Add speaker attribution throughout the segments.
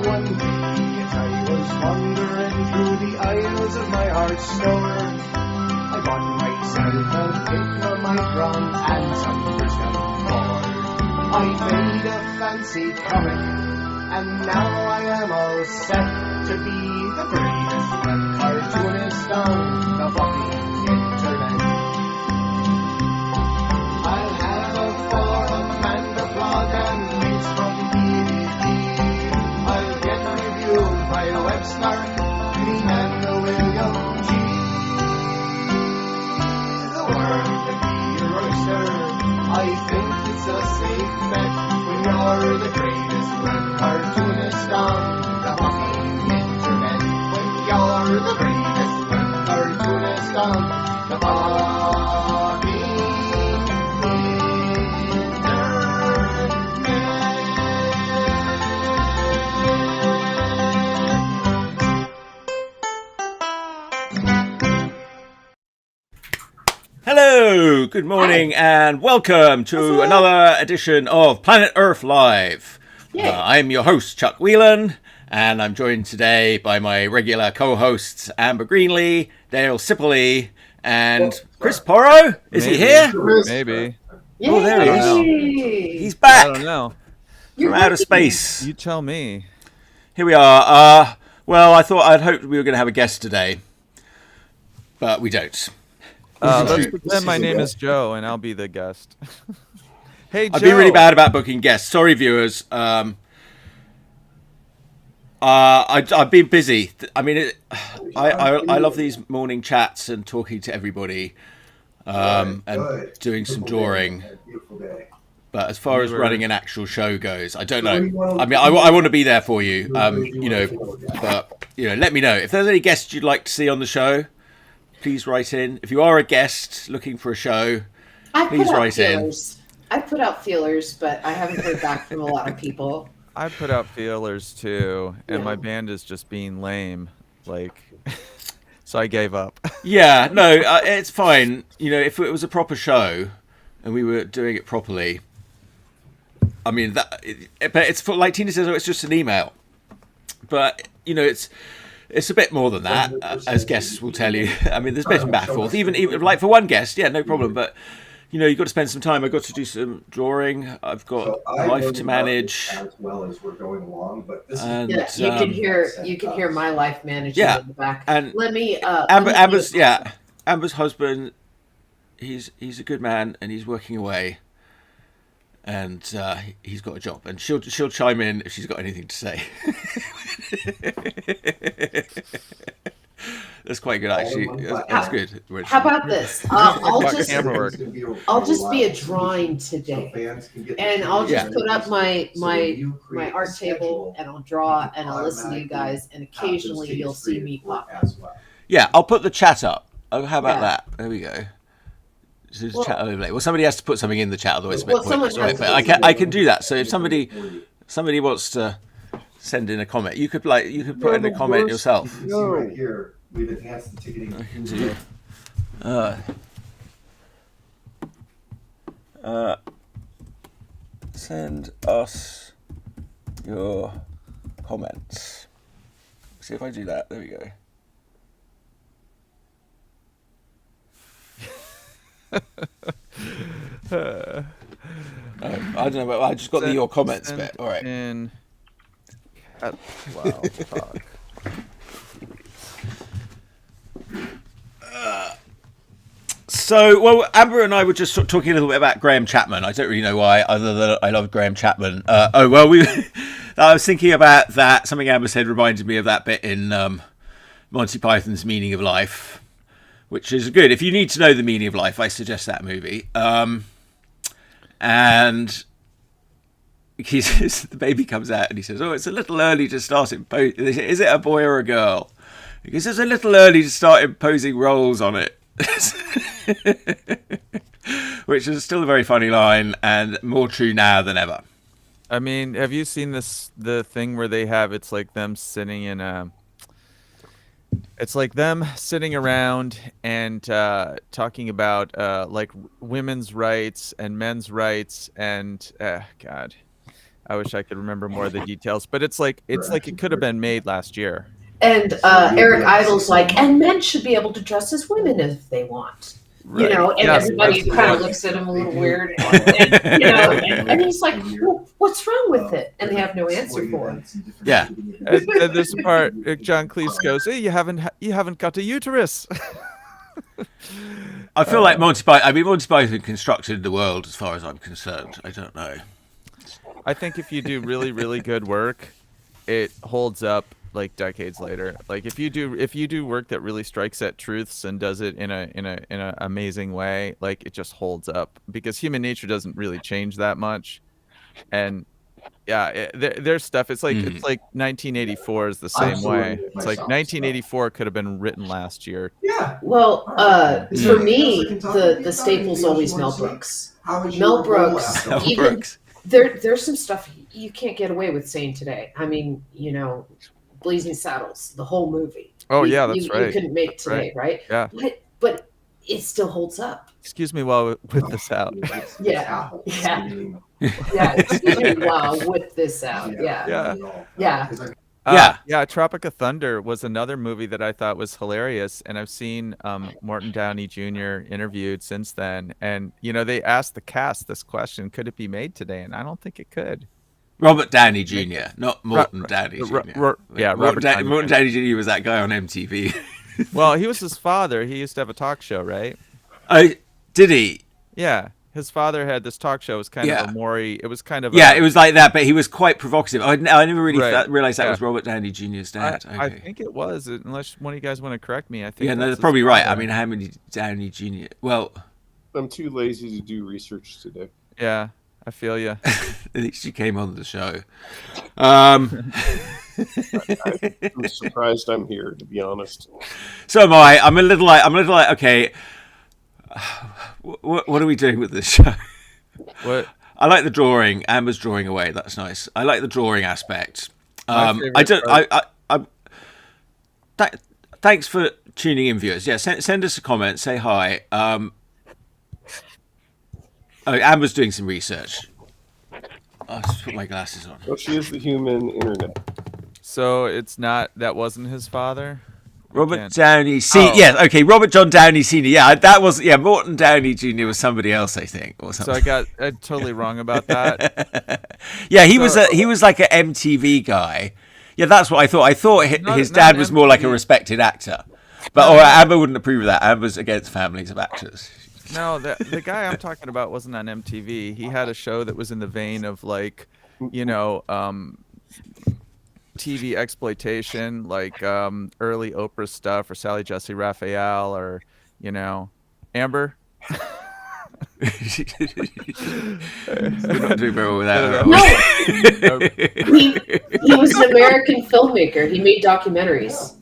Speaker 1: One day as I was wandering through the aisles of my heart's store, I bought myself a bit of my drum and some Bristol board. I made a fancy comic, and now I am all set to be the greatest web cartoonist on the fucking internet. I'll have a forum and a blog and links from DVD. I'll get reviewed by a web star, and William G. The world to be a royster, I think it's a safe bet when you're the greatest web cartoonist on the fucking internet. When you're the greatest web cartoonist on the fucking
Speaker 2: Hello, good morning, and welcome to another edition of Planet Earth Live. I'm your host, Chuck Whelan, and I'm joined today by my regular co-hosts, Amber Greenlee, Dale Sipley, and Chris Porro. Is he here?
Speaker 3: Maybe.
Speaker 2: Oh, there he is. He's back.
Speaker 3: I don't know.
Speaker 2: From outer space.
Speaker 3: You tell me.
Speaker 2: Here we are. Well, I'd hoped we were going to have a guest today, but we don't.
Speaker 3: Let's pretend my name is Joe, and I'll be the guest. Hey, Joe.
Speaker 2: I've been really bad about booking guests. Sorry, viewers. I've been busy. I mean, I love these morning chats and talking to everybody, and doing some drawing. But as far as running an actual show goes, I don't know. I mean, I want to be there for you, but let me know if there's any guests you'd like to see on the show. Please write in. If you are a guest looking for a show, please write in.
Speaker 4: I put out feelers, but I haven't heard back from a lot of people.
Speaker 3: I put out feelers too, and my band is just being lame. So I gave up.
Speaker 2: Yeah, no, it's fine. If it was a proper show and we were doing it properly, I mean, but it's for, like Tina says, it's just an email. But, it's a bit more than that, as guests will tell you. I mean, there's a bit of back and forth. Even like for one guest, yeah, no problem. But you've got to spend some time. I've got to do some drawing. I've got life to manage. As well as we're going along, but this
Speaker 4: you can hear my life management in the back.
Speaker 2: And
Speaker 4: let me.
Speaker 2: Amber's husband. He's a good man, and he's working away. And he's got a job, and she'll chime in if she's got anything to say. That's quite good, actually. That's good.
Speaker 4: How about this? I'll just be a drawing today, and I'll just put up my art table, and I'll draw, and I'll listen to you guys, and occasionally you'll see me pop.
Speaker 2: Yeah, I'll put the chat up. Oh, how about that? There we go. Chat overlay. Well, somebody has to put something in the chat, otherwise it's a bit pointless, right? But I can do that. So if somebody wants to send in a comment, you could put in a comment yourself.
Speaker 1: Right here, we've enhanced the ticketing.
Speaker 2: I can do. Send us your comments. See if I do that. There we go. I don't know, but I just got your comments bit. All right.
Speaker 3: Wow. Fuck.
Speaker 2: So, Amber and I were just sort of talking a little bit about Graham Chapman. I don't really know why, other than I love Graham Chapman. I was thinking about that. Something Amber said reminded me of that bit in Monty Python's Meaning of Life, which is good. If you need to know the meaning of life, I suggest that movie. And he says, the baby comes out and he says, "Oh, it's a little early to start imposing. Is it a boy or a girl?" He goes, "It's a little early to start imposing roles on it." Which is still a very funny line and more true now than ever.
Speaker 3: I mean, have you seen the thing where they have, it's like them sitting in a... It's like them sitting around and talking about like women's rights and men's rights and God, I wish I could remember more of the details, but it's like it could have been made last year.
Speaker 4: And Eric Idle's like, and men should be able to dress as women if they want.
Speaker 3: Right.
Speaker 4: You know, and
Speaker 3: Yes,
Speaker 4: everybody
Speaker 3: that's the
Speaker 4: kind of
Speaker 3: one.
Speaker 4: looks at him a little weird, and, you know, and he's like, well, "What's wrong with it?" And they have no answer for him.
Speaker 2: Yeah.
Speaker 3: And this part, John Cleese goes, "Hey, you haven't got a uterus."
Speaker 2: I feel like Monty Python. I mean, Monty Python constructed the world, as far as I'm concerned. I don't know.
Speaker 3: I think if you do really, really good work, it holds up like decades later. Like if you do work that really strikes at truths and does it in a amazing way, like it just holds up, because human nature doesn't really change that much. And yeah, there's stuff. It's like 1984 is the same way. It's like 1984 could have been written last year.
Speaker 4: Yeah. Well, for me, the staple's always Mel Brooks. Mel Brooks. Even there's some stuff you can't get away with saying today. I mean, you know, Blazing Saddles, the whole movie.
Speaker 3: Oh yeah, that's right.
Speaker 4: You couldn't make today, right?
Speaker 3: Yeah.
Speaker 4: But it still holds up.
Speaker 3: Excuse me while we whip this out.
Speaker 4: Yeah. Excuse me while I whip this out. Yeah.
Speaker 3: Tropic of Thunder was another movie that I thought was hilarious, and I've seen Morton Downey Jr. interviewed since then, and you know, they asked the cast this question: could it be made today? And I don't think it could.
Speaker 2: Robert Downey Jr., not Morton Downey Jr. Morton Downey Jr. was that guy on MTV.
Speaker 3: Well, he was his father. He used to have a talk show, right?
Speaker 2: Did he?
Speaker 3: Yeah. His father had this talk show. It was kind of a Maury. It was kind of
Speaker 2: it was like that, but he was quite provocative. I never really realized that was Robert Downey Jr.'s dad.
Speaker 3: I think it was, unless one of you guys want to correct me. I think.
Speaker 2: Yeah, no, they're probably right. I mean, how many Downey Jr.? Well,
Speaker 5: I'm too lazy to do research today.
Speaker 3: Yeah, I feel you.
Speaker 2: At least you came on the show. I'm
Speaker 5: surprised I'm here, to be honest.
Speaker 2: So am I. I'm a little like, okay. What are we doing with this show?
Speaker 3: What?
Speaker 2: I like the drawing. Amber's drawing away. That's nice. I like the drawing aspect. Thanks for tuning in, viewers. Yeah, send us a comment. Say hi. Amber's doing some research. I'll just put my glasses on.
Speaker 5: Well, she is the human internet.
Speaker 3: So that wasn't his father?
Speaker 2: Robert Downey Sr. Yes, okay. Robert John Downey Sr. Yeah, that was Morton Downey Jr. was somebody else, I think, or something.
Speaker 3: So I got totally wrong about that.
Speaker 2: Yeah, he was like an MTV guy. Yeah, that's what I thought. I thought his dad was more like a respected actor, but Amber wouldn't approve of that. Amber's against families of actors.
Speaker 3: No, the guy I'm talking about wasn't on MTV. He had a show that was in the vein of like, you know, TV exploitation, like early Oprah stuff, or Sally Jesse Raphael, or, you know, Amber.
Speaker 2: We're not doing very well with that.
Speaker 4: No, he was an American filmmaker. He made documentaries.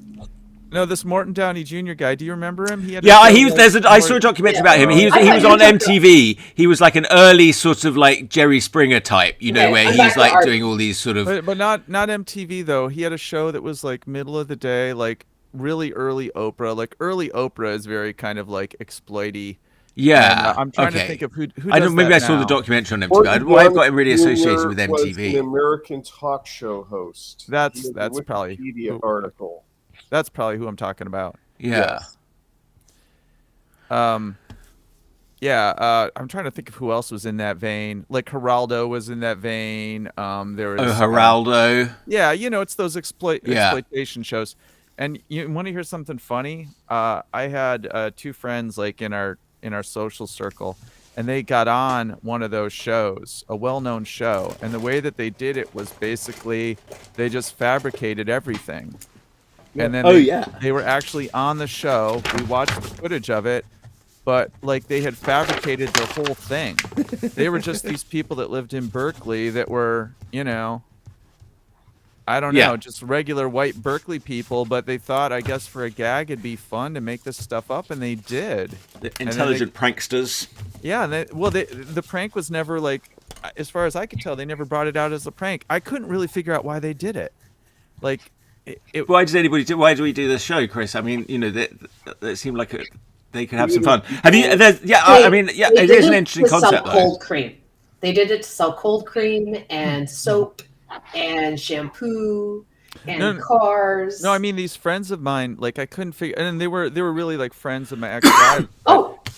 Speaker 3: No, this Morton Downey Jr. guy. Do you remember him?
Speaker 2: I saw a documentary about him. He was on MTV. He was like an early sort of like Jerry Springer type, you know, where he's like doing all these sort of.
Speaker 3: But not MTV though. He had a show that was like middle of the day, like really early Oprah. Like early Oprah is very kind of like exploity.
Speaker 2: Yeah,
Speaker 3: and, I'm trying to think of who does
Speaker 2: I don't. Maybe I saw the documentary on MTV. I've got him really associated with MTV.
Speaker 5: Was an American talk show host.
Speaker 3: That's probably
Speaker 5: Wikipedia article.
Speaker 3: That's probably who I'm talking about.
Speaker 2: Yeah.
Speaker 3: I'm trying to think of who else was in that vein. Like Geraldo was in that vein. There was
Speaker 2: Geraldo.
Speaker 3: Yeah, you know, it's those exploitation shows. And you want to hear something funny? I had two friends like in our social circle, and they got on one of those shows, a well-known show. And the way that they did it was basically they just fabricated everything. And then they were actually on the show. We watched the footage of it, but like they had fabricated the whole thing. They were just these people that lived in Berkeley that were, you know, I don't know, just regular white Berkeley people, but they thought, I guess, for a gag it'd be fun to make this stuff up, and they did.
Speaker 2: The intelligent pranksters.
Speaker 3: Yeah, the prank was never like, as far as I could tell, they never brought it out as a prank. I couldn't really figure out why they did it. Like,
Speaker 2: why do we do this show, Chris? I mean, you know, that seemed like they could have some fun. Have you? It is an interesting concept, though.
Speaker 4: Cold cream. They did it to sell cold cream and soap and shampoo and cars.
Speaker 3: No, I mean these friends of mine, like I couldn't figure, and they were really like friends of my ex-wife.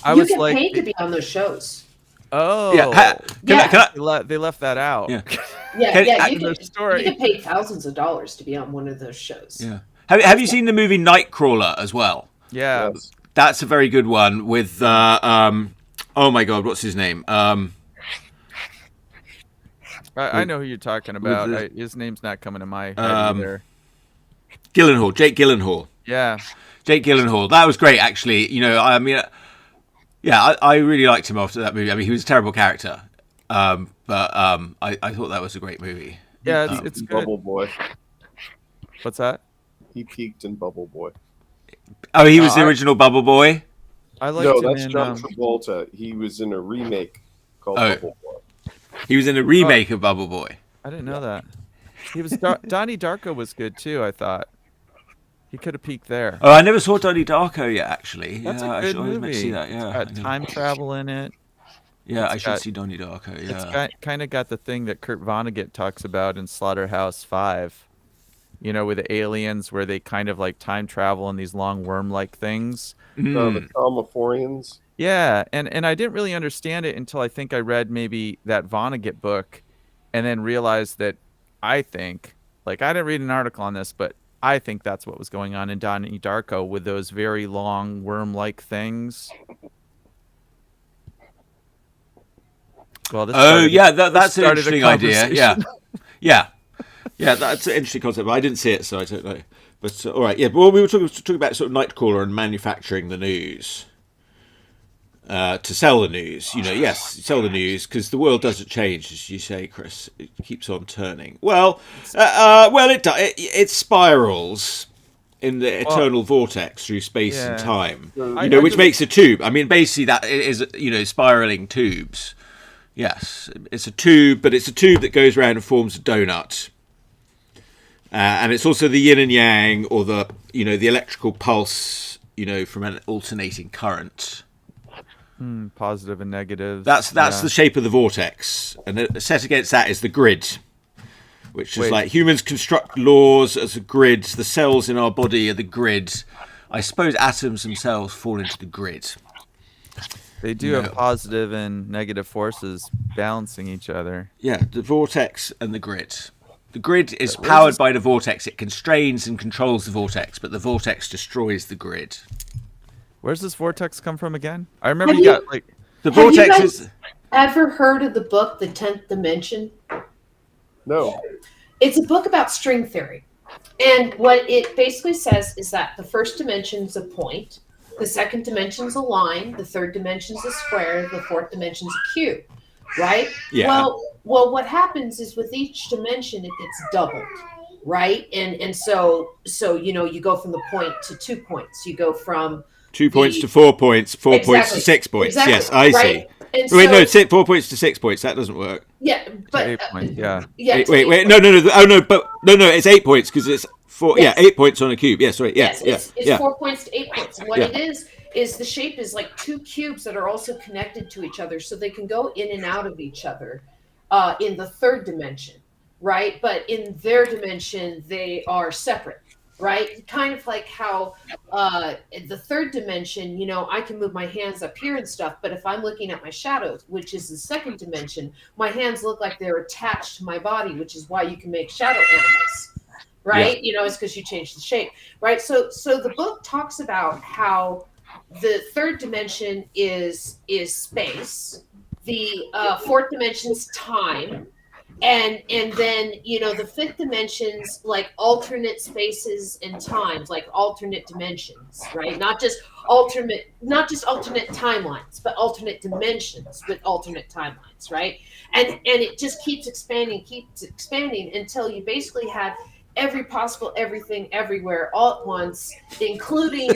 Speaker 4: I was like, paid to be on those shows.
Speaker 3: Oh,
Speaker 2: yeah.
Speaker 3: They left that out.
Speaker 2: Yeah,
Speaker 4: You get paid thousands of dollars to be on one of those shows.
Speaker 2: Yeah. Have you seen the movie Nightcrawler as well?
Speaker 3: Yeah,
Speaker 2: that's a very good one with oh my God, what's his name?
Speaker 3: I know who you're talking about. His name's not coming to my head either.
Speaker 2: Jake Gyllenhaal.
Speaker 3: Yeah,
Speaker 2: Jake Gyllenhaal. That was great, actually. You know, I mean, yeah, I really liked him after that movie. I mean, he was a terrible character, but I thought that was a great movie.
Speaker 3: Yeah, it's good.
Speaker 5: Bubble Boy.
Speaker 3: What's that?
Speaker 5: He peaked in Bubble Boy.
Speaker 2: Oh, he was the original Bubble Boy?
Speaker 3: I liked him
Speaker 5: that's
Speaker 3: in,
Speaker 5: John Travolta. He was in a remake called Bubble Boy.
Speaker 2: He was in a remake of Bubble Boy.
Speaker 3: I didn't know that. He was Donnie Darko was good too, I thought. He could have peaked there.
Speaker 2: Oh, I never saw Donnie Darko yet, actually.
Speaker 3: That's a good movie.
Speaker 2: I see that, yeah.
Speaker 3: It's got time travel in it.
Speaker 2: Yeah, I should see Donnie Darko, yeah.
Speaker 3: It's kind of got the thing that Kurt Vonnegut talks about in Slaughterhouse-5. You know, with the aliens where they kind of like time travel in these long worm-like things.
Speaker 5: The Thaumaphorians.
Speaker 3: Yeah, and I didn't really understand it until I think I read maybe that Vonnegut book and then realized that I think, like I didn't read an article on this, but I think that's what was going on in Donnie Darko with those very long worm-like things. Well,
Speaker 2: that's an interesting idea. Yeah, that's an interesting concept. But I didn't see it, so I don't know. But all right, yeah. Well, we were talking about sort of Nightcrawler and manufacturing the news to sell the news. You know, yes, sell the news because the world doesn't change, as you say, Chris. It keeps on turning. Well, it spirals in the eternal vortex through space and time. You know, which makes a tube. I mean, basically, that is spiraling tubes. Yes, it's a tube, but it's a tube that goes around and forms a donut. And it's also the yin and yang, or the electrical pulse, from an alternating current.
Speaker 3: Positive and negative.
Speaker 2: That's the shape of the vortex, and set against that is the grid, which is like humans construct laws as a grid. The cells in our body are the grid. I suppose atoms themselves fall into the grid.
Speaker 3: They do have positive and negative forces balancing each other.
Speaker 2: Yeah, the vortex and the grid. The grid is powered by the vortex. It constrains and controls the vortex, but the vortex destroys the grid.
Speaker 3: Where's this vortex come from again? I remember you got like
Speaker 2: the vortex is.
Speaker 4: Ever heard of the book The 10th Dimension?
Speaker 5: No.
Speaker 4: It's a book about string theory, and what it basically says is that the first dimension is a point. The second dimension is a line. The third dimension is a square. The fourth dimension is a cube. Right?
Speaker 2: Yeah.
Speaker 4: Well, what happens is with each dimension, it gets doubled. Right? And so you go from the point to 2 points. You go from
Speaker 2: 2 points to 4 points, 4 points to 6 points.
Speaker 4: Exactly.
Speaker 2: Yes, I see.
Speaker 4: And
Speaker 2: wait, 4 points to 6 points. That doesn't work.
Speaker 4: Yeah, but
Speaker 3: 8 points, yeah.
Speaker 2: Wait. No. Oh no, it's 8 points because it's 4. Yes. Yeah, 8 points on a cube. Yes, right. Yeah,
Speaker 4: yes, it's 4 points to 8 points. And what it is the shape is like two cubes that are also connected to each other, so they can go in and out of each other in the third dimension, right? But in their dimension, they are separate. Right? Kind of like how in the third dimension, I can move my hands up here and stuff, but if I'm looking at my shadows, which is the second dimension, my hands look like they're attached to my body, which is why you can make shadow animals, right? Yeah. It's because you change the shape, right? So the book talks about how the third dimension is space, the fourth dimension's time, and then the fifth dimension's like alternate spaces and times, like alternate dimensions, right? Not just alternate timelines, but alternate dimensions with alternate timelines, right? And it just keeps expanding until you basically have every possible everything everywhere all at once, including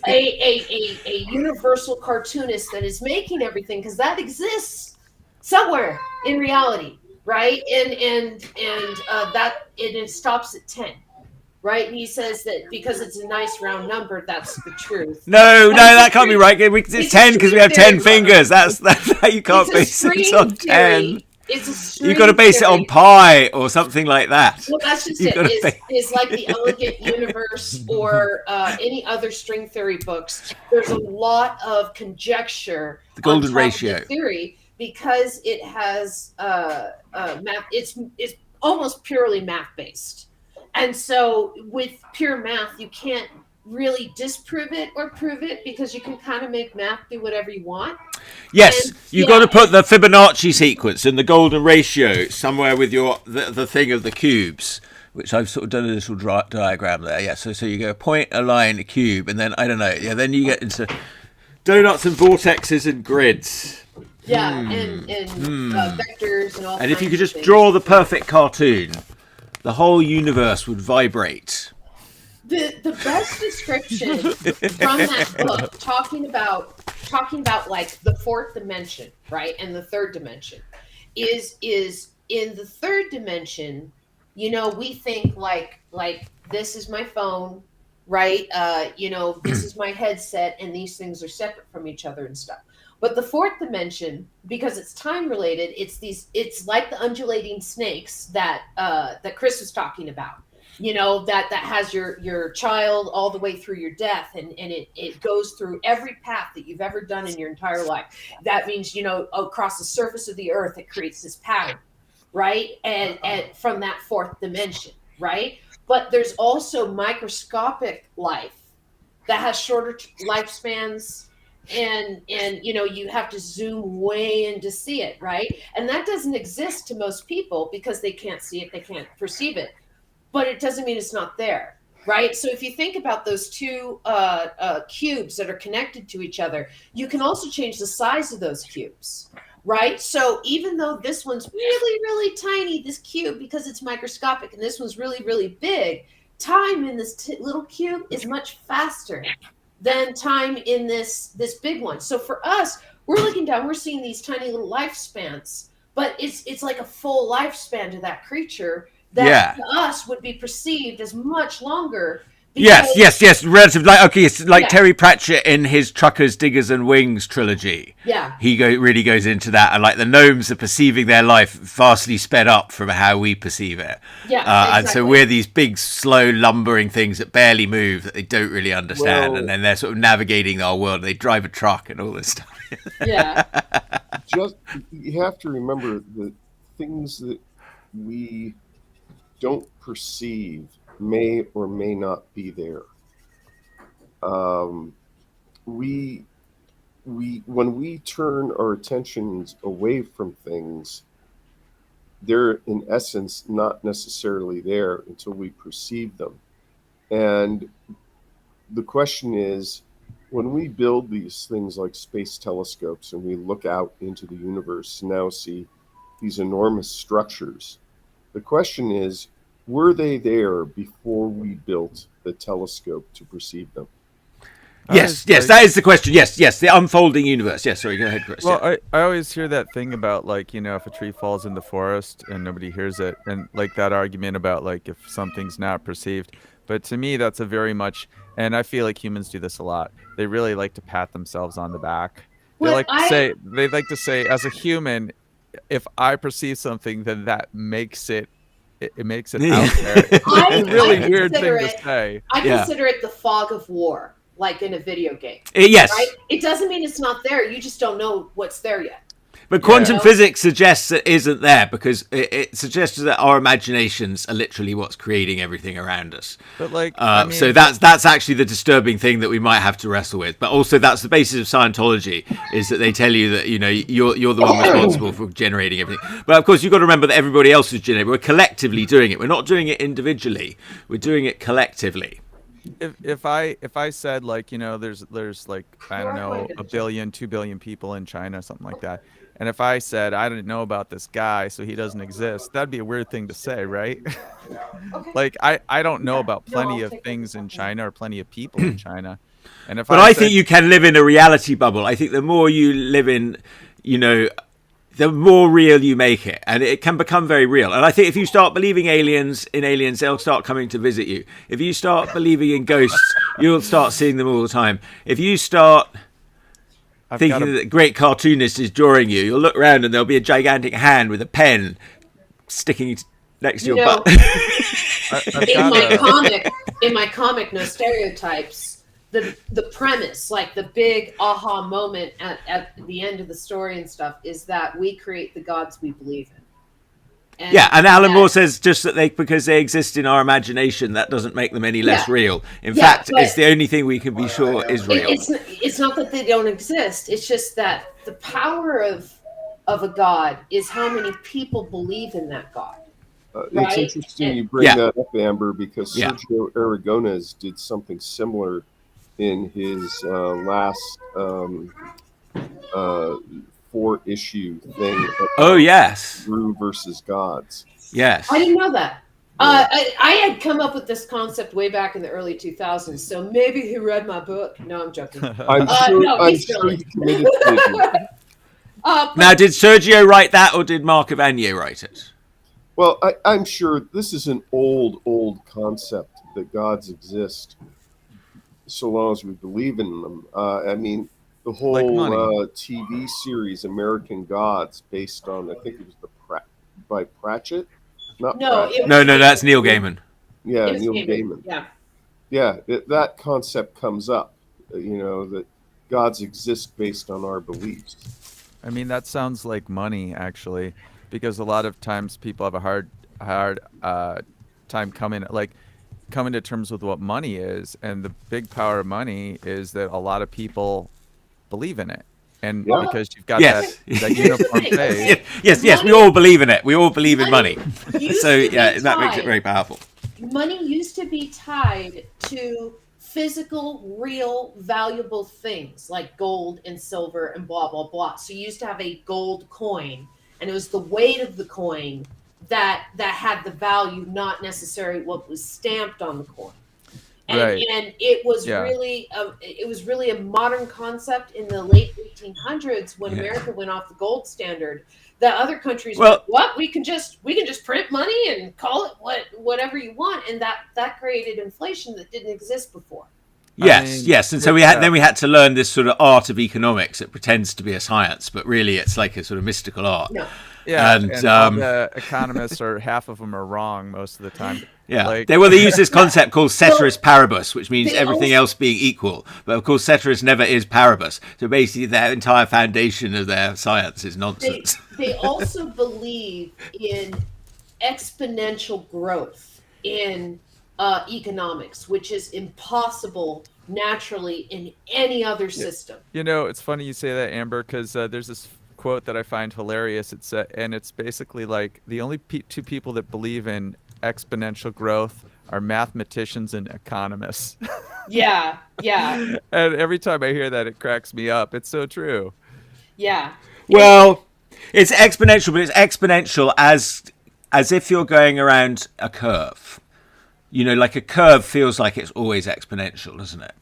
Speaker 4: a universal cartoonist that is making everything, because that exists somewhere in reality. Right, and that it stops at 10, right? And he says that because it's a nice round number, that's the truth.
Speaker 2: No, that can't be right. It's 10 because we have 10 fingers. That's you can't base it on 10.
Speaker 4: It's a string
Speaker 2: You've got to base it on
Speaker 4: theory.
Speaker 2: pi or something like that.
Speaker 4: Well, that's just
Speaker 2: You've got to
Speaker 4: it. Is like the Elegant Universe or any other string theory books. There's a lot of conjecture.
Speaker 2: The golden
Speaker 4: on top
Speaker 2: ratio
Speaker 4: of the theory because it has math. It's almost purely math based, and so with pure math, you can't really disprove it or prove it because you can kind of make math do whatever you want.
Speaker 2: Yes,
Speaker 4: And,
Speaker 2: you've got to put the Fibonacci sequence and the golden ratio somewhere with the thing of the cubes, which I've sort of done a little diagram there. Yeah, so you go point, a line, a cube, and then I don't know. Yeah, then you get into donuts and vortexes and grids.
Speaker 4: Yeah, and vectors and all.
Speaker 2: And if you could just
Speaker 4: things.
Speaker 2: draw the perfect cartoon, the whole universe would vibrate.
Speaker 4: The best description from that book, talking about like the fourth dimension, right, and the third dimension, is in the third dimension. We think like this is my phone, right? This is my headset, and these things are separate from each other and stuff. But the fourth dimension, because it's time related, it's like the undulating snakes that Chris was talking about. That has your child all the way through your death, and it goes through every path that you've ever done in your entire life. That means, across the surface of the earth, it creates this pattern, right? And from that fourth dimension, right? But there's also microscopic life that has shorter lifespans, and you have to zoom way in to see it, right? And that doesn't exist to most people because they can't see it, they can't perceive it. But it doesn't mean it's not there, right? So if you think about those two cubes that are connected to each other, you can also change the size of those cubes, right? So even though this one's really, really tiny, this cube, because it's microscopic, and this one's really, really big, time in this little cube is much faster than time in this big one. So for us, we're looking down, we're seeing these tiny little lifespans, but it's like a full lifespan to that creature that to us would be perceived as much longer.
Speaker 2: Yes. Relative, it's like Terry Pratchett in his Truckers, Diggers, and Wings trilogy.
Speaker 4: Yeah,
Speaker 2: he really goes into that, and like the gnomes are perceiving their life vastly sped up from how we perceive it.
Speaker 4: Yeah, exactly.
Speaker 2: And so we're these big, slow, lumbering things that barely move, that they don't really understand, and then they're sort of navigating our world. They drive a truck and all this stuff.
Speaker 4: Yeah.
Speaker 5: Just you have to remember the things that we don't perceive may or may not be there. We when we turn our attentions away from things, they're in essence not necessarily there until we perceive them. And the question is, when we build these things like space telescopes and we look out into the universe and now see these enormous structures, the question is, were they there before we built the telescope to perceive them?
Speaker 2: Yes, that is the question. Yes, the unfolding universe. Yes, sorry, go ahead, Chris.
Speaker 3: Well, I always hear that thing about, like, if a tree falls in the forest and nobody hears it, and like that argument about like if something's not perceived. But to me, that's a very much, and I feel like humans do this a lot. They really like to pat themselves on the back. They like to say, as a human, if I perceive something, then that makes it makes it out there. It's a really weird thing to say.
Speaker 4: I consider it the fog of war, like in a video game.
Speaker 2: Yes.
Speaker 4: Right? It doesn't mean it's not there. You just don't know what's there yet.
Speaker 2: But quantum physics suggests it isn't there, because it suggests that our imaginations are literally what's creating everything around us.
Speaker 3: But like,
Speaker 2: so that's actually the disturbing thing that we might have to wrestle with. But also, that's the basis of Scientology, is that they tell you that you're the one responsible for generating everything. But of course, you've got to remember that everybody else is generating. We're collectively doing it. We're not doing it individually. We're doing it collectively.
Speaker 3: If I said, like, there's like, I don't know, 1 billion, 2 billion people in China, something like that. And if I said I didn't know about this guy, so he doesn't exist, that'd be a weird thing to say, right?
Speaker 4: Okay.
Speaker 3: Like, I don't know about plenty of things in China or plenty of people in China. And if
Speaker 2: But I think you can live in a reality bubble. I think the more you live in, the more real you make it, and it can become very real. And I think if you start believing in aliens, they'll start coming to visit you. If you start believing in ghosts, you'll start seeing them all the time. If you start thinking that a great cartoonist is drawing you. You'll look around and there'll be a gigantic hand with a pen sticking next to your butt.
Speaker 4: In my comic, No Stereotypes, the premise, like the big aha moment at the end of the story and stuff, is that we create the gods we believe in. And Alan
Speaker 2: Moore says just that because they exist in our imagination, that doesn't make them any less real. In fact, it's the only thing we can be sure is real.
Speaker 4: It's not that they don't exist. It's just that the power of a god is how many people believe in that god.
Speaker 5: It's interesting you bring that up, Amber, because Sergio Aragonés did something similar in his last 4-issue thing.
Speaker 2: Gru
Speaker 5: versus gods.
Speaker 2: Yes,
Speaker 4: I didn't know that. I had come up with this concept way back in the early 2000s, so maybe he read my book. No, I'm joking.
Speaker 5: I'm sure he committed to it.
Speaker 2: Now, did Sergio write that, or did Mark Evanier write it?
Speaker 5: Well, I'm sure this is an old concept that gods exist so long as we believe in them. I mean, the whole TV series American Gods, based on, I think it was by Pratchett.
Speaker 2: No, that's Neil Gaiman.
Speaker 5: Yeah, Neil Gaiman. Yeah, that concept comes up. That gods exist based on our beliefs.
Speaker 3: I mean, that sounds like money, actually, because a lot of times people have a hard time coming to terms with what money is, and the big power of money is that a lot of people believe in it, and because you've got that uniform faith.
Speaker 2: Yes, we all believe in it. We all believe in money. So that makes it very powerful.
Speaker 4: Money used to be tied to physical, real, valuable things like gold and silver and blah blah blah. So you used to have a gold coin, and it was the weight of the coin that had the value, not necessarily what was stamped on the coin. And it was really a modern concept in the late 1800s when America went off the gold standard. The other countries were, what? We can just print money and call it whatever you want, and that created inflation that didn't exist before.
Speaker 2: Yes, and so we had to learn this sort of art of economics that pretends to be a science, but really it's like a sort of mystical art.
Speaker 4: No.
Speaker 3: Yeah, and all the economists half of them are wrong most of the time.
Speaker 2: Yeah, they use this concept called ceteris paribus, which means everything else being equal. But of course, ceteris never is paribus. So basically, their entire foundation of their science is nonsense.
Speaker 4: They also believe in exponential growth in economics, which is impossible naturally in any other system.
Speaker 3: It's funny you say that, Amber, because there's this quote that I find hilarious. It's basically like the only two people that believe in exponential growth are mathematicians and economists.
Speaker 4: Yeah.
Speaker 3: And every time I hear that, it cracks me up. It's so true.
Speaker 4: Yeah.
Speaker 2: Well, it's exponential, but it's exponential as if you're going around a curve. Like a curve feels like it's always exponential, doesn't it?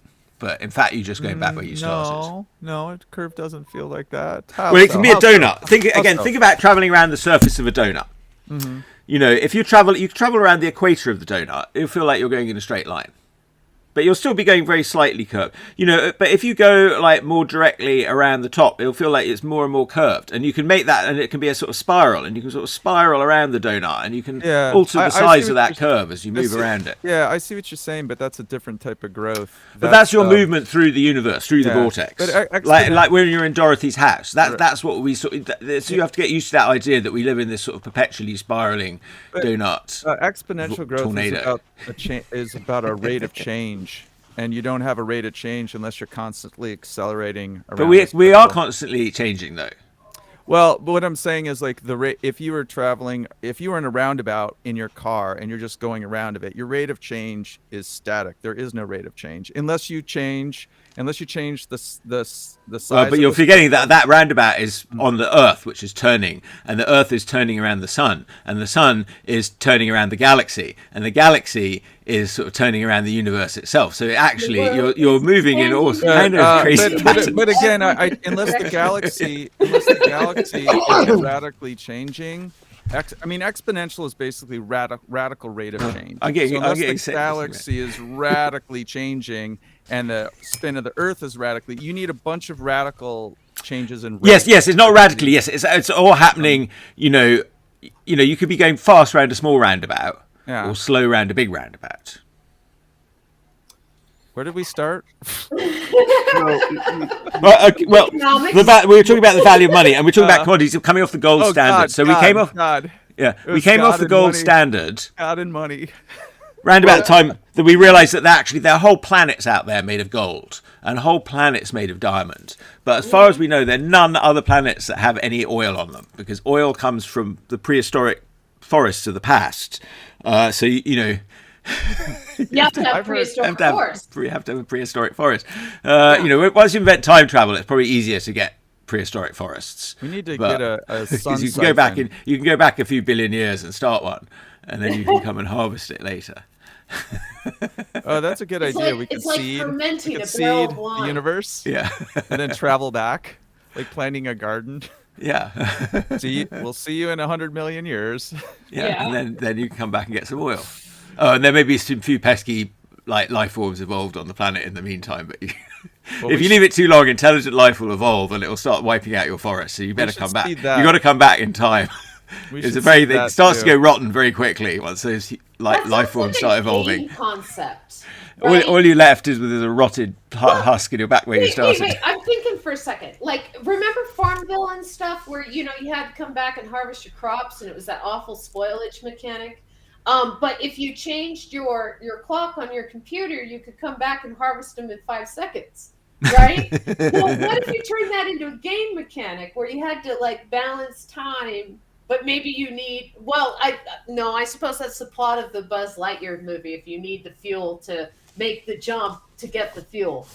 Speaker 2: But in fact, you're just going back where you started.
Speaker 3: No, a curve doesn't feel like that.
Speaker 2: It can be a donut. Think about traveling around the surface of a donut.
Speaker 3: Mm-hmm.
Speaker 2: If you travel around the equator of the donut, it'll feel like you're going in a straight line. But you'll still be going very slightly curved. But if you go like more directly around the top, it'll feel like it's more and more curved. And you can make that, and it can be a sort of spiral, and you can sort of spiral around the donut, and you can alter the size of that curve as you move around it.
Speaker 3: Yeah, I see what you're saying, but that's a different type of growth.
Speaker 2: But that's your movement through the universe, through the vortex. But like when you're in Dorothy's house, that's what we sort of. So you have to get used to that idea that we live in this sort of perpetually spiraling donut.
Speaker 3: Exponential growth
Speaker 2: tornado.
Speaker 3: is about a rate of change. And you don't have a rate of change unless you're constantly accelerating around.
Speaker 2: But we are constantly changing, though.
Speaker 3: Well, but what I'm saying is like the rate. If you were in a roundabout in your car and you're just going around of it, your rate of change is static. There is no rate of change unless you change the size.
Speaker 2: But you're forgetting that roundabout is on the Earth, which is turning, and the Earth is turning around the sun, and the sun is turning around the galaxy, and the galaxy is sort of turning around the universe itself. So actually, you're moving in all kind of crazy patterns.
Speaker 3: But again, unless the galaxy is radically changing, Exponential is basically radical rate of change.
Speaker 2: I get you.
Speaker 3: So
Speaker 2: I get
Speaker 3: the galaxy is radically changing, and the spin of the Earth is radically. You need a bunch of radical changes in.
Speaker 2: Yes. It's not radically. Yes, it's all happening. You could be going fast round a small roundabout, or slow round a big roundabout.
Speaker 3: Where did we start?
Speaker 2: We were talking about the value of money, and we're talking about commodities coming off the gold standard. We came off the gold standard.
Speaker 3: God and money.
Speaker 2: Round about the time that we realised that actually there are whole planets out there made of gold and whole planets made of diamond. But as far as we know, there are none other planets that have any oil on them, because oil comes from the prehistoric forests of the past.
Speaker 4: You have to have prehistoric forest.
Speaker 2: You have to have a prehistoric forest. Once you invent time travel, it's probably easier to get prehistoric forests.
Speaker 3: We need to get a sun
Speaker 2: you can go back you can go back a few billion years and start one, and then you can come and harvest it later.
Speaker 3: Oh, that's a good idea. We can seed the universe.
Speaker 2: Yeah.
Speaker 3: And then travel back, like planting a garden.
Speaker 2: Yeah.
Speaker 3: We'll see you in 100 million years.
Speaker 2: Yeah. And then you can come back and get some oil. Oh, and there may be some few pesky life forms evolved on the planet in the meantime, but if you leave it too long, intelligent life will evolve and it will start wiping out your forest. So you better come back. You got to come back in time. It starts to go rotten very quickly once those life forms start evolving.
Speaker 4: Concept. Right?
Speaker 2: All you're left is with a rotted husk in your back where you started.
Speaker 4: Wait. I'm thinking for a second. Like, remember Farmville and stuff where, you had to come back and harvest your crops and it was that awful spoilage mechanic? But if you changed your clock on your computer, you could come back and harvest them in 5 seconds, right? Well, what if you turned that into a game mechanic where you had to balance time, but maybe you need? Well, I suppose that's the plot of the Buzz Lightyear movie. If you need the fuel to make the jump to get the fuel.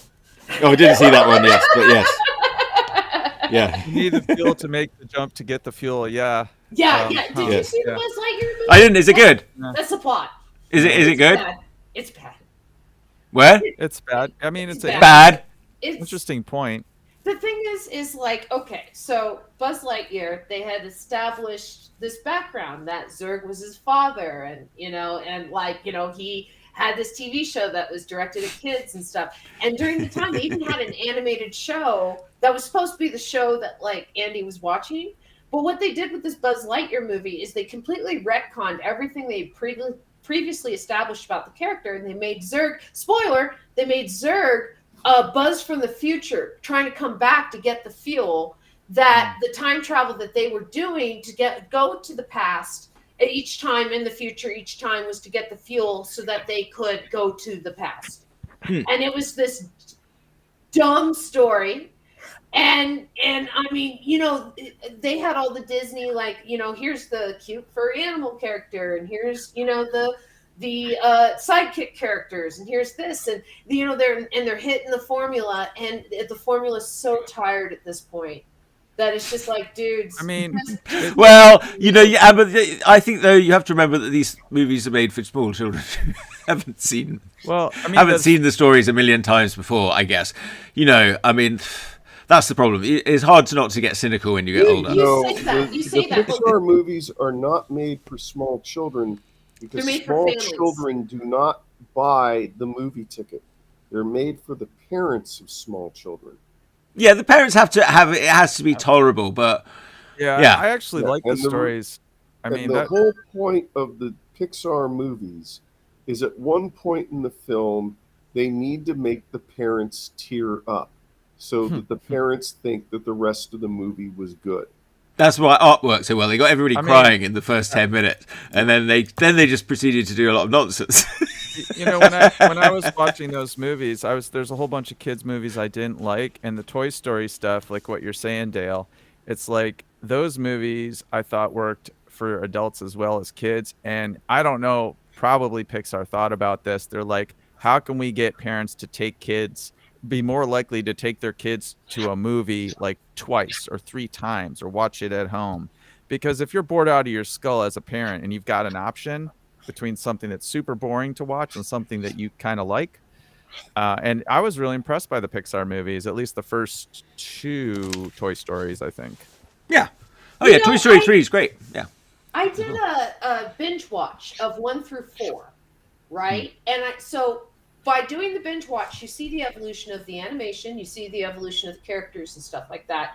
Speaker 2: Oh, I didn't see that one yet, but yes. Yeah.
Speaker 3: You need the fuel to make the jump to get the fuel. Yeah.
Speaker 4: Yeah. Did you see the Buzz Lightyear movie?
Speaker 2: I didn't. Is it good?
Speaker 4: That's the plot.
Speaker 2: Is it good?
Speaker 4: Bad. It's bad.
Speaker 2: Where?
Speaker 3: It's bad. I mean, it's
Speaker 2: bad.
Speaker 3: It's interesting point.
Speaker 4: The thing is okay, so Buzz Lightyear, they had established this background that Zurg was his father, and he had this TV show that was directed at kids and stuff. And during the time, they even had an animated show that was supposed to be the show that Andy was watching. But what they did with this Buzz Lightyear movie is they completely retconned everything they previously established about the character, and they made Zurg, spoiler, they made Zurg Buzz from the future, trying to come back to get the fuel, that the time travel that they were doing to go to the past at each time in the future, each time was to get the fuel so that they could go to the past. And it was this dumb story. And I mean, they had all the Disney, here's the cute furry animal character, and here's, the sidekick characters, and here's this, and they're hitting the formula, and the formula's so tired at this point that it's just dudes. I mean,
Speaker 2: but I think though you have to remember that these movies are made for small children who haven't seen the stories a million times before. I guess, that's the problem. It's hard not to get cynical when you get older.
Speaker 5: The Pixar movies are not made for small children because small children do not buy the movie ticket. They're made for the parents of small children.
Speaker 2: Yeah, the parents have to have it. It has to be tolerable, but
Speaker 3: I actually like the stories.
Speaker 5: The whole point of the Pixar movies is at one point in the film they need to make the parents tear up, so that the parents think that the rest of the movie was good.
Speaker 2: That's why art works so well. They got everybody crying in the first 10 minutes, and then they just proceeded to do a lot of nonsense.
Speaker 3: When I was watching those movies, there's a whole bunch of kids movies I didn't like, and the Toy Story stuff, like what you're saying, Dale. It's like those movies I thought worked for adults as well as kids, and I don't know. Probably Pixar thought about this. They're like, how can we get parents to be more likely to take their kids to a movie like twice or 3 times or watch it at home? Because if you're bored out of your skull as a parent and you've got an option between something that's super boring to watch and something that you kind of like, and I was really impressed by the Pixar movies, at least the first 2 Toy Stories, I think.
Speaker 2: Yeah. Toy Story 3 is great. Yeah.
Speaker 4: I did a binge watch of 1 through 4, right? And so by doing the binge watch, you see the evolution of the animation, you see the evolution of the characters and stuff like that.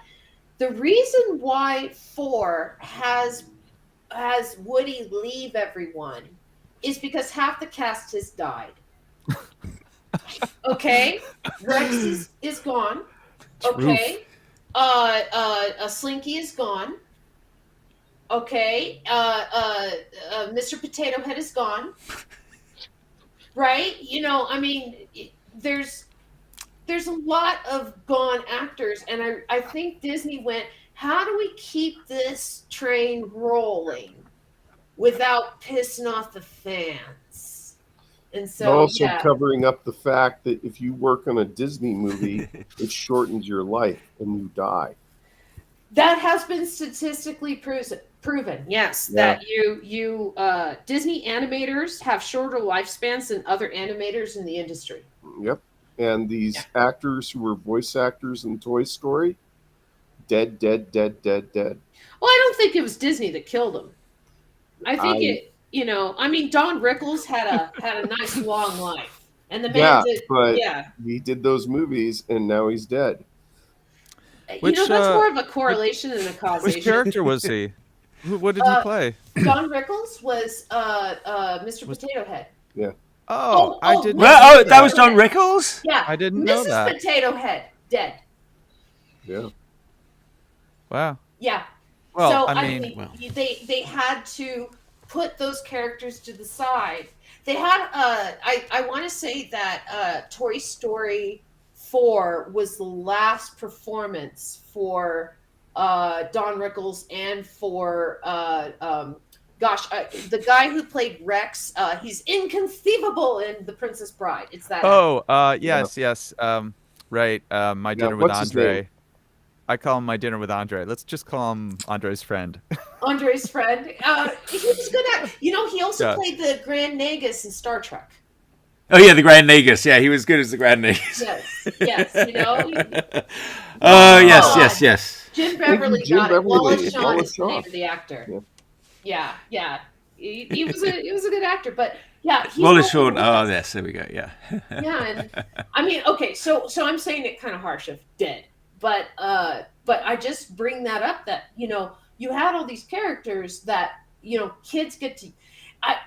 Speaker 4: The reason why 4 has Woody leave everyone is because half the cast has died. Okay, Rex is gone. Okay, Slinky is gone. Okay, Mr. Potato Head is gone. Right? You know, I mean, there's a lot of gone actors, and I think Disney went, how do we keep this train rolling without pissing off the fans? And so,
Speaker 5: also covering up the fact that if you work on a Disney movie, it shortens your life and you die.
Speaker 4: That has been statistically proven. Yes, that you Disney animators have shorter lifespans than other animators in the industry.
Speaker 5: Yep. And these actors who were voice actors in Toy Story, dead.
Speaker 4: Well, I don't think it was Disney that killed them. I think Don Rickles had a nice long life, and the man
Speaker 5: he did those movies, and now he's dead.
Speaker 4: That's more of a correlation than a causation.
Speaker 3: Which character was he? What did he play?
Speaker 4: Don Rickles was Mr. Potato Head.
Speaker 5: Yeah.
Speaker 3: I didn't.
Speaker 2: That was Don Rickles?
Speaker 4: Yeah,
Speaker 3: I didn't know that.
Speaker 4: Mrs. Potato Head dead.
Speaker 5: Yeah.
Speaker 3: Wow.
Speaker 4: Yeah.
Speaker 3: Well,
Speaker 4: so
Speaker 3: I mean,
Speaker 4: they had to put those characters to the side. They had I want to say that Toy Story 4 was the last performance for Don Rickles and for the guy who played Rex. He's inconceivable in The Princess Bride. It's that.
Speaker 3: Yes. Right. My dinner with Andre. I call him My Dinner with Andre. Let's just call him Andre's friend.
Speaker 4: Andre's friend. He was good at. He also played the Grand Nagus in Star Trek.
Speaker 2: Oh yeah, the Grand Nagus. Yeah, he was good as the Grand Nagus.
Speaker 4: Yes.
Speaker 2: Yes.
Speaker 4: Jim Beverly got it. Wallace Shawn is the name of the actor. Yeah. He was a good actor, but yeah.
Speaker 2: Wallace Shawn. Oh, yes. There we go. Yeah.
Speaker 4: Yeah, and I mean, okay, so I'm saying it kind of harsh of dead, but I just bring that up that you had all these characters that kids get to.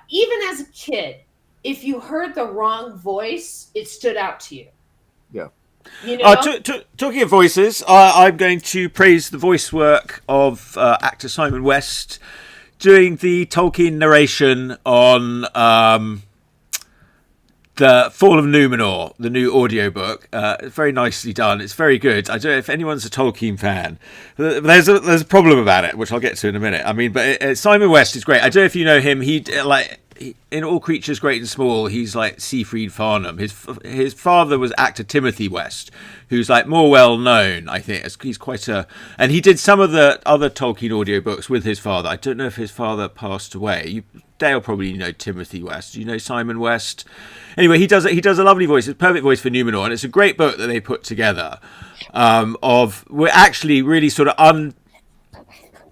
Speaker 4: Even as a kid, if you heard the wrong voice, it stood out to you.
Speaker 5: Yeah.
Speaker 2: Talking of voices, I'm going to praise the voice work of actor Simon West doing the Tolkien narration on the Fall of Numenor, the new audiobook. Very nicely done. It's very good. I don't know if anyone's a Tolkien fan. There's a problem about it, which I'll get to in a minute. I mean, but Simon West is great. I don't know if you know him. In All Creatures Great and Small, he's like Siegfried Farnham. His father was actor Timothy West, who's like more well known, I think. He's and he did some of the other Tolkien audiobooks with his father. I don't know if his father passed away. Dale probably know Timothy West. You know Simon West. Anyway, he does a lovely voice. It's a perfect voice for Numenor, and it's a great book that they put together. We're actually really sort of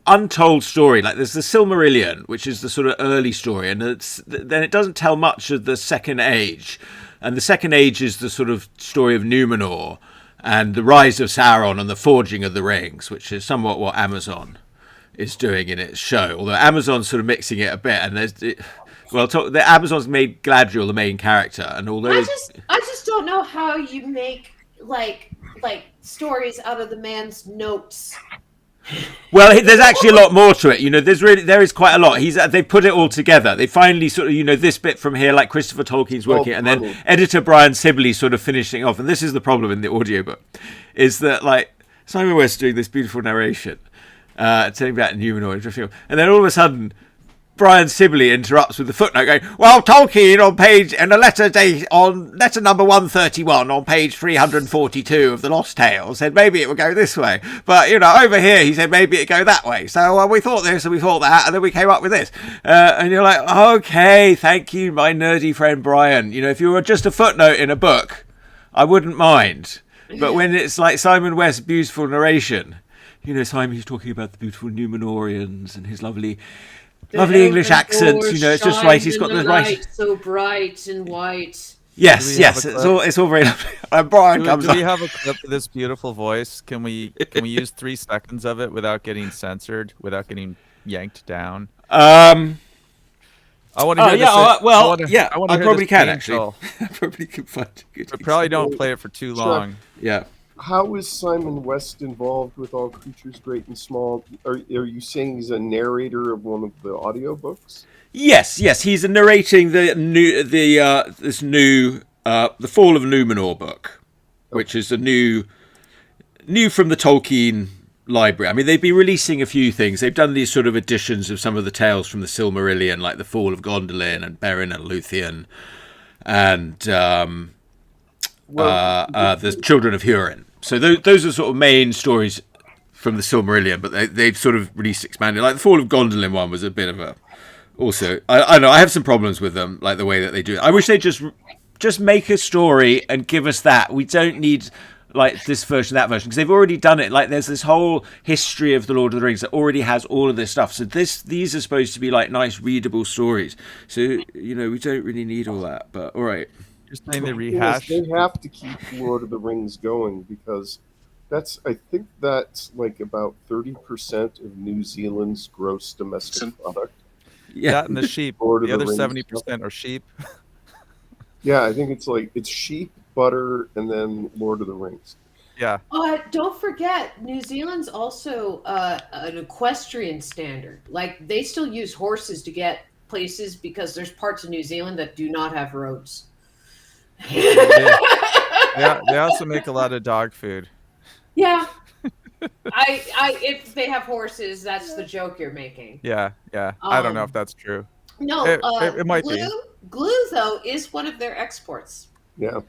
Speaker 2: untold story. Like there's the Silmarillion, which is the sort of early story, and then it doesn't tell much of the Second Age, and the Second Age is the sort of story of Numenor and the rise of Sauron and the forging of the rings, which is somewhat what Amazon is doing in its show. Although Amazon's sort of mixing it a bit, and the Amazon's made Galadriel the main character, and although
Speaker 4: I just don't know how you make like stories out of the man's notes.
Speaker 2: Well, there's actually a lot more to it. There is quite a lot. They put it all together. They finally sort of, this bit from here, like Christopher Tolkien's working, and then editor Brian Sibley sort of finishing off. And this is the problem in the audiobook, is that like Simon West doing this beautiful narration, telling about Numenor, and then all of a sudden, Brian Sibley interrupts with the footnote going, well, Tolkien on letter number 131 on page 342 of the Lost Tales said maybe it would go this way. But, over here he said maybe it'd go that way. So we thought this and we thought that, and then we came up with this. And you're like, okay, thank you, my nerdy friend Brian. If you were just a footnote in a book, I wouldn't mind. But when it's like Simon West's beautiful narration, Simon, he's talking about the beautiful Numenorians and his lovely
Speaker 4: The
Speaker 2: lovely English
Speaker 4: heaven
Speaker 2: accent.
Speaker 4: door
Speaker 2: You know, it's just right. He's
Speaker 4: shines
Speaker 2: got
Speaker 4: in
Speaker 2: the
Speaker 4: the
Speaker 2: right.
Speaker 4: light, so bright and white.
Speaker 2: Yes,
Speaker 3: Do we have
Speaker 2: yes.
Speaker 3: a
Speaker 2: It's
Speaker 3: clip?
Speaker 2: all very lovely. Brian comes
Speaker 3: Do we
Speaker 2: up.
Speaker 3: have a clip of this beautiful voice? Can we use 3 seconds of it without getting censored, without getting yanked down? I want to hear this.
Speaker 2: Yeah. Well, yeah.
Speaker 3: I want to
Speaker 2: I
Speaker 3: hear
Speaker 2: probably
Speaker 3: this
Speaker 2: can
Speaker 3: painful.
Speaker 2: actually. I probably can find a good.
Speaker 3: But probably don't play it for too long.
Speaker 2: Yeah.
Speaker 5: How is Simon West involved with All Creatures Great and Small? Are you saying he's a narrator of one of the audiobooks?
Speaker 2: Yes. He's narrating the Fall of Numenor book, which is a new from the Tolkien library. I mean, they've been releasing a few things. They've done these sort of editions of some of the tales from the Silmarillion, like the Fall of Gondolin and Beren and Luthien, and the Children of Hurin. So those are sort of main stories from the Silmarillion, but they've sort of released expanded. Like the Fall of Gondolin one was a bit of a. Also, I know I have some problems with them, like the way that they do it. I wish they just make a story and give us that. We don't need like this version, that version, because they've already done it. Like there's this whole history of the Lord of the Rings that already has all of this stuff. So these are supposed to be like nice readable stories. So we don't really need all that. But all right.
Speaker 3: You're saying they rehash?
Speaker 5: They have to keep Lord of the Rings going because I think that's like about 30% of New Zealand's gross domestic product.
Speaker 2: Yeah.
Speaker 3: That and the sheep. The other 70% are sheep.
Speaker 5: Yeah, I think it's sheep, butter, and then Lord of the Rings.
Speaker 3: Yeah.
Speaker 4: Don't forget, New Zealand's also an equestrian standard. Like they still use horses to get places because there's parts of New Zealand that do not have roads.
Speaker 3: Yeah, they also make a lot of dog food.
Speaker 4: Yeah. If they have horses, that's the joke you're making.
Speaker 3: Yeah. I don't know if that's true.
Speaker 4: No,
Speaker 3: it might be.
Speaker 4: Glue, though, is one of their exports.
Speaker 5: Yeah.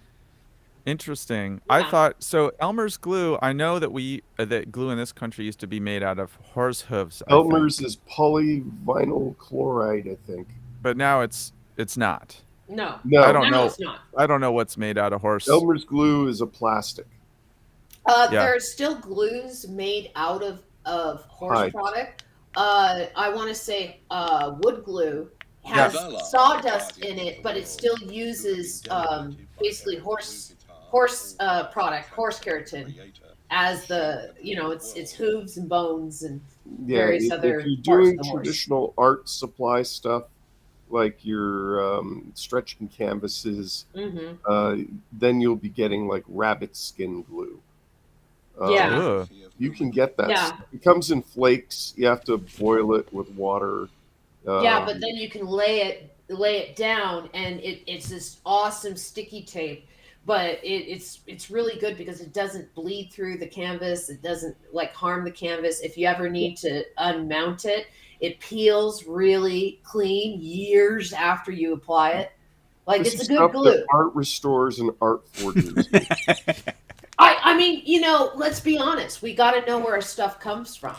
Speaker 3: Interesting.
Speaker 4: Yeah.
Speaker 3: I thought so. Elmer's glue. I know that that glue in this country used to be made out of horse hooves.
Speaker 5: Elmer's is polyvinyl chloride, I think.
Speaker 3: But now it's not.
Speaker 4: No,
Speaker 3: I don't know.
Speaker 4: It's not.
Speaker 3: I don't know what's made out of horse.
Speaker 5: Elmer's glue is a plastic.
Speaker 4: There are still glues made out of horse
Speaker 5: Hide.
Speaker 4: product. I want to say wood glue has sawdust in it, but it still uses basically horse product, horse keratin, as the it's hooves and bones and various other.
Speaker 5: If you're
Speaker 4: parts
Speaker 5: doing
Speaker 4: of the
Speaker 5: traditional art supply stuff, like your stretching canvases, then you'll be getting like rabbit skin glue.
Speaker 4: Yeah.
Speaker 3: Ugh.
Speaker 5: You can get that.
Speaker 4: Yeah.
Speaker 5: It comes in flakes. You have to boil it with water.
Speaker 4: Yeah, but then you can lay it down, and it's this awesome sticky tape. But it's really good because it doesn't bleed through the canvas. It doesn't like harm the canvas. If you ever need to unmount it, it peels really clean years after you apply it. Like
Speaker 5: this
Speaker 4: it's
Speaker 5: is
Speaker 4: a good
Speaker 5: stuff
Speaker 4: glue.
Speaker 5: that art restores and art forges.
Speaker 4: I mean, let's be honest. We got to know where our stuff comes from.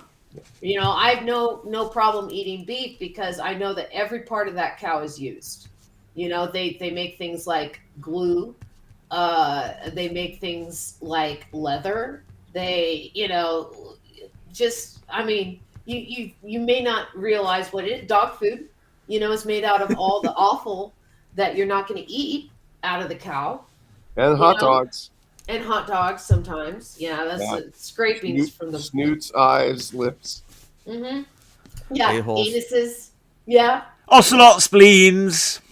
Speaker 4: I have no problem eating beef because I know that every part of that cow is used. They make things like glue. They make things like leather. They, you may not realize what it is. Dog food, is made out of all the offal that you're not going to eat out of the cow.
Speaker 5: And hot dogs.
Speaker 4: And hot dogs sometimes. Yeah, that's scrapings from the
Speaker 5: snoots, eyes, lips.
Speaker 4: Mm-hmm. Yeah,
Speaker 3: A-holes.
Speaker 4: anuses. Yeah.
Speaker 2: Ocelot spleens.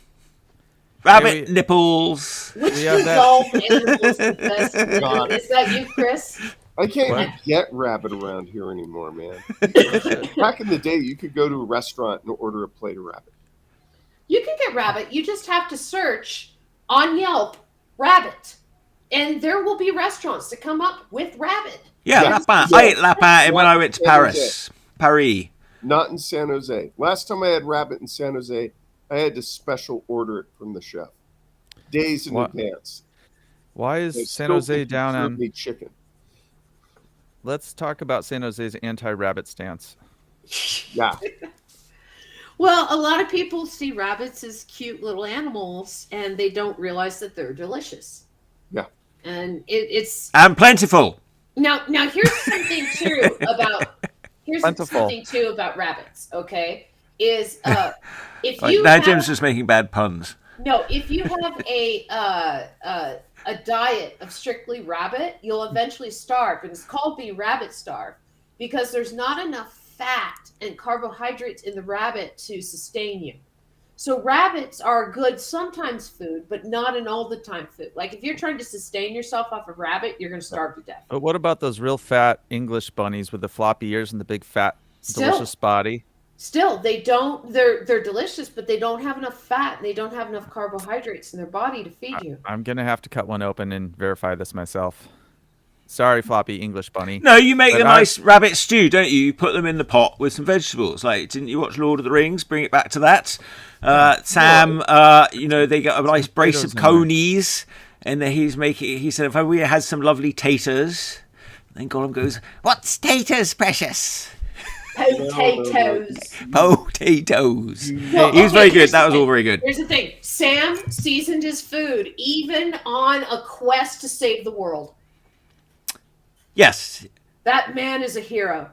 Speaker 2: Rabbit nipples.
Speaker 4: Which
Speaker 3: We have that.
Speaker 4: dissolved animals the best?
Speaker 5: God.
Speaker 4: Is that you, Chris?
Speaker 5: I can't
Speaker 3: What?
Speaker 5: even get rabbit around here anymore, man. Back in the day, you could go to a restaurant and order a plate of rabbit.
Speaker 4: You can get rabbit. You just have to search on Yelp rabbit. And there will be restaurants that come up with rabbit.
Speaker 2: Yeah,
Speaker 5: Yeah.
Speaker 2: lapin. I ate lapin when I went to Paris. Paris.
Speaker 5: Not in San Jose. Last time I had rabbit in San Jose, I had to special order it from the chef. Days in
Speaker 3: What?
Speaker 5: advance.
Speaker 3: Why
Speaker 5: They
Speaker 3: is San
Speaker 5: still
Speaker 3: Jose
Speaker 5: think
Speaker 3: down
Speaker 5: you serve
Speaker 3: on?
Speaker 5: me chicken.
Speaker 3: Let's talk about San Jose's anti-rabbit stance.
Speaker 5: Yeah.
Speaker 4: Well, a lot of people see rabbits as cute little animals, and they don't realize that they're delicious.
Speaker 5: Yeah.
Speaker 4: And it's
Speaker 2: And plentiful.
Speaker 4: now here's something too about
Speaker 3: Plentiful.
Speaker 4: something too about rabbits. Okay, is if
Speaker 2: Like,
Speaker 4: you
Speaker 2: now
Speaker 4: have,
Speaker 2: Jim's just making bad puns.
Speaker 4: no, if you have a diet of strictly rabbit, you'll eventually starve, and it's called being rabbit starved because there's not enough fat and carbohydrates in the rabbit to sustain you. So rabbits are good sometimes food, but not an all the time food. Like if you're trying to sustain yourself off of rabbit, you're going to starve to death.
Speaker 3: But what about those real fat English bunnies with the floppy ears and the big fat delicious body?
Speaker 4: Still, they don't. They're delicious, but they don't have enough fat. And they don't have enough carbohydrates in their body to feed you.
Speaker 3: I'm gonna have to cut one open and verify this myself. Sorry, floppy English bunny.
Speaker 2: No, you make a nice rabbit stew, don't you? You put them in the pot with some vegetables. Like, didn't you watch Lord of the Rings? Bring it back to that. Sam, they got a nice brace of conies, and then he said, if we had some lovely taters. Then Gollum goes, what's taters, precious?
Speaker 4: Potatoes.
Speaker 2: Potatoes.
Speaker 4: Well,
Speaker 2: he was very good. That was all very good.
Speaker 4: Here's the thing. Sam seasoned his food, even on a quest to save the world.
Speaker 2: Yes.
Speaker 4: That man is a hero.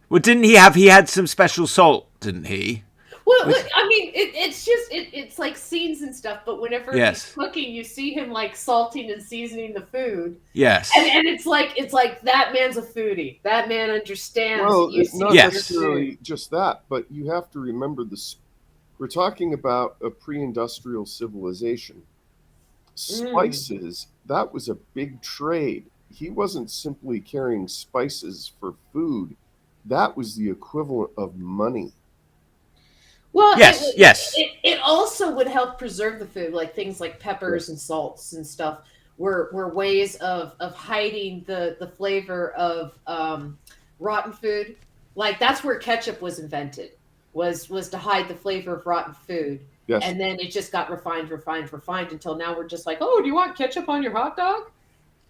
Speaker 2: Well, didn't he had some special salt, didn't he?
Speaker 4: Well, I mean, it's like scenes and stuff, but whenever he's cooking, you see him like salting and seasoning the food.
Speaker 2: Yes.
Speaker 4: And it's like that man's a foodie. That man understands.
Speaker 5: Well, it's not necessarily just that, but you have to remember this. We're talking about a pre-industrial civilization. Spices, that was a big trade. He wasn't simply carrying spices for food. That was the equivalent of money.
Speaker 4: Well,
Speaker 2: yes.
Speaker 4: It also would help preserve the food, like things like peppers and salts and stuff were ways of hiding the flavor of rotten food. Like that's where ketchup was invented, was to hide the flavor of rotten food.
Speaker 5: Yes.
Speaker 4: And then it just got refined until now we're just like, oh, do you want ketchup on your hot dog?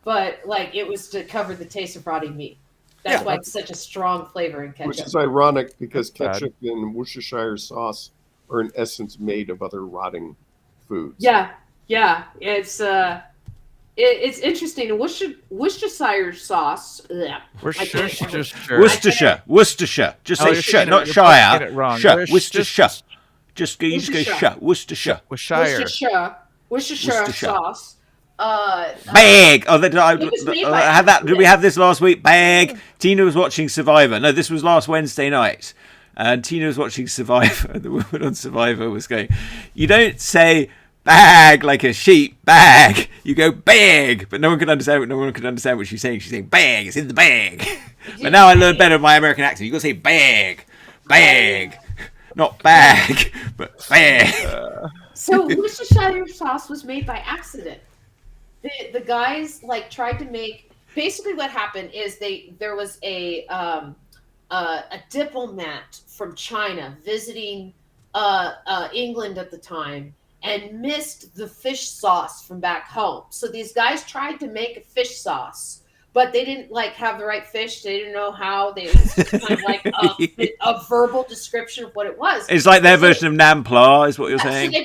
Speaker 4: But like it was to cover the taste of rotting meat. That's why it's such a strong flavor in ketchup.
Speaker 5: Which is ironic because ketchup and Worcestershire sauce are in essence made of other rotting foods.
Speaker 4: Yeah. It's interesting. Worcestershire sauce.
Speaker 2: Worcestershire. Just say sh, not Shire.
Speaker 3: It wrong.
Speaker 2: Worcestershire. Just go sh. Worcestershire.
Speaker 4: Worcestershire sauce.
Speaker 2: Bag. Did we have this last week? Bag. Tina was watching Survivor. No, this was last Wednesday night, and Tina was watching Survivor. And the woman on Survivor was going, "You don't say bag like a sheep. Bag. You go bag." But no one could understand. No one could understand what she's saying. She's saying bag. It's in the bag. But now I learned better my American accent. You got to say bag, not bag, but bag.
Speaker 4: So Worcestershire sauce was made by accident. The guys like tried to make. Basically, what happened is there was a diplomat from China visiting England at the time and missed the fish sauce from back home. So these guys tried to make a fish sauce, but they didn't like have the right fish. They didn't know how. It was just kind of like a verbal description of what it was.
Speaker 2: It's like their version of Nampla, is what you're saying.
Speaker 4: So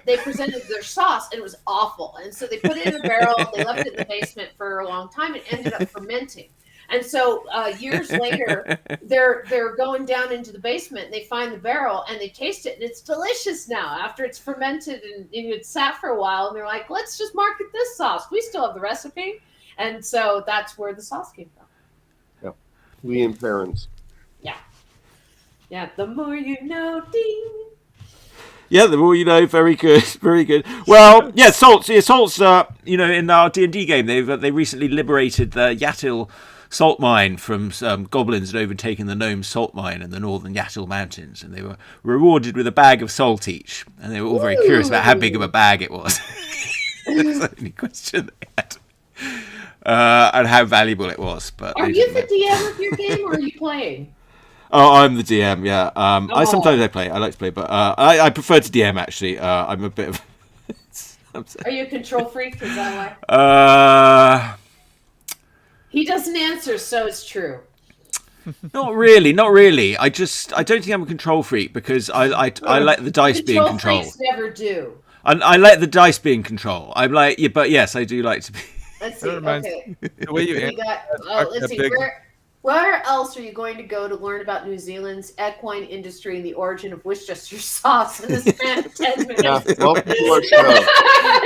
Speaker 4: they presented their sauce, and it was awful. And so they put it in a barrel. They left it in the basement for a long time. It ended up fermenting. And so years later, they're going down into the basement. And they find the barrel, and they taste it, and it's delicious now after it's fermented and it sat for a while. And they're like, let's just market this sauce. We still have the recipe. And so that's where the sauce came from.
Speaker 5: Yeah. Lee and Perrins.
Speaker 4: Yeah. The more you know, ding.
Speaker 2: Yeah, the more you know. Very good, very good. Well, yeah, salts. Yeah, salts. In our D&D game, they recently liberated the Yatil salt mine from goblins had overtaken the gnome salt mine in the northern Yatil Mountains, and they were rewarded with a bag of salt each. And they were all very curious about how big of a bag it was. That's the only question they had. And how valuable it was. But
Speaker 4: are you the DM of your game, or are you playing?
Speaker 2: Oh, I'm the DM. Yeah. I sometimes play. I like to play, but I prefer to DM actually. I'm a bit of.
Speaker 4: Are you a control freak? Is that why? He doesn't answer, so it's true.
Speaker 2: Not really. I don't think I'm a control freak because I let the dice be in control.
Speaker 4: Control freaks never do.
Speaker 2: I let the dice be in control. I'm like, yeah, but yes, I do like to be.
Speaker 4: Let's see. Okay.
Speaker 3: The way you
Speaker 4: let's see. Where else are you going to go to learn about New Zealand's equine industry and the origin of Worcestershire sauce in the span of 10 minutes?
Speaker 5: Yeah, welcome to our show.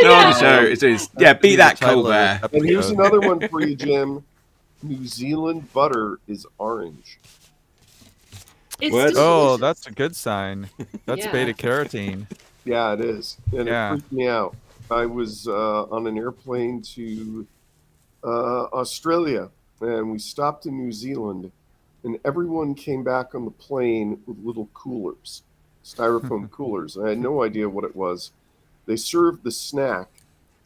Speaker 2: No, on the show. It is. Yeah, beat that Colbert.
Speaker 5: And here's another one for you, Jim. New Zealand butter is orange.
Speaker 3: Oh, that's a good sign. That's beta carotene.
Speaker 5: Yeah, it is. And it freaked me out. I was on an airplane to Australia, and we stopped in New Zealand, and everyone came back on the plane with little coolers, styrofoam coolers. I had no idea what it was. They served the snack,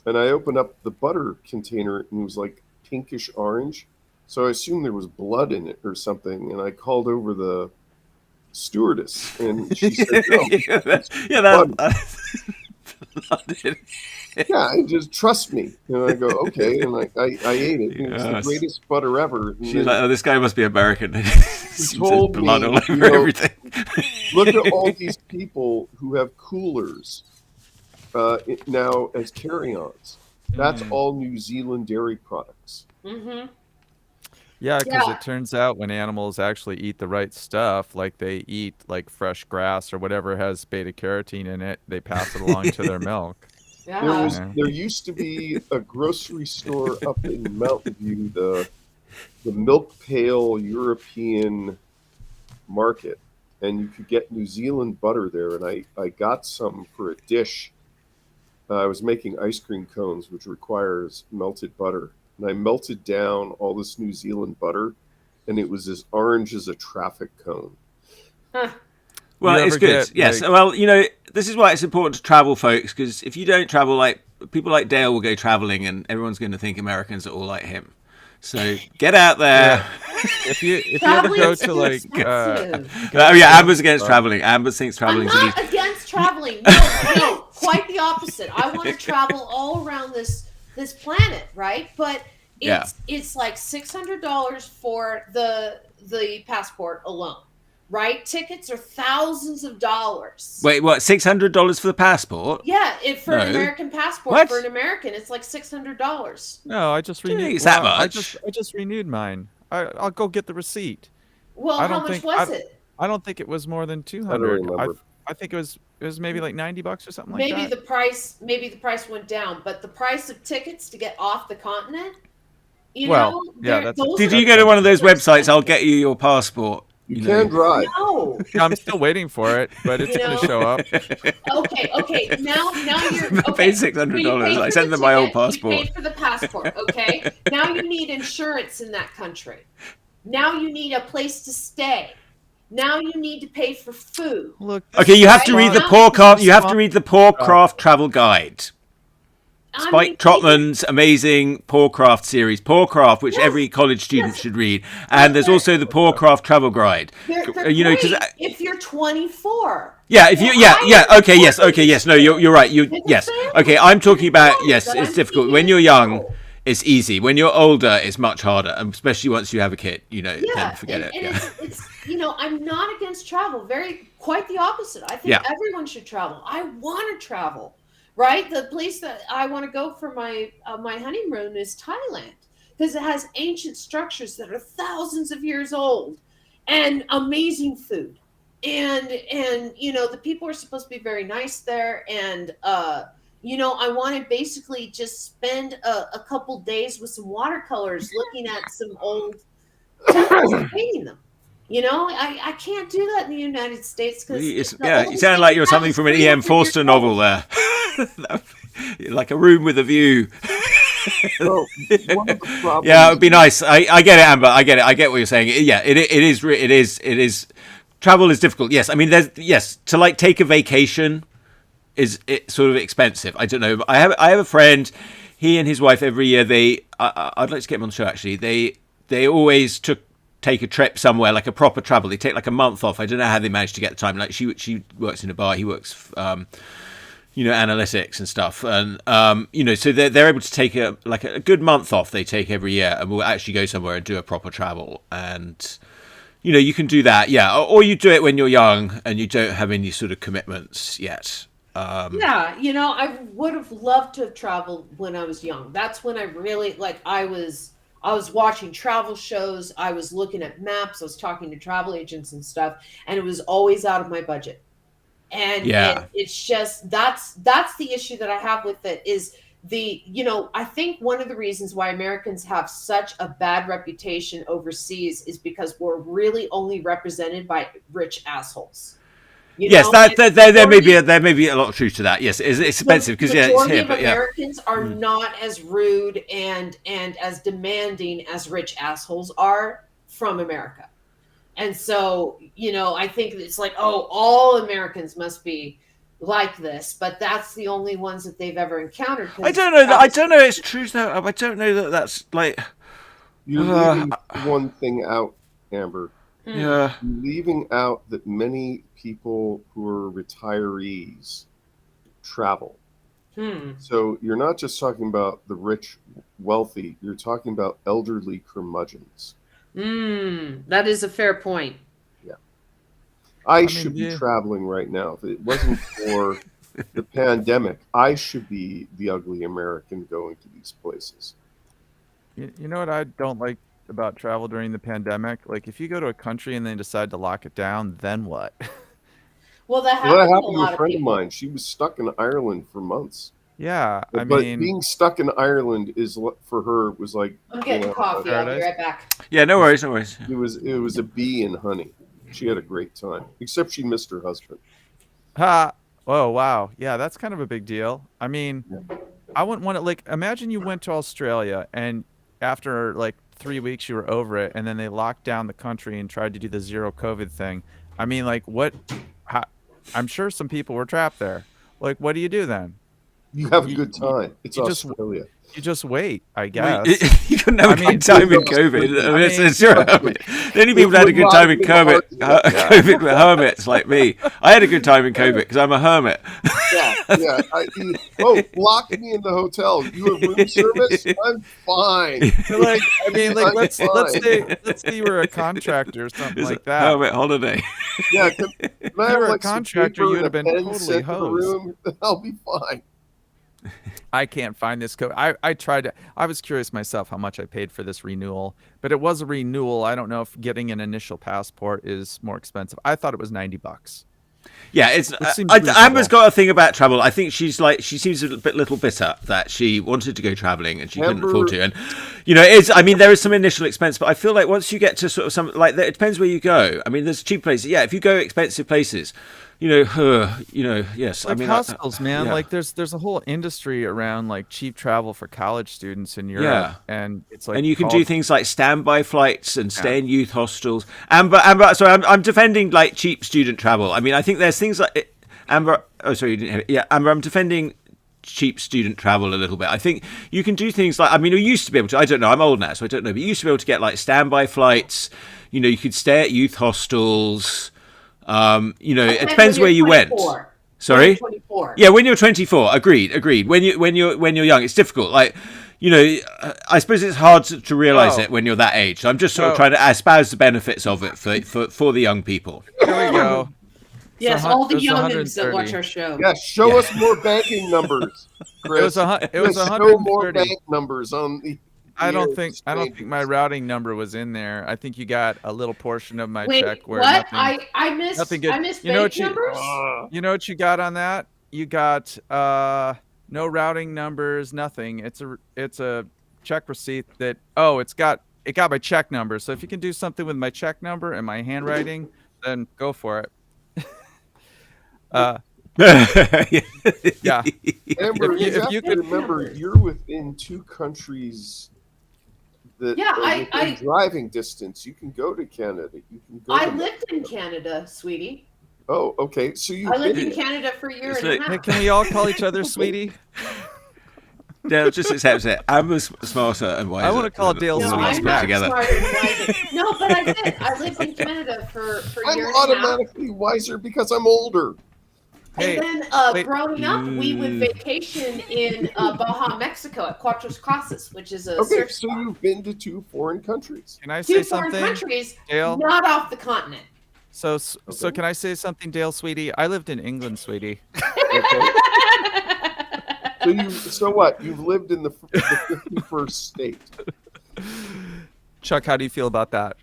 Speaker 5: and I opened up the butter container, and it was like pinkish orange. So I assumed there was blood in it or something, and I called over the stewardess, and she said, "No, yeah, just trust me." And I go, "Okay," and I ate it. And it was the greatest butter ever. And
Speaker 2: she's like, "Oh, this guy must be American."
Speaker 5: She told me,
Speaker 2: blood all over everything.
Speaker 5: Look at all these people who have coolers now as carry-ons. That's all New Zealand dairy products.
Speaker 4: Mm-hmm.
Speaker 3: Yeah, because it turns out when animals actually eat the right stuff, like they eat like fresh grass or whatever has beta carotene in it, they pass it along to their milk.
Speaker 5: There used to be a grocery store up in Mountain View, the Milk Pail European Market, and you could get New Zealand butter there. And I got some for a dish. I was making ice cream cones, which requires melted butter. And I melted down all this New Zealand butter, and it was as orange as a traffic cone.
Speaker 2: Well, it's good. Yes. Well, this is why it's important to travel, folks, because if you don't travel, like people like Dale will go traveling, and everyone's going to think Americans are all like him. So get out there.
Speaker 3: If you ever go to like,
Speaker 2: Amber's against traveling. Amber thinks traveling.
Speaker 4: I'm not against traveling. No, quite the opposite. I want to travel all around this planet, right? But it's like $600 for the passport alone, right? Tickets are thousands of dollars.
Speaker 2: Wait, what? $600 for the passport?
Speaker 4: Yeah, for an American passport.
Speaker 2: What?
Speaker 4: For an American, it's like $600.
Speaker 3: No, I just renewed.
Speaker 2: Jeez, that much?
Speaker 3: I just renewed mine. I'll go get the receipt.
Speaker 4: Well, how much was it?
Speaker 3: I don't think it was more than $200.
Speaker 5: I don't remember.
Speaker 3: I think it was maybe like $90 or something like that.
Speaker 4: Maybe the price went down, but the price of tickets to get off the continent,
Speaker 2: Did you go to one of those websites? I'll get you your passport.
Speaker 5: You can drive.
Speaker 4: No.
Speaker 3: I'm still waiting for it, but it's going to show up.
Speaker 4: Okay. Now you're
Speaker 2: pay $600. I sent them my old passport.
Speaker 4: You paid for the passport. Okay. Now you need insurance in that country. Now you need a place to stay. Now you need to pay for food.
Speaker 3: Look.
Speaker 2: Okay, you have to read the Poorcraft. You have to read the Poorcraft Travel Guide. Spike Trotman's amazing Poorcraft series, Poorcraft, which every college student should read, and there's also the Poorcraft Travel Guide.
Speaker 4: They're because if you're 24.
Speaker 2: Yeah, if you okay, yes, no, you're right. Okay, I'm talking about it's difficult when you're young. It's easy. When you're older, it's much harder, and especially once you have a kid, then forget it.
Speaker 4: It's I'm not against travel. Quite the opposite. I think everyone should travel. I want to travel. Right, the place that I want to go for my honeymoon is Thailand because it has ancient structures that are thousands of years old and amazing food, and the people are supposed to be very nice there, and I want to basically just spend a couple days with some watercolors, looking at some old temples and painting them. I can't do that in the United States because
Speaker 2: you sound like you're something from an E.M. Forster novel there. Like a room with a view.
Speaker 5: One of the problems...
Speaker 2: Yeah, it would be nice. I get it, Amber. I get it. I get what you're saying. Yeah, it is. Travel is difficult. Yes, I mean, to like take a vacation is sort of expensive. I don't know. I have a friend. He and his wife every year I'd like to get him on the show. Actually, they always take a trip somewhere, like a proper travel. They take like a month off. I don't know how they manage to get the time. Like she works in a bar. He works, analytics and stuff. And, so they're able to take a good month off they take every year, and we'll actually go somewhere and do a proper travel. And, you can do that. Yeah. Or you do it when you're young and you don't have any sort of commitments yet.
Speaker 4: I would have loved to have traveled when I was young. That's when I really, I I was watching travel shows. I was looking at maps. I was talking to travel agents and stuff, and it was always out of my budget. And
Speaker 2: Yeah.
Speaker 4: it's just that's the issue that I have with it is I think one of the reasons why Americans have such a bad reputation overseas is because we're really only represented by rich assholes.
Speaker 2: Yes, there may be a lot of truth to that. Yes, it's expensive because it's here, but
Speaker 4: Americans are not as rude and as demanding as rich assholes are from America. And so, I think it's like, oh, all Americans must be like this, but that's the only ones that they've ever encountered.
Speaker 2: I don't know. I don't know. It's true though. I don't know that that's like.
Speaker 5: You're leaving one thing out, Amber.
Speaker 2: Yeah.
Speaker 5: You're leaving out that many people who are retirees travel. So you're not just talking about the rich, wealthy. You're talking about elderly curmudgeons.
Speaker 4: That is a fair point.
Speaker 5: Yeah. I should be traveling right now. If it wasn't for the pandemic, I should be the ugly American going to these places.
Speaker 3: You know what I don't like about travel during the pandemic? Like, if you go to a country and they decide to lock it down, then what?
Speaker 4: Well, that happened to
Speaker 5: a friend of mine. She was stuck in Ireland for months.
Speaker 3: Yeah,
Speaker 5: but being stuck in Ireland for her was like.
Speaker 4: I'm getting coffee. I'll be right back.
Speaker 2: Yeah, no worries, no worries.
Speaker 5: It was a bee and honey. She had a great time, except she missed her husband.
Speaker 3: Oh wow, yeah, that's kind of a big deal. I mean, I wouldn't want to imagine you went to Australia and after 3 weeks you were over it, and then they locked down the country and tried to do the zero COVID thing. I mean, I'm sure some people were trapped there. What do you do then?
Speaker 5: You have a good time. It's Australia.
Speaker 3: You just wait, I guess.
Speaker 2: You couldn't have a good time in COVID. It's zero. The only people that had a good time in COVID were hermits like me. I had a good time in COVID because I'm a hermit.
Speaker 5: Yeah. Lock me in the hotel. You have room service? I'm fine.
Speaker 3: Let's say you were a contractor or something like that.
Speaker 2: Hermit holiday.
Speaker 5: Yeah, if
Speaker 3: you were a contractor, you would have been totally hosed.
Speaker 5: I'll be fine.
Speaker 3: I can't find this code. I tried to. I was curious myself how much I paid for this renewal, but it was a renewal. I don't know if getting an initial passport is more expensive. I thought it was $90.
Speaker 2: Yeah, Amber's got a thing about travel. I think she seems a little bitter that she wanted to go traveling and she couldn't afford to. And there is some initial expense, but I feel like once you get to sort of it depends where you go. I mean, there's cheap places. Yeah, if you go expensive places, yes.
Speaker 3: Hostels, man. Yeah. There's a whole industry around cheap travel for college students in Europe, and it's
Speaker 2: and you can do things like standby flights and stay in youth hostels. Amber, sorry, I'm defending cheap student travel. I mean, I think there's things like Amber. Oh, sorry, you didn't hear it. Yeah, Amber, I'm defending cheap student travel a little bit. I think you can do things like, you used to be able to. I don't know. I'm old now, so I don't know. But you used to be able to get standby flights. You could stay at youth hostels. It depends where you went. Sorry? 24. Yeah, when you're 24. Agreed. When you're young, it's difficult. I suppose it's hard to realize it when you're that age. So I'm just sort of trying to espouse the benefits of it for the young people.
Speaker 3: Here we go.
Speaker 4: Yes, all the youngins that watch our show.
Speaker 5: Yeah, show us more banking numbers, Chris.
Speaker 3: It was 130.
Speaker 5: Show more bank numbers on the.
Speaker 3: I don't think my routing number was in there. I think you got a little portion of my check where
Speaker 4: what?
Speaker 3: Nothing,
Speaker 4: I missed
Speaker 3: nothing good.
Speaker 4: I missed bank numbers.
Speaker 3: You know what you got on that? You got no routing numbers, nothing. It's a check receipt that it got my check number. So if you can do something with my check number and my handwriting, then go for it. Yeah.
Speaker 5: Amber, if you could remember, you're within 2 countries that are driving distance. You can go to Canada. You can go.
Speaker 4: I lived in Canada, sweetie.
Speaker 5: Oh, okay. So I
Speaker 4: lived in Canada for a year and a half.
Speaker 3: Hey, can we all call each other sweetie?
Speaker 2: Dale just accepts it. Amber's smarter and wiser.
Speaker 3: I want to call Dale
Speaker 4: sweetie
Speaker 2: together.
Speaker 4: No, but I did. I lived in Canada for a year and a half.
Speaker 5: I'm automatically wiser because I'm older.
Speaker 4: And then growing up, we would vacation in Baja, Mexico at Cuatro Casas, which is a surf
Speaker 5: so
Speaker 4: spot.
Speaker 5: You've been to 2 foreign countries.
Speaker 3: Can I say
Speaker 4: 2
Speaker 3: something?
Speaker 4: 2 foreign countries,
Speaker 3: Dale?
Speaker 4: not off the continent.
Speaker 3: So can I say something, Dale, sweetie? I lived in England, sweetie.
Speaker 5: Okay. So what? You've lived in the 51st state.
Speaker 3: Chuck, how do you feel about that?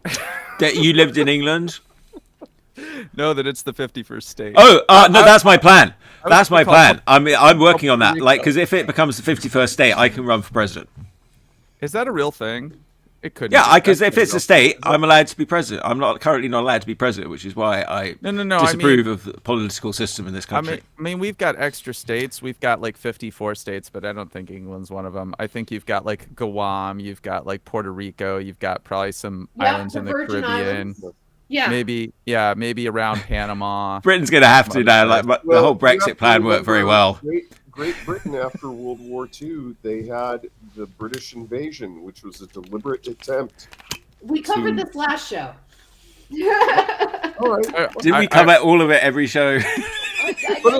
Speaker 2: That you lived in England?
Speaker 3: No, that it's the 51st state.
Speaker 2: Oh, no, that's my plan. That's my plan.
Speaker 3: call-
Speaker 2: I mean, I'm working on that.
Speaker 3: Rico.
Speaker 2: Like, because if it becomes the 51st state, I can run for president.
Speaker 3: Is that a real thing? It could.
Speaker 2: Yeah, because if it's a state, I'm allowed to be president. I'm not currently not allowed to be president, which is why I disapprove of the political system in this country.
Speaker 3: I mean, we've got extra states. We've got like 54 states, but I don't think England's one of them. I think you've got like Guam, you've got like Puerto Rico, you've got probably some islands in the
Speaker 4: Virgin
Speaker 3: Caribbean.
Speaker 4: Islands. Yeah.
Speaker 3: Maybe around Panama.
Speaker 2: Britain's going to have to now. Like the whole Brexit plan worked very well.
Speaker 5: Great Britain, after World War II, they had the British invasion, which was a deliberate attempt.
Speaker 4: We covered this last show.
Speaker 5: All right.
Speaker 2: Did we cover all of it every show?
Speaker 4: Okay, we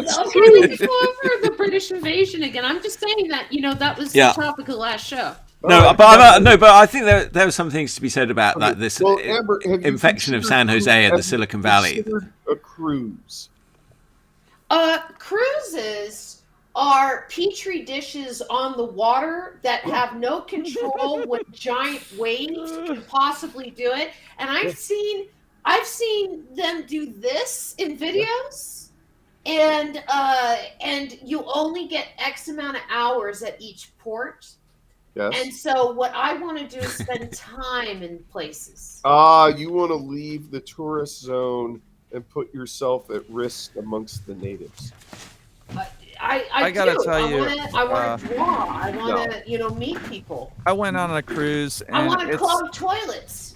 Speaker 4: can go over the British invasion again. I'm just saying that, that was the topic of the last show.
Speaker 2: No, but I think there are some things to be said about that. This
Speaker 5: Amber,
Speaker 2: infection of San Jose and the Silicon Valley.
Speaker 5: A cruise.
Speaker 4: Cruises are petri dishes on the water that have no control when giant waves can possibly do it. And I've seen them do this in videos, and you only get X amount of hours at each port.
Speaker 5: Yes.
Speaker 4: And so what I want to do is spend time in places.
Speaker 5: You want to leave the tourist zone and put yourself at risk amongst the natives.
Speaker 3: I gotta tell you,
Speaker 4: I want to draw. I want to, meet people.
Speaker 3: I went on a cruise, and
Speaker 4: I want to clog toilets.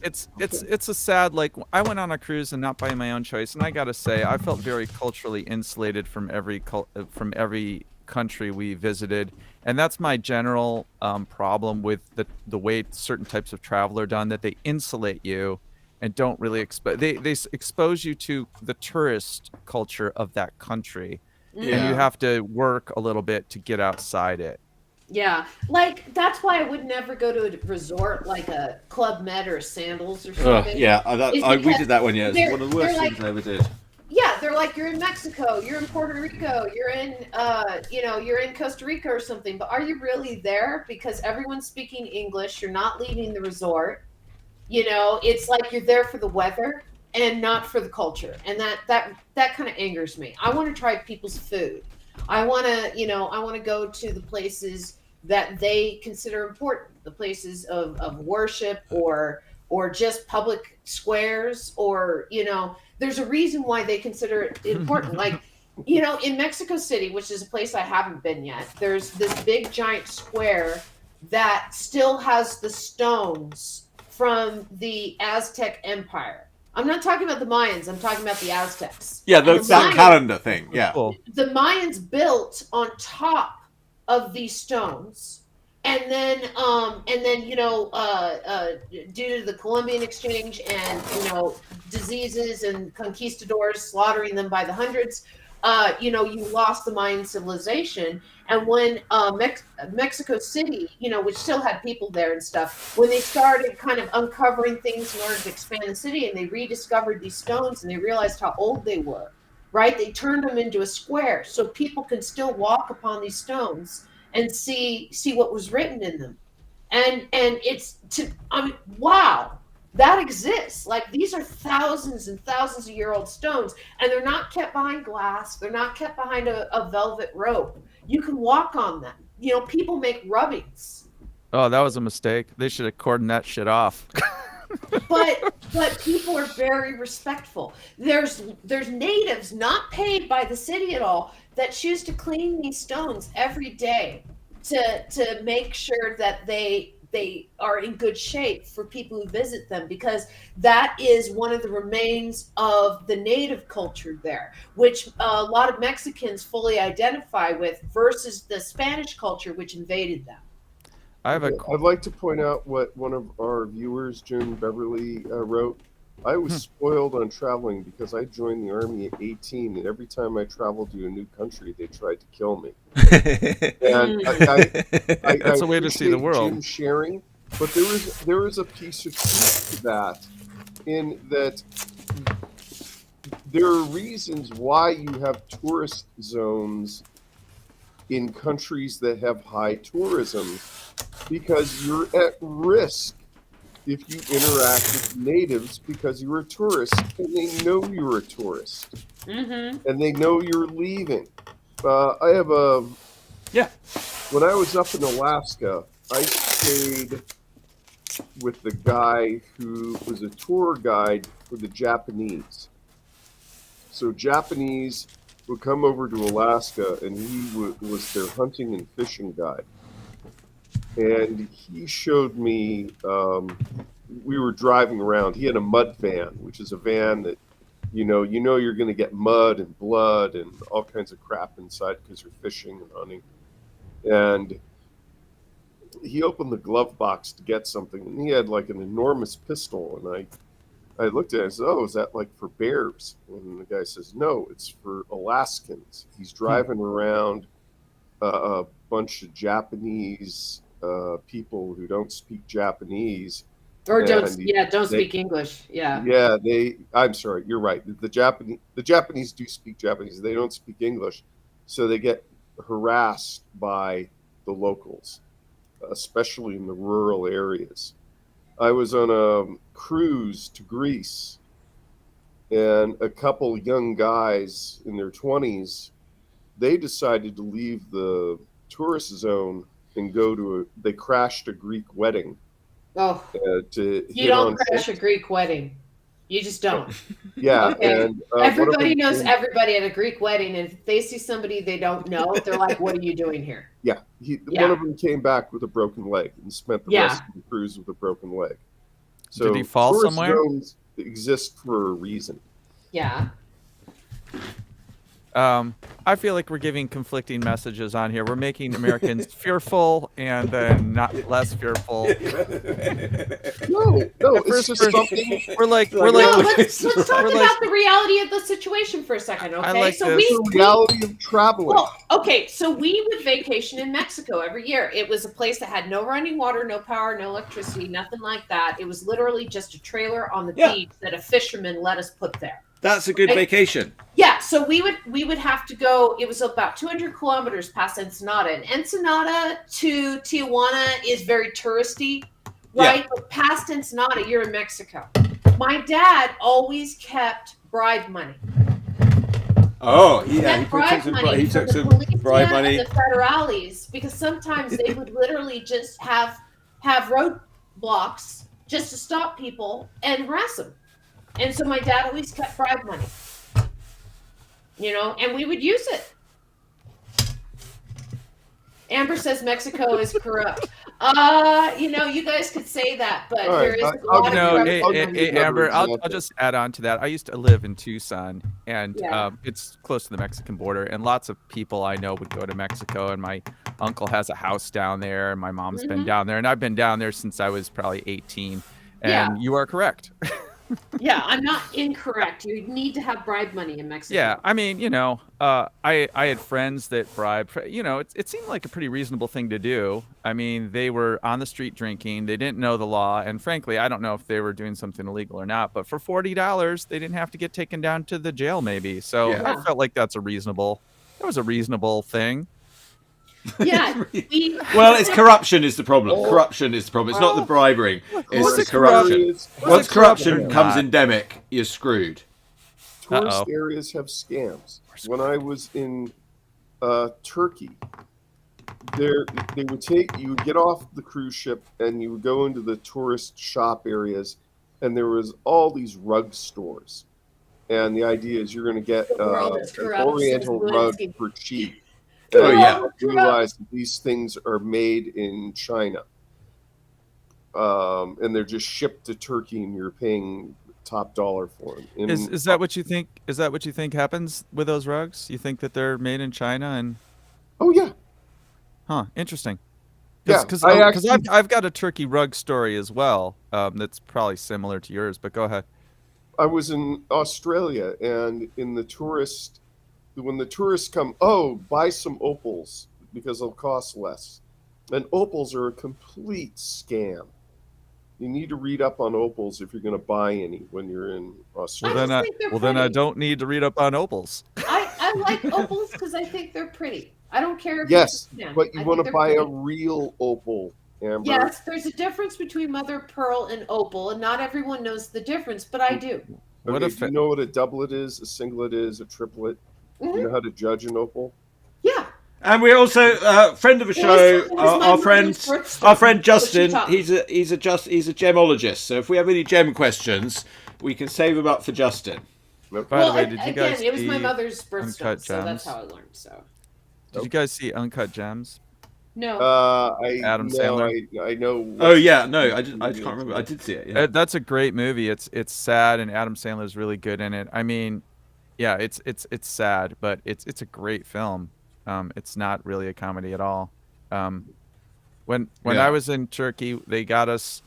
Speaker 3: It's a sad, like, I went on a cruise and not by my own choice, and I gotta say, I felt very culturally insulated from every country we visited, and that's my general problem with the way certain types of travel are done, that they insulate you and don't really they expose you to the tourist culture of that country. And you have to work a little bit to get outside it.
Speaker 4: Yeah, like that's why I would never go to a resort like a Club Med or Sandals or something.
Speaker 2: We did that one. Yeah, it's one of the worst things I ever did.
Speaker 4: Yeah, they're like, you're in Mexico, you're in Puerto Rico, you're in you're in Costa Rica or something. But are you really there? Because everyone's speaking English. You're not leaving the resort. It's like you're there for the weather and not for the culture, and that kind of angers me. I want to try people's food. I want to go to the places that they consider important, the places of worship or just public squares, or there's a reason why they consider it important. Like in Mexico City, which is a place I haven't been yet, there's this big giant square that still has the stones from the Aztec Empire. I'm not talking about the Mayans. I'm talking about the Aztecs.
Speaker 2: Yeah, that calendar thing. Yeah.
Speaker 3: Cool.
Speaker 4: The Mayans built on top of these stones, and then due to the Columbian Exchange and diseases and conquistadors slaughtering them by the hundreds, you lost the Mayan civilization. And when Mexico City, which still had people there and stuff, when they started kind of uncovering things in order to expand the city, and they rediscovered these stones and they realized how old they were, right? They turned them into a square so people can still walk upon these stones and see what was written in them. And wow. That exists. Like, these are thousands and thousands of year old stones, and they're not kept behind glass. They're not kept behind a velvet rope. You can walk on them. People make rubbings.
Speaker 3: Oh, that was a mistake. They should have cordoned that shit off.
Speaker 4: but people are very respectful. There's natives not paid by the city at all that choose to clean these stones every day to make sure that they are in good shape for people who visit them, because that is one of the remains of the native culture there, which a lot of Mexicans fully identify with, versus the Spanish culture, which invaded them.
Speaker 5: I'd like to point out what one of our viewers, Jim Beverly, wrote. I was spoiled on traveling because I joined the Army at 18, and every time I traveled to a new country, they tried to kill me. And
Speaker 3: that's a way to see the world.
Speaker 5: Jim sharing, but there is a piece of truth to that, in that there are reasons why you have tourist zones in countries that have high tourism, because you're at risk if you interact with natives because you're a tourist and they know you're a tourist and they know you're leaving. I have a When I was up in Alaska, I stayed with the guy who was a tour guide for the Japanese. So Japanese would come over to Alaska, and he was their hunting and fishing guide. And he showed me, we were driving around. He had a mud van, which is a van that, you know you're going to get mud and blood and all kinds of crap inside because you're fishing and hunting. And he opened the glove box to get something, and he had like an enormous pistol. And I looked at it and said, "Oh, is that like for bears?" And the guy says, "No, it's for Alaskans." He's driving around a bunch of Japanese people who don't speak Japanese.
Speaker 4: Or don't speak English. Yeah.
Speaker 5: Yeah, I'm sorry, you're right. The Japanese do speak Japanese. They don't speak English, so they get harassed by the locals, especially in the rural areas. I was on a cruise to Greece, and a couple young guys in their 20s, they decided to leave the tourist zone and they crashed a Greek wedding.
Speaker 4: Oh, you don't crash a Greek wedding. You just don't.
Speaker 5: Yeah.
Speaker 4: Okay.
Speaker 5: And
Speaker 4: everybody knows everybody at a Greek wedding, and if they see somebody they don't know, they're like, "What are you doing here?"
Speaker 5: Yeah. One of them came back with a broken leg and spent the rest of the cruise with a broken leg. So
Speaker 3: did he fall somewhere?
Speaker 5: Zones exist for a reason.
Speaker 4: Yeah.
Speaker 3: I feel like we're giving conflicting messages on here. We're making Americans fearful and then not less fearful.
Speaker 5: No, it's just something.
Speaker 3: We're like.
Speaker 4: Let's talk about the reality of the situation for a second, okay?
Speaker 3: I like
Speaker 4: so
Speaker 3: this.
Speaker 5: The reality of traveling.
Speaker 4: Well, okay, so we would vacation in Mexico every year. It was a place that had no running water, no power, no electricity, nothing like that. It was literally just a trailer on the beach that a fisherman let us put there.
Speaker 2: That's a good vacation.
Speaker 4: Yeah, so we would have to go. It was about 200 kilometers past Ensenada, and Ensenada to Tijuana is very touristy, right? But past Ensenada, you're in Mexico. My dad always kept bribe money.
Speaker 2: Oh,
Speaker 4: He took some bribe money. And the federales, because sometimes they would literally just have roadblocks just to stop people and harass them. And so my dad always kept bribe money, and we would use it. Amber says Mexico is corrupt. You guys could say that, but there is a lot of corruption.
Speaker 3: Hey, Amber, I'll just add on to that. I used to live in Tucson, and it's close to the Mexican border, and lots of people I know would go to Mexico, and my uncle has a house down there, and my mom's been down there, and I've been down there since I was probably 18, and you are correct.
Speaker 4: Yeah, I'm not incorrect. You need to have bribe money in Mexico.
Speaker 3: Yeah, I mean, I had friends that bribed. It seemed like a pretty reasonable thing to do. I mean, they were on the street drinking. They didn't know the law, and frankly, I don't know if they were doing something illegal or not. But for $40, they didn't have to get taken down to the jail, maybe. So I felt like that was a reasonable thing.
Speaker 4: Yeah.
Speaker 2: Well, it's corruption is the problem. Corruption is the problem. It's not the bribery. It's the corruption. Once corruption comes endemic, you're screwed.
Speaker 5: Tourist areas have scams. When I was in Turkey, you would get off the cruise ship and you would go into the tourist shop areas, and there was all these rug stores. And the idea is you're going to get an Oriental rug for cheap. Realize that these things are made in China, and they're just shipped to Turkey, and you're paying top dollar for them.
Speaker 3: Is that what you think? Is that what you think happens with those rugs? You think that they're made in China? And interesting. Because I've got a Turkey rug story as well. That's probably similar to yours, but go ahead.
Speaker 5: I was in Australia, and when the tourists come, buy some opals because they'll cost less. And opals are a complete scam. You need to read up on opals if you're going to buy any when you're in Australia.
Speaker 3: Then I don't need to read up on opals.
Speaker 4: I like opals because I think they're pretty. I don't care if
Speaker 5: but you want to buy a real opal Amber?
Speaker 4: Yes, there's a difference between mother of pearl and opal, and not everyone knows the difference, but I do.
Speaker 3: What
Speaker 5: Okay, do you know what a doublet is, a singlet is, a triplet?
Speaker 4: Mhm.
Speaker 5: You know how to judge an opal?
Speaker 4: Yeah.
Speaker 2: And we're also friend of the show,
Speaker 4: It was my
Speaker 2: our
Speaker 4: mother's
Speaker 2: friend
Speaker 4: birthstone, so she
Speaker 2: Justin.
Speaker 4: taught me.
Speaker 2: He's a gemologist. So if we have any gem questions, we can save them up for Justin.
Speaker 5: Okay.
Speaker 3: By the way, did you
Speaker 4: again,
Speaker 3: guys
Speaker 4: it was my
Speaker 3: see
Speaker 4: mother's birthstone,
Speaker 3: Uncut
Speaker 4: so that's
Speaker 3: Gems?
Speaker 4: how I learned. So
Speaker 3: Did you guys see Uncut Gems?
Speaker 4: no.
Speaker 3: Adam Sandler?
Speaker 5: I know.
Speaker 2: Oh yeah, no, I can't remember. I did see it. Yeah.
Speaker 3: That's a great movie. It's sad, and Adam Sandler's really good in it. I mean, yeah, it's sad, but it's a great film. It's not really a comedy at all. When
Speaker 2: Yeah.
Speaker 3: I was in Turkey, they got us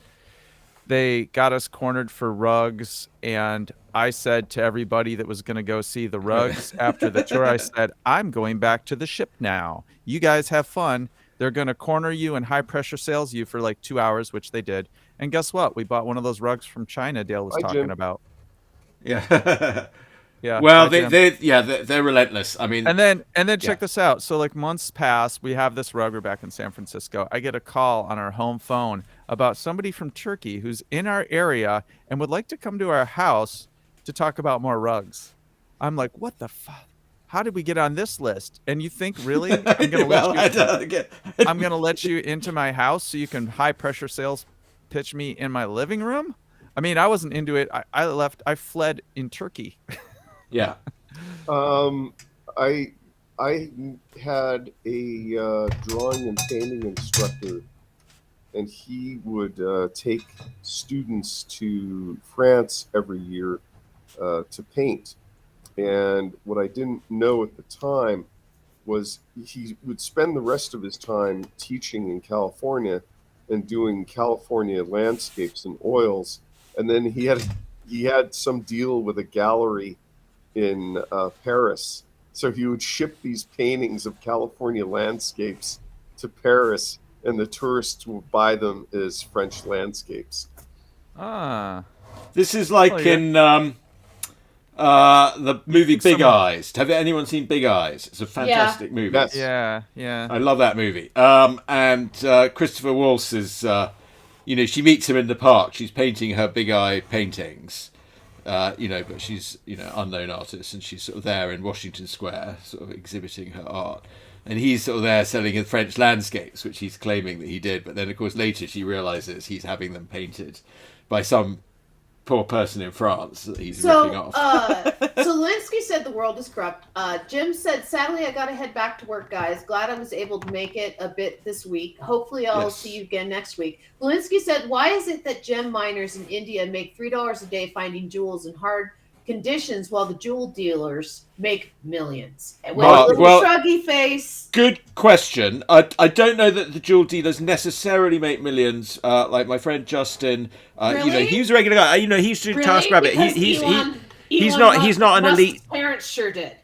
Speaker 3: cornered for rugs, and I said to everybody that was going to go see the rugs after the tour, I said, I'm going back to the ship now. You guys have fun. They're going to corner you and high pressure sales you for like 2 hours, which they did. And guess what? We bought one of those rugs from China Dale was
Speaker 5: Hi,
Speaker 3: talking
Speaker 5: Jim.
Speaker 3: about.
Speaker 2: Yeah.
Speaker 3: Yeah.
Speaker 2: Well,
Speaker 3: Jim.
Speaker 2: they're relentless. I mean,
Speaker 3: And then check this out. So like months pass, we have this rug. We're back in San Francisco. I get a call on our home phone about somebody from Turkey who's in our area and would like to come to our house to talk about more rugs. I'm like, what the fuck? How did we get on this list? And you think really I'm gonna let you into my house so you can high pressure sales pitch me in my living room? I mean, I wasn't into it. I fled in Turkey.
Speaker 2: yeah.
Speaker 5: I had a drawing and painting instructor, and he would take students to France every year to paint. And what I didn't know at the time was he would spend the rest of his time teaching in California and doing California landscapes and oils. And then he had some deal with a gallery in Paris. So he would ship these paintings of California landscapes to Paris, and the tourists would buy them as French landscapes.
Speaker 3: Ah.
Speaker 2: This is like in the movie Big Eyes. Have anyone seen Big Eyes? It's a fantastic movie.
Speaker 5: Yes.
Speaker 3: Yeah.
Speaker 2: I love that movie. And Christopher Waltz is, she meets him in the park. She's painting her Big Eye paintings, but she's, unknown artist, and she's sort of there in Washington Square, sort of exhibiting her art. And he's sort of there selling his French landscapes, which he's claiming that he did. But then, of course, later she realizes he's having them painted by some poor person in France that he's ripping off.
Speaker 4: So Linsky said the world is corrupt. Jim said, sadly, I got to head back to work, guys. Glad I was able to make it a bit this week. Hopefully I'll see you again next week. Linsky said, why is it that gem miners in India make $3 a day finding jewels in hard conditions while the jewel dealers make millions? With a little shruggy face.
Speaker 2: Good question. I don't know that the jewel dealers necessarily make millions. Like my friend Justin,
Speaker 4: Really?
Speaker 2: he's a regular guy. He used to do TaskRabbit. He's not an elite.
Speaker 4: Musk's parents sure did.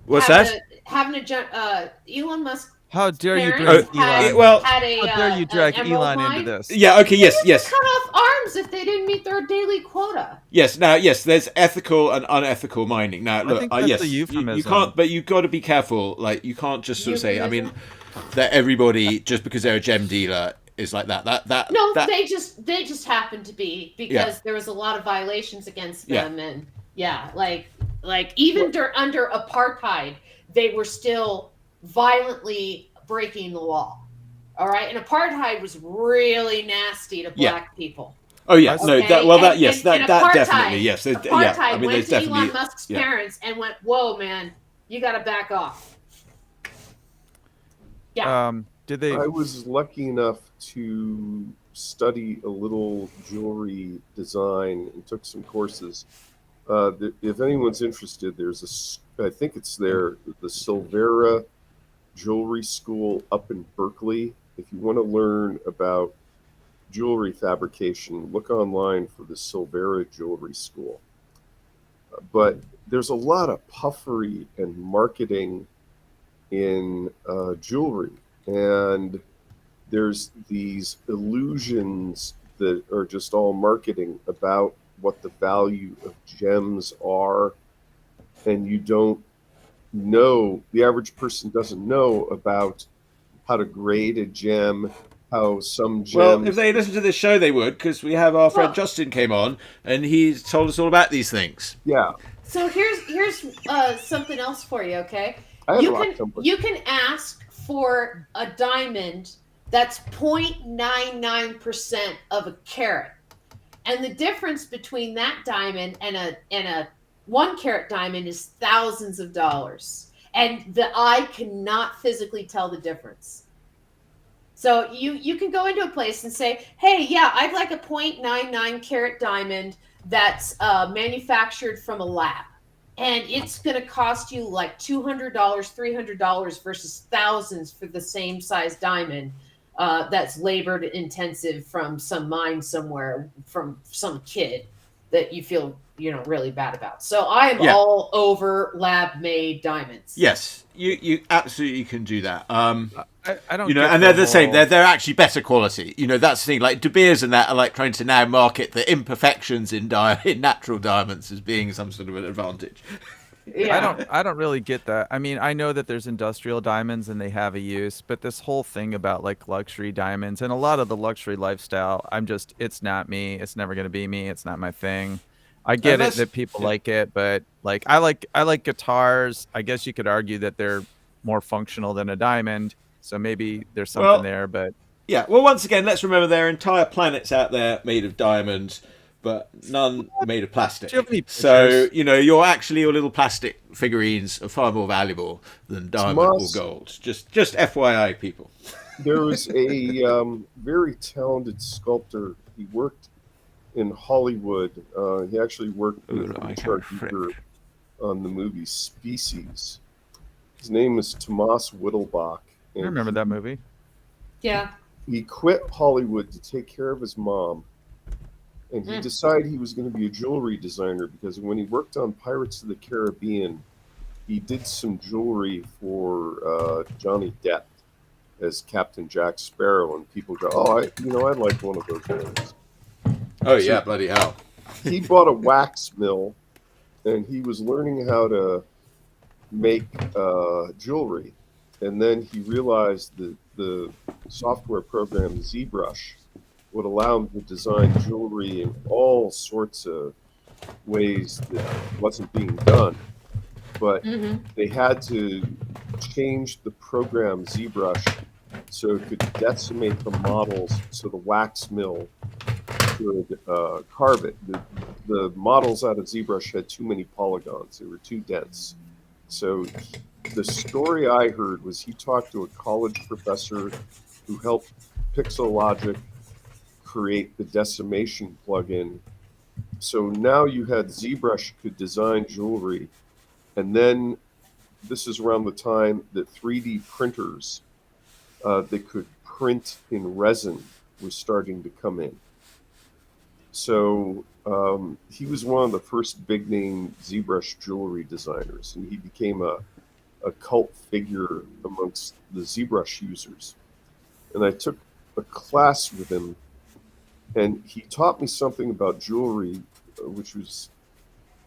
Speaker 2: What's that?
Speaker 4: Elon Musk.
Speaker 3: How dare you bring
Speaker 4: parents
Speaker 3: Elon?
Speaker 4: had a,
Speaker 3: How dare you drag
Speaker 4: an emerald
Speaker 3: Elon
Speaker 4: mine.
Speaker 3: into this?
Speaker 2: Yeah. Okay.
Speaker 4: They would
Speaker 2: Yes.
Speaker 4: cut off arms if they didn't meet their daily quota.
Speaker 2: Yes. Now, yes. There's ethical and unethical mining. Now, look.
Speaker 3: think that's
Speaker 2: Yes.
Speaker 3: a euphemism.
Speaker 2: You can't. But you've got to be careful. Like, you can't just sort of say. I mean, that everybody just because they're a gem dealer is like that.
Speaker 4: They just happened to be because there was a lot of violations against them, and even under apartheid, they were still violently breaking the law. All right, and apartheid was really nasty to black people.
Speaker 2: Oh yeah,
Speaker 4: Okay?
Speaker 2: no, that definitely, yes.
Speaker 4: Apartheid
Speaker 2: I mean,
Speaker 4: went
Speaker 2: there's
Speaker 4: to
Speaker 2: definitely
Speaker 4: Elon Musk's parents and went, "Whoa, man, you got to back off." Yeah.
Speaker 3: Did they?
Speaker 5: I was lucky enough to study a little jewelry design and took some courses. If anyone's interested, I think it's there, the Silvera Jewelry School up in Berkeley. If you want to learn about jewelry fabrication, look online for the Silvera Jewelry School. But there's a lot of puffery and marketing in jewelry, and there's these illusions that are just all marketing about what the value of gems are, and you don't know, the average person doesn't know about how to grade a gem how some gems.
Speaker 2: Well, if they listen to this show, they would, because we have our friend Justin came on, and he's told us all about these things.
Speaker 5: Yeah.
Speaker 4: So here's something else for you, okay?
Speaker 5: I have
Speaker 4: You can ask for a diamond that's 0.99% of a carat. And the difference between that diamond and a 1 carat diamond is thousands of dollars. And the eye cannot physically tell the difference. So you can go into a place and say, hey, yeah, I'd like a 0.99 carat diamond that's manufactured from a lab. And it's going to cost you like $200, $300 versus thousands for the same size diamond that's labor intensive from some mine somewhere from some kid that you feel really bad about. So I am all over lab made diamonds.
Speaker 2: Yes, you absolutely can do that.
Speaker 3: I don't,
Speaker 2: and they're the same. They're actually better quality. That's the thing. Like De Beers and that are like trying to now market the imperfections in natural diamonds as being some sort of an advantage.
Speaker 4: Yeah.
Speaker 3: I don't really get that. I mean, I know that there's industrial diamonds and they have a use, but this whole thing about like luxury diamonds and a lot of the luxury lifestyle, it's not me. It's never going to be me. It's not my thing. I get it that people like it, but like I like guitars. I guess you could argue that they're more functional than a diamond. So maybe there's something there, but
Speaker 2: yeah. Well, once again, let's remember there are entire planets out there made of diamonds, but none made of plastic. So your little plastic figurines are far more valuable than diamond or gold. Just FYI, people.
Speaker 5: There was a very talented sculptor. He worked in Hollywood. He actually worked with Richard Gere on the movie Species. His name is Tomas Whittlebach.
Speaker 3: I remember that movie.
Speaker 4: Yeah.
Speaker 5: He quit Hollywood to take care of his mom. And he decided he was going to be a jewelry designer because when he worked on Pirates of the Caribbean, he did some jewelry for Johnny Depp as Captain Jack Sparrow. And people go, I'd like one of those rings.
Speaker 2: Oh, yeah, bloody hell.
Speaker 5: He bought a wax mill, and he was learning how to make jewelry. And then he realized that the software program ZBrush would allow him to design jewelry in all sorts of ways that wasn't being done. But they had to change the program ZBrush so it could decimate the models so the wax mill could carve it. The models out of ZBrush had too many polygons. They were too dense. So the story I heard was he talked to a college professor who helped Pixelogic create the decimation plugin. So now you had ZBrush could design jewelry, and then this is around the time that 3D printers that could print in resin was starting to come in. So he was one of the first big name ZBrush jewelry designers, and he became a cult figure amongst the ZBrush users. And I took a class with him, and he taught me something about jewelry, which was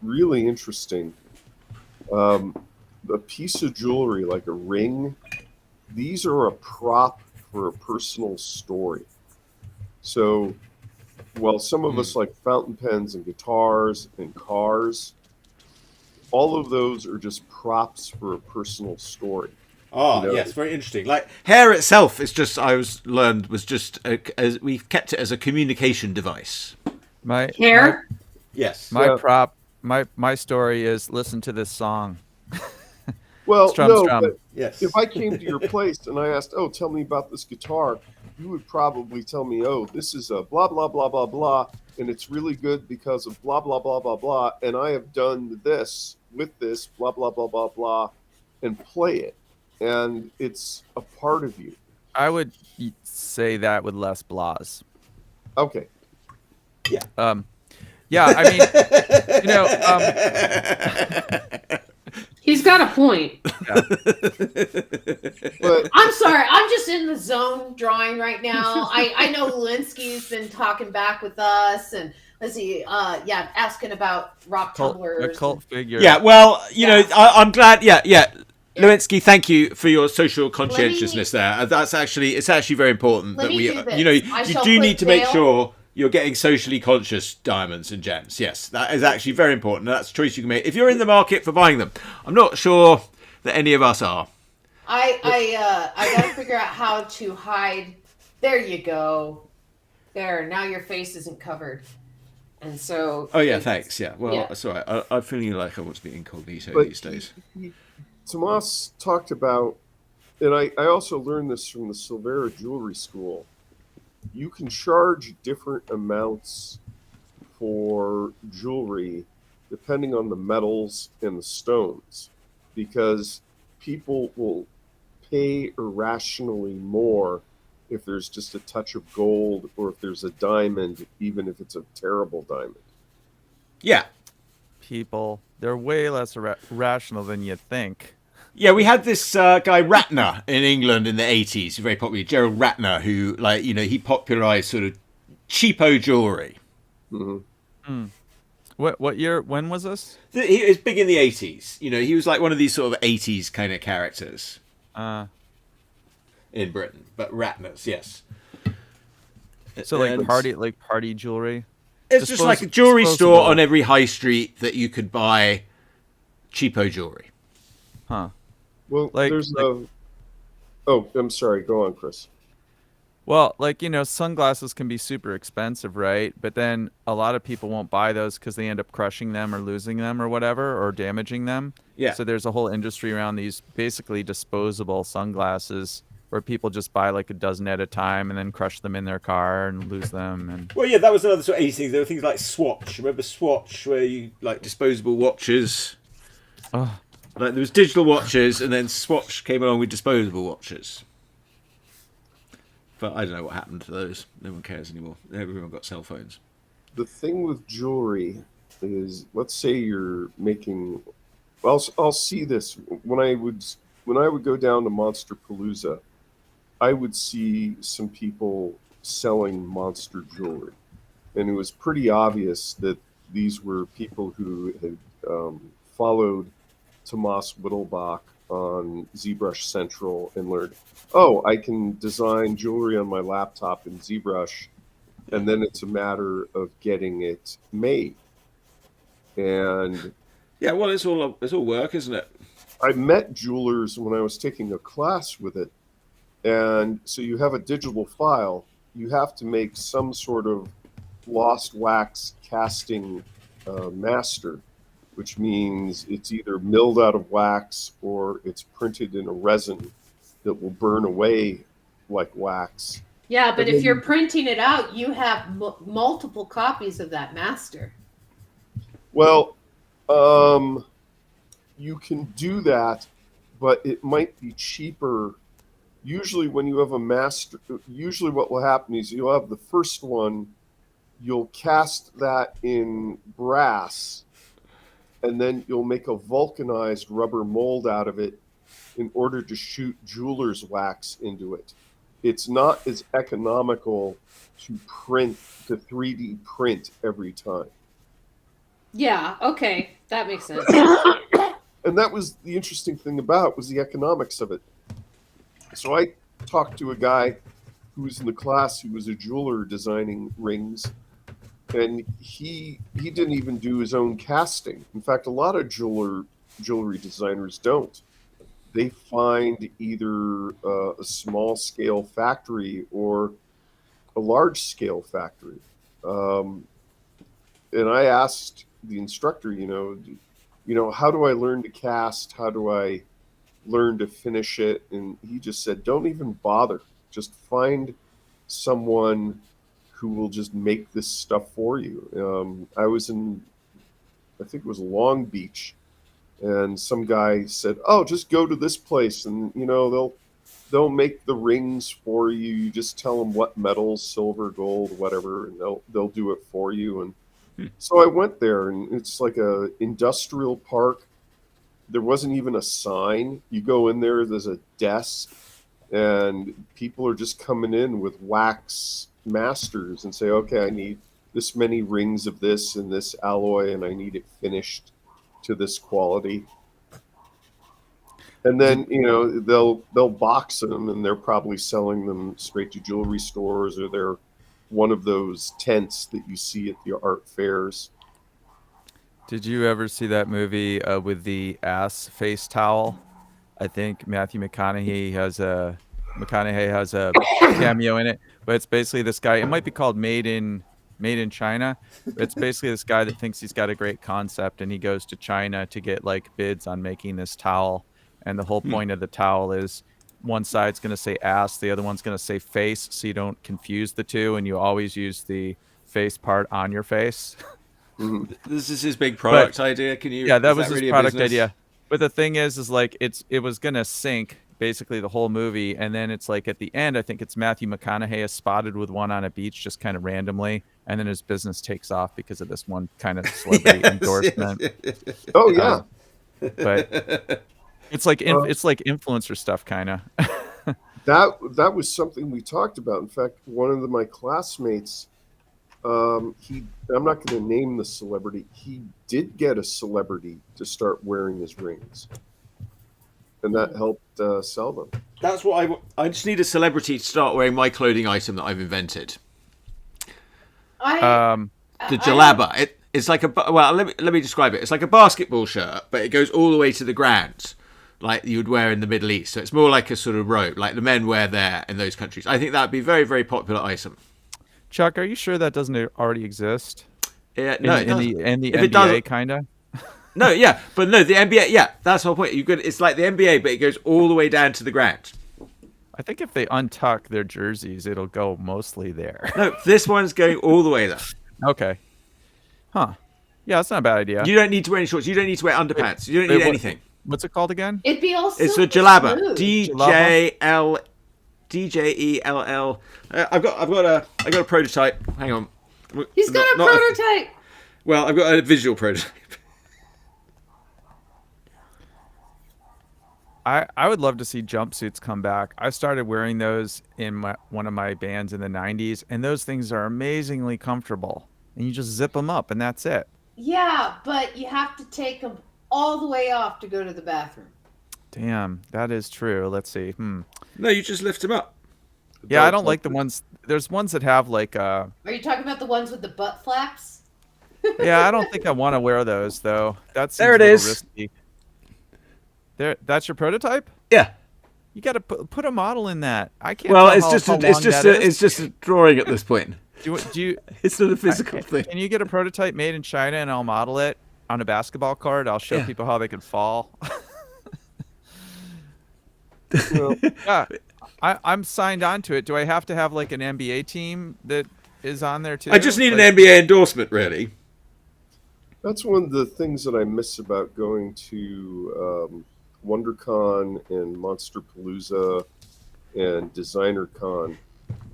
Speaker 5: really interesting. A piece of jewelry, like a ring, these are a prop for a personal story. So while some of us like fountain pens and guitars and cars, all of those are just props for a personal story.
Speaker 2: Oh, yes, very interesting. Like hair itself is just, we've kept it as a communication device.
Speaker 4: Hair?
Speaker 2: Yes.
Speaker 3: My story is listen to this song.
Speaker 5: Well,
Speaker 3: Strum.
Speaker 5: But
Speaker 2: yes.
Speaker 5: If I came to your place and I asked, tell me about this guitar, you would probably tell me, this is a blah, blah, blah, blah, blah, and it's really good because of blah, blah, blah, blah, blah, and I have done this with this, blah, blah, blah, blah, blah, and play it. And it's a part of you.
Speaker 3: I would say that with less blahs.
Speaker 5: Okay.
Speaker 3: Yeah. Yeah, I mean,
Speaker 4: He's got a point.
Speaker 3: Yeah.
Speaker 5: But
Speaker 4: I'm sorry. I'm just in the zone drawing right now. I know Linsky's been talking back with us, and let's see, asking about rock tumblers.
Speaker 3: A cult figure.
Speaker 2: Yeah, well, I'm glad. Yeah. Lewinsky, thank you for your social conscientiousness there. It's actually very important that we, you do need to make sure you're getting socially conscious diamonds and gems. Yes, that is actually very important. That's a choice you can make if you're in the market for buying them. I'm not sure that any of us are.
Speaker 4: I got to figure out how to hide. There you go. There, now your face isn't covered. And so...
Speaker 2: Oh, yeah, thanks. Yeah, well, that's all right. I'm feeling like I want to be incognito these days.
Speaker 5: Tomas talked about, and I also learned this from the Silvera Jewelry School, you can charge different amounts for jewelry depending on the metals and the stones, because people will pay irrationally more if there's just a touch of gold or if there's a diamond, even if it's a terrible diamond.
Speaker 2: Yeah.
Speaker 3: People, they're way less rational than you'd think.
Speaker 2: Yeah, we had this guy Ratner in England in the 80s, very popular, Gerald Ratner, who, he popularized sort of cheapo jewelry.
Speaker 5: Mm-hmm.
Speaker 3: What year? When was this?
Speaker 2: He was big in the 80s. He was like one of these sort of 80s kind of characters in Britain. But Ratner's, yes.
Speaker 3: So party jewelry.
Speaker 2: It's just like a jewelry store on every high street that you could buy cheapo jewelry.
Speaker 3: Huh.
Speaker 5: Well, Oh, I'm sorry. Go on, Chris.
Speaker 3: Well, sunglasses can be super expensive, right? But then a lot of people won't buy those because they end up crushing them or losing them or whatever, or damaging them.
Speaker 2: Yeah.
Speaker 3: So there's a whole industry around these basically disposable sunglasses where people just buy like a dozen at a time and then crush them in their car and lose them. And
Speaker 2: well, yeah, that was another sort of 80s thing. There were things like Swatch. Remember Swatch, where you like disposable watches?
Speaker 3: Oh.
Speaker 2: Like there was digital watches, and then Swatch came along with disposable watches. But I don't know what happened to those. No one cares anymore. Everyone got cell phones.
Speaker 5: The thing with jewelry is, let's say you're making. I'll see this when I would go down to Monster Palooza. I would see some people selling monster jewelry, and it was pretty obvious that these were people who had followed Tomas Whittlebach on ZBrush Central and learned, I can design jewelry on my laptop in ZBrush, and then it's a matter of getting it made. And
Speaker 2: yeah, well, it's all work, isn't it?
Speaker 5: I met jewelers when I was taking a class with it, and so you have a digital file. You have to make some sort of lost wax casting master, which means it's either milled out of wax or it's printed in a resin that will burn away like wax.
Speaker 4: Yeah, but if you're printing it out, you have multiple copies of that master.
Speaker 5: Well, you can do that, but it might be cheaper. Usually when you have a master, usually what will happen is you'll have the first one, you'll cast that in brass, and then you'll make a vulcanized rubber mold out of it in order to shoot jeweler's wax into it. It's not as economical to 3D print every time.
Speaker 4: Yeah, okay. That makes sense.
Speaker 5: And that was the interesting thing was the economics of it. So I talked to a guy who was in the class who was a jeweler designing rings, and he didn't even do his own casting. In fact, a lot of jewelry designers don't. They find either a small scale factory or a large scale factory. And I asked the instructor, how do I learn to cast? How do I learn to finish it? And he just said, don't even bother. Just find someone who will just make this stuff for you. I was in, I think it was Long Beach, and some guy said, just go to this place, and they'll make the rings for you. You just tell them what metals, silver, gold, whatever, and they'll do it for you. And so I went there, and it's like a industrial park. There wasn't even a sign. You go in there, there's a desk, and people are just coming in with wax masters and say, okay, I need this many rings of this and this alloy, and I need it finished to this quality. And then they'll box them, and they're probably selling them straight to jewelry stores, or they're one of those tents that you see at the art fairs.
Speaker 3: Did you ever see that movie with the ass face towel? I think McConaughey has a cameo in it, but it's basically this guy. It might be called Made in China. But it's basically this guy that thinks he's got a great concept, and he goes to China to get like bids on making this towel. And the whole point of the towel is one side's going to say ass, the other one's going to say face, so you don't confuse the two, and you always use the face part on your face.
Speaker 2: This is his big product idea. Can you?
Speaker 3: Yeah, that was
Speaker 2: really
Speaker 3: his product idea. But the thing is like it was gonna sink basically the whole movie, and then it's like at the end, I think it's Matthew McConaughey is spotted with one on a beach just kind of randomly, and then his business takes off because of this one kind of celebrity endorsement.
Speaker 5: Yes. Oh yeah,
Speaker 3: but it's like influencer stuff, kind of.
Speaker 5: that was something we talked about. In fact, one of my classmates. I'm not going to name the celebrity. He did get a celebrity to start wearing his rings, and that helped sell them.
Speaker 2: That's what I just need a celebrity to start wearing my clothing item that I've invented. The jalaba. It's like let me describe it. It's like a basketball shirt, but it goes all the way to the ground, like you would wear in the Middle East. So it's more like a sort of robe, like the men wear there in those countries. I think that would be a very, very popular item.
Speaker 3: Chuck, are you sure that doesn't already exist?
Speaker 2: Yeah, no,
Speaker 3: in the NBA, kind of.
Speaker 2: No, yeah, but no, the NBA, yeah, that's the whole point. It's like the NBA, but it goes all the way down to the ground.
Speaker 3: I think if they untuck their jerseys, it'll go mostly there.
Speaker 2: No, this one's going all the way there.
Speaker 3: Okay. Huh. Yeah, that's not a bad idea.
Speaker 2: You don't need to wear any shorts. You don't need to wear underpants. You don't need anything.
Speaker 3: What's it called again?
Speaker 4: It'd be all
Speaker 2: It's the jalaba. DJELL. I got a prototype. Hang on.
Speaker 4: He's got a prototype.
Speaker 2: Well, I've got a visual prototype.
Speaker 3: I would love to see jumpsuits come back. I started wearing those in one of my bands in the 90s, and those things are amazingly comfortable. And you just zip them up, and that's it.
Speaker 4: Yeah, but you have to take them all the way off to go to the bathroom.
Speaker 3: Damn, that is true. Let's see.
Speaker 2: No, you just lift them up.
Speaker 3: Yeah, I don't like the ones. There's ones that have like. Are
Speaker 4: you talking about the ones with the butt flaps?
Speaker 3: Yeah, I don't think I want to wear those though.
Speaker 2: There it is.
Speaker 3: Risky. There, that's your prototype.
Speaker 2: Yeah.
Speaker 3: You got to put a model in that. I can't.
Speaker 2: Well, it's just a drawing at this point.
Speaker 3: Do you?
Speaker 2: It's not a physical thing.
Speaker 3: Can you get a prototype made in China and I'll model it on a basketball court? I'll show people how they can fall. Well, yeah, I'm signed on to it. Do I have to have like an NBA team that is on there too?
Speaker 2: I just need an NBA endorsement, really.
Speaker 5: That's one of the things that I miss about going to WonderCon and Monsterpalooza and DesignerCon,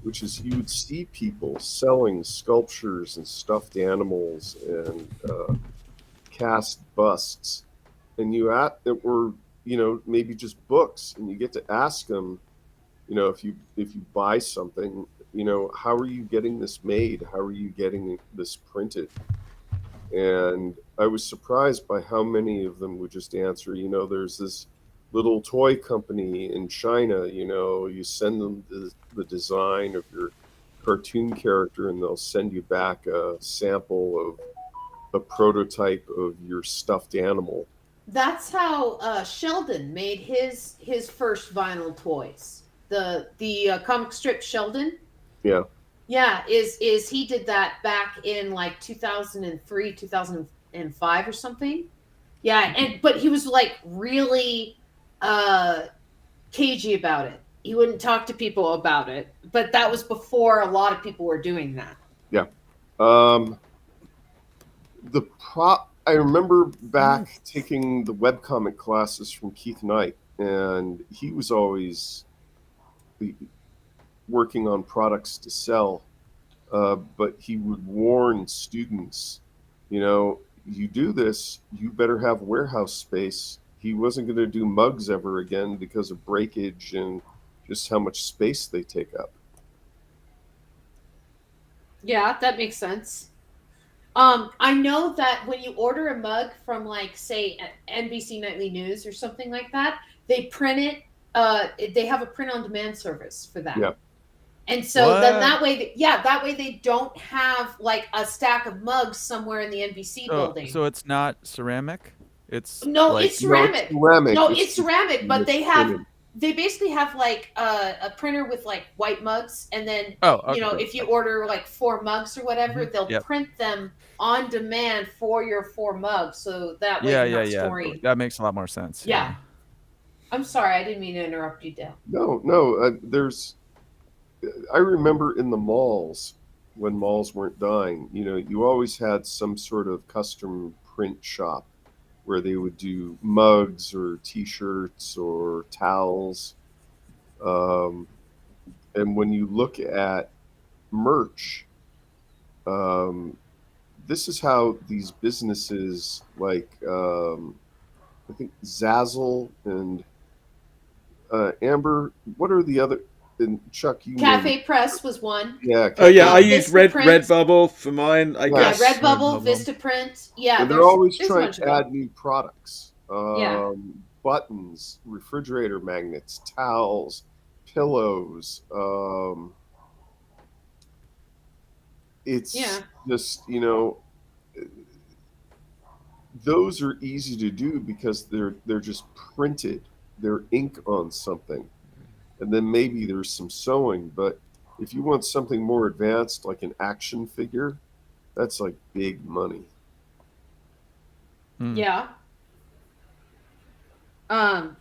Speaker 5: which is you would see people selling sculptures and stuffed animals and cast busts, and that were maybe just books, and you get to ask them, if you buy something, how are you getting this made? How are you getting this printed? And I was surprised by how many of them would just answer, there's this little toy company in China, you send them the design of your cartoon character and they'll send you back a sample of a prototype of your stuffed animal. That's how
Speaker 4: Sheldon made his first vinyl toys. The comic strip Sheldon.
Speaker 5: Yeah.
Speaker 4: Yeah, is he did that back in like 2003, 2005 or something. Yeah, but he was like really cagey about it. He wouldn't talk to people about it, but that was before a lot of people were doing that.
Speaker 5: Yeah. I remember back taking the webcomic classes from Keith Knight, and he was always working on products to sell, but he would warn students, you do this, you better have warehouse space. He wasn't going to do mugs ever again because of breakage and just how much space they take up.
Speaker 4: Yeah, that makes sense. I know that when you order a mug from, like, say, NBC Nightly News or something like that, they print it. They have a print on demand service for that.
Speaker 5: Yeah.
Speaker 4: And so
Speaker 3: What?
Speaker 4: then that way they don't have like a stack of mugs somewhere in the NBC building.
Speaker 3: So it's not ceramic. It's
Speaker 4: no,
Speaker 3: like,
Speaker 4: it's ceramic.
Speaker 5: ceramic.
Speaker 4: No, it's ceramic, but
Speaker 5: it's
Speaker 4: they basically have like a printer with like white mugs, and then if you order like 4 mugs or whatever, they'll print them on demand for your 4 mugs, so that way you're not storing.
Speaker 3: That makes a lot more sense.
Speaker 4: Yeah. I'm sorry, I didn't mean to interrupt you, Dale.
Speaker 5: No. I remember in the malls, when malls weren't dying, you always had some sort of custom print shop where they would do mugs or T-shirts or towels. And when you look at merch, this is how these businesses like I think Zazzle and Amber, what are the other? And Chuck, you
Speaker 4: Cafe Press was one.
Speaker 5: Yeah.
Speaker 2: I use Redbubble for mine. I guess.
Speaker 4: Yeah, Redbubble, Vistaprint. Yeah,
Speaker 5: and they're always trying to add new products. Buttons, refrigerator magnets, towels, pillows. It's just those are easy to do because they're just printed. They're ink on something. And then maybe there's some sewing, but if you want something more advanced, like an action figure, that's like big money.
Speaker 4: Yeah. With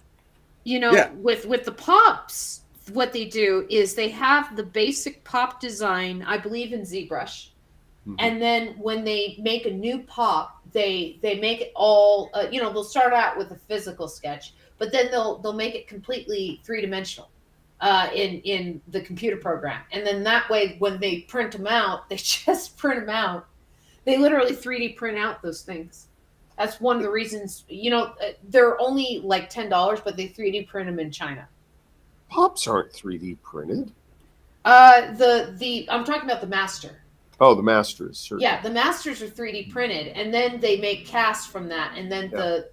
Speaker 4: the pops, what they do is they have the basic pop design, I believe, in ZBrush. And then when they make a new pop, they make it all, they'll start out with a physical sketch, but then they'll make it completely 3-dimensional. In the computer program, and then that way when they print them out, they just print them out. They literally 3D print out those things. That's one of the reasons. They're only like $10, but they 3D print them in China.
Speaker 5: Pops aren't 3D printed.
Speaker 4: I'm talking about the master.
Speaker 5: Oh, the masters. Certainly.
Speaker 4: Yeah, the masters are 3D printed, and then they make casts from that, and then they're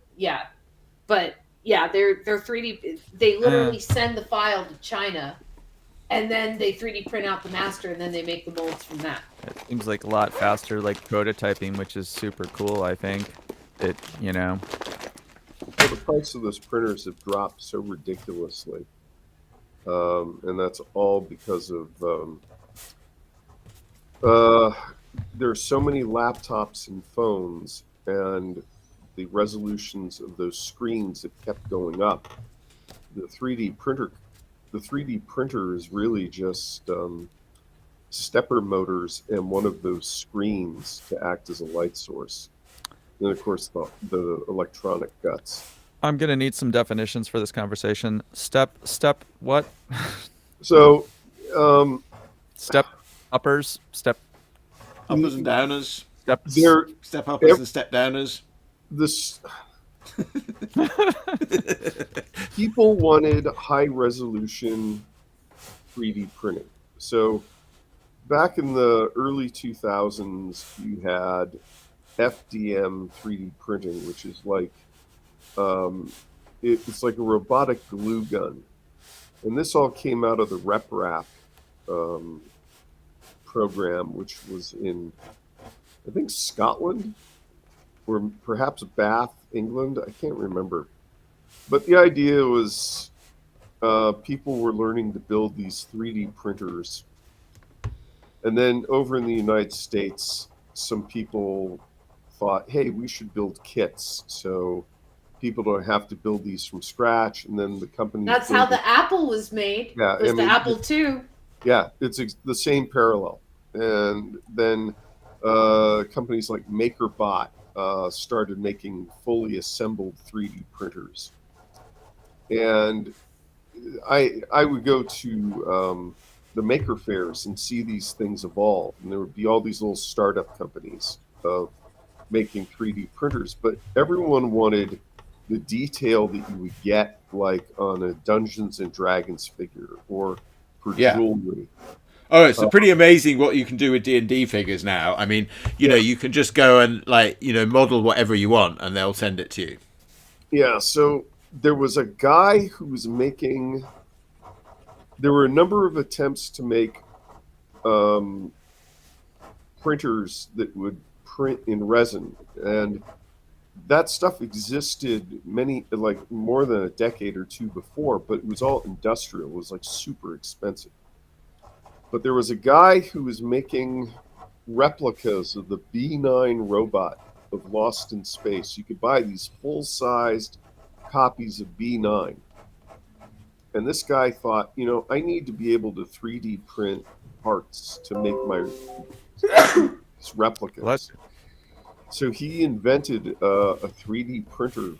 Speaker 4: 3D. They literally send the file to China, and then they 3D print out the master, and then they make the molds from that.
Speaker 3: It seems like a lot faster, like prototyping, which is super cool. I think
Speaker 5: Well, the price of those printers have dropped so ridiculously, and that's all because of there are so many laptops and phones, and the resolutions of those screens have kept going up. The 3D printer is really just stepper motors and one of those screens to act as a light source. And of course, the electronic guts.
Speaker 3: I'm gonna need some definitions for this conversation. Step what?
Speaker 5: So,
Speaker 3: step uppers, step
Speaker 2: uppers and downers.
Speaker 3: Step
Speaker 2: uppers and step downers.
Speaker 5: People wanted high resolution 3D printing. So back in the early 2000s, you had FDM 3D printing, which is like it's like a robotic glue gun, and this all came out of the RepRap program, which was in, I think, Scotland or perhaps Bath, England. I can't remember. But the idea was people were learning to build these 3D printers. And then over in the United States, some people thought, hey, we should build kits so people don't have to build these from scratch. And then the company...
Speaker 4: That's how the Apple was made.
Speaker 5: Yeah,
Speaker 4: the Apple II.
Speaker 5: Yeah, it's the same parallel. And then companies like MakerBot started making fully assembled 3D printers. And I would go to the maker fairs and see these things evolve. And there would be all these little startup companies of making 3D printers. But everyone wanted the detail that you would get like on a Dungeons and Dragons figure or for jewelry.
Speaker 2: Oh, it's pretty amazing what you can do with D&D figures now. I mean, you know, you can just go and model whatever you want and they'll send it to you.
Speaker 5: Yeah, so there was a guy who was making. There were a number of attempts to make printers that would print in resin, and that stuff existed more than a decade or two before, but it was all industrial. It was like super expensive. But there was a guy who was making replicas of the B9 robot of Lost in Space. You could buy these full-sized copies of B9. And this guy thought, I need to be able to 3D print parts to make my replicas. So he invented a 3D printer,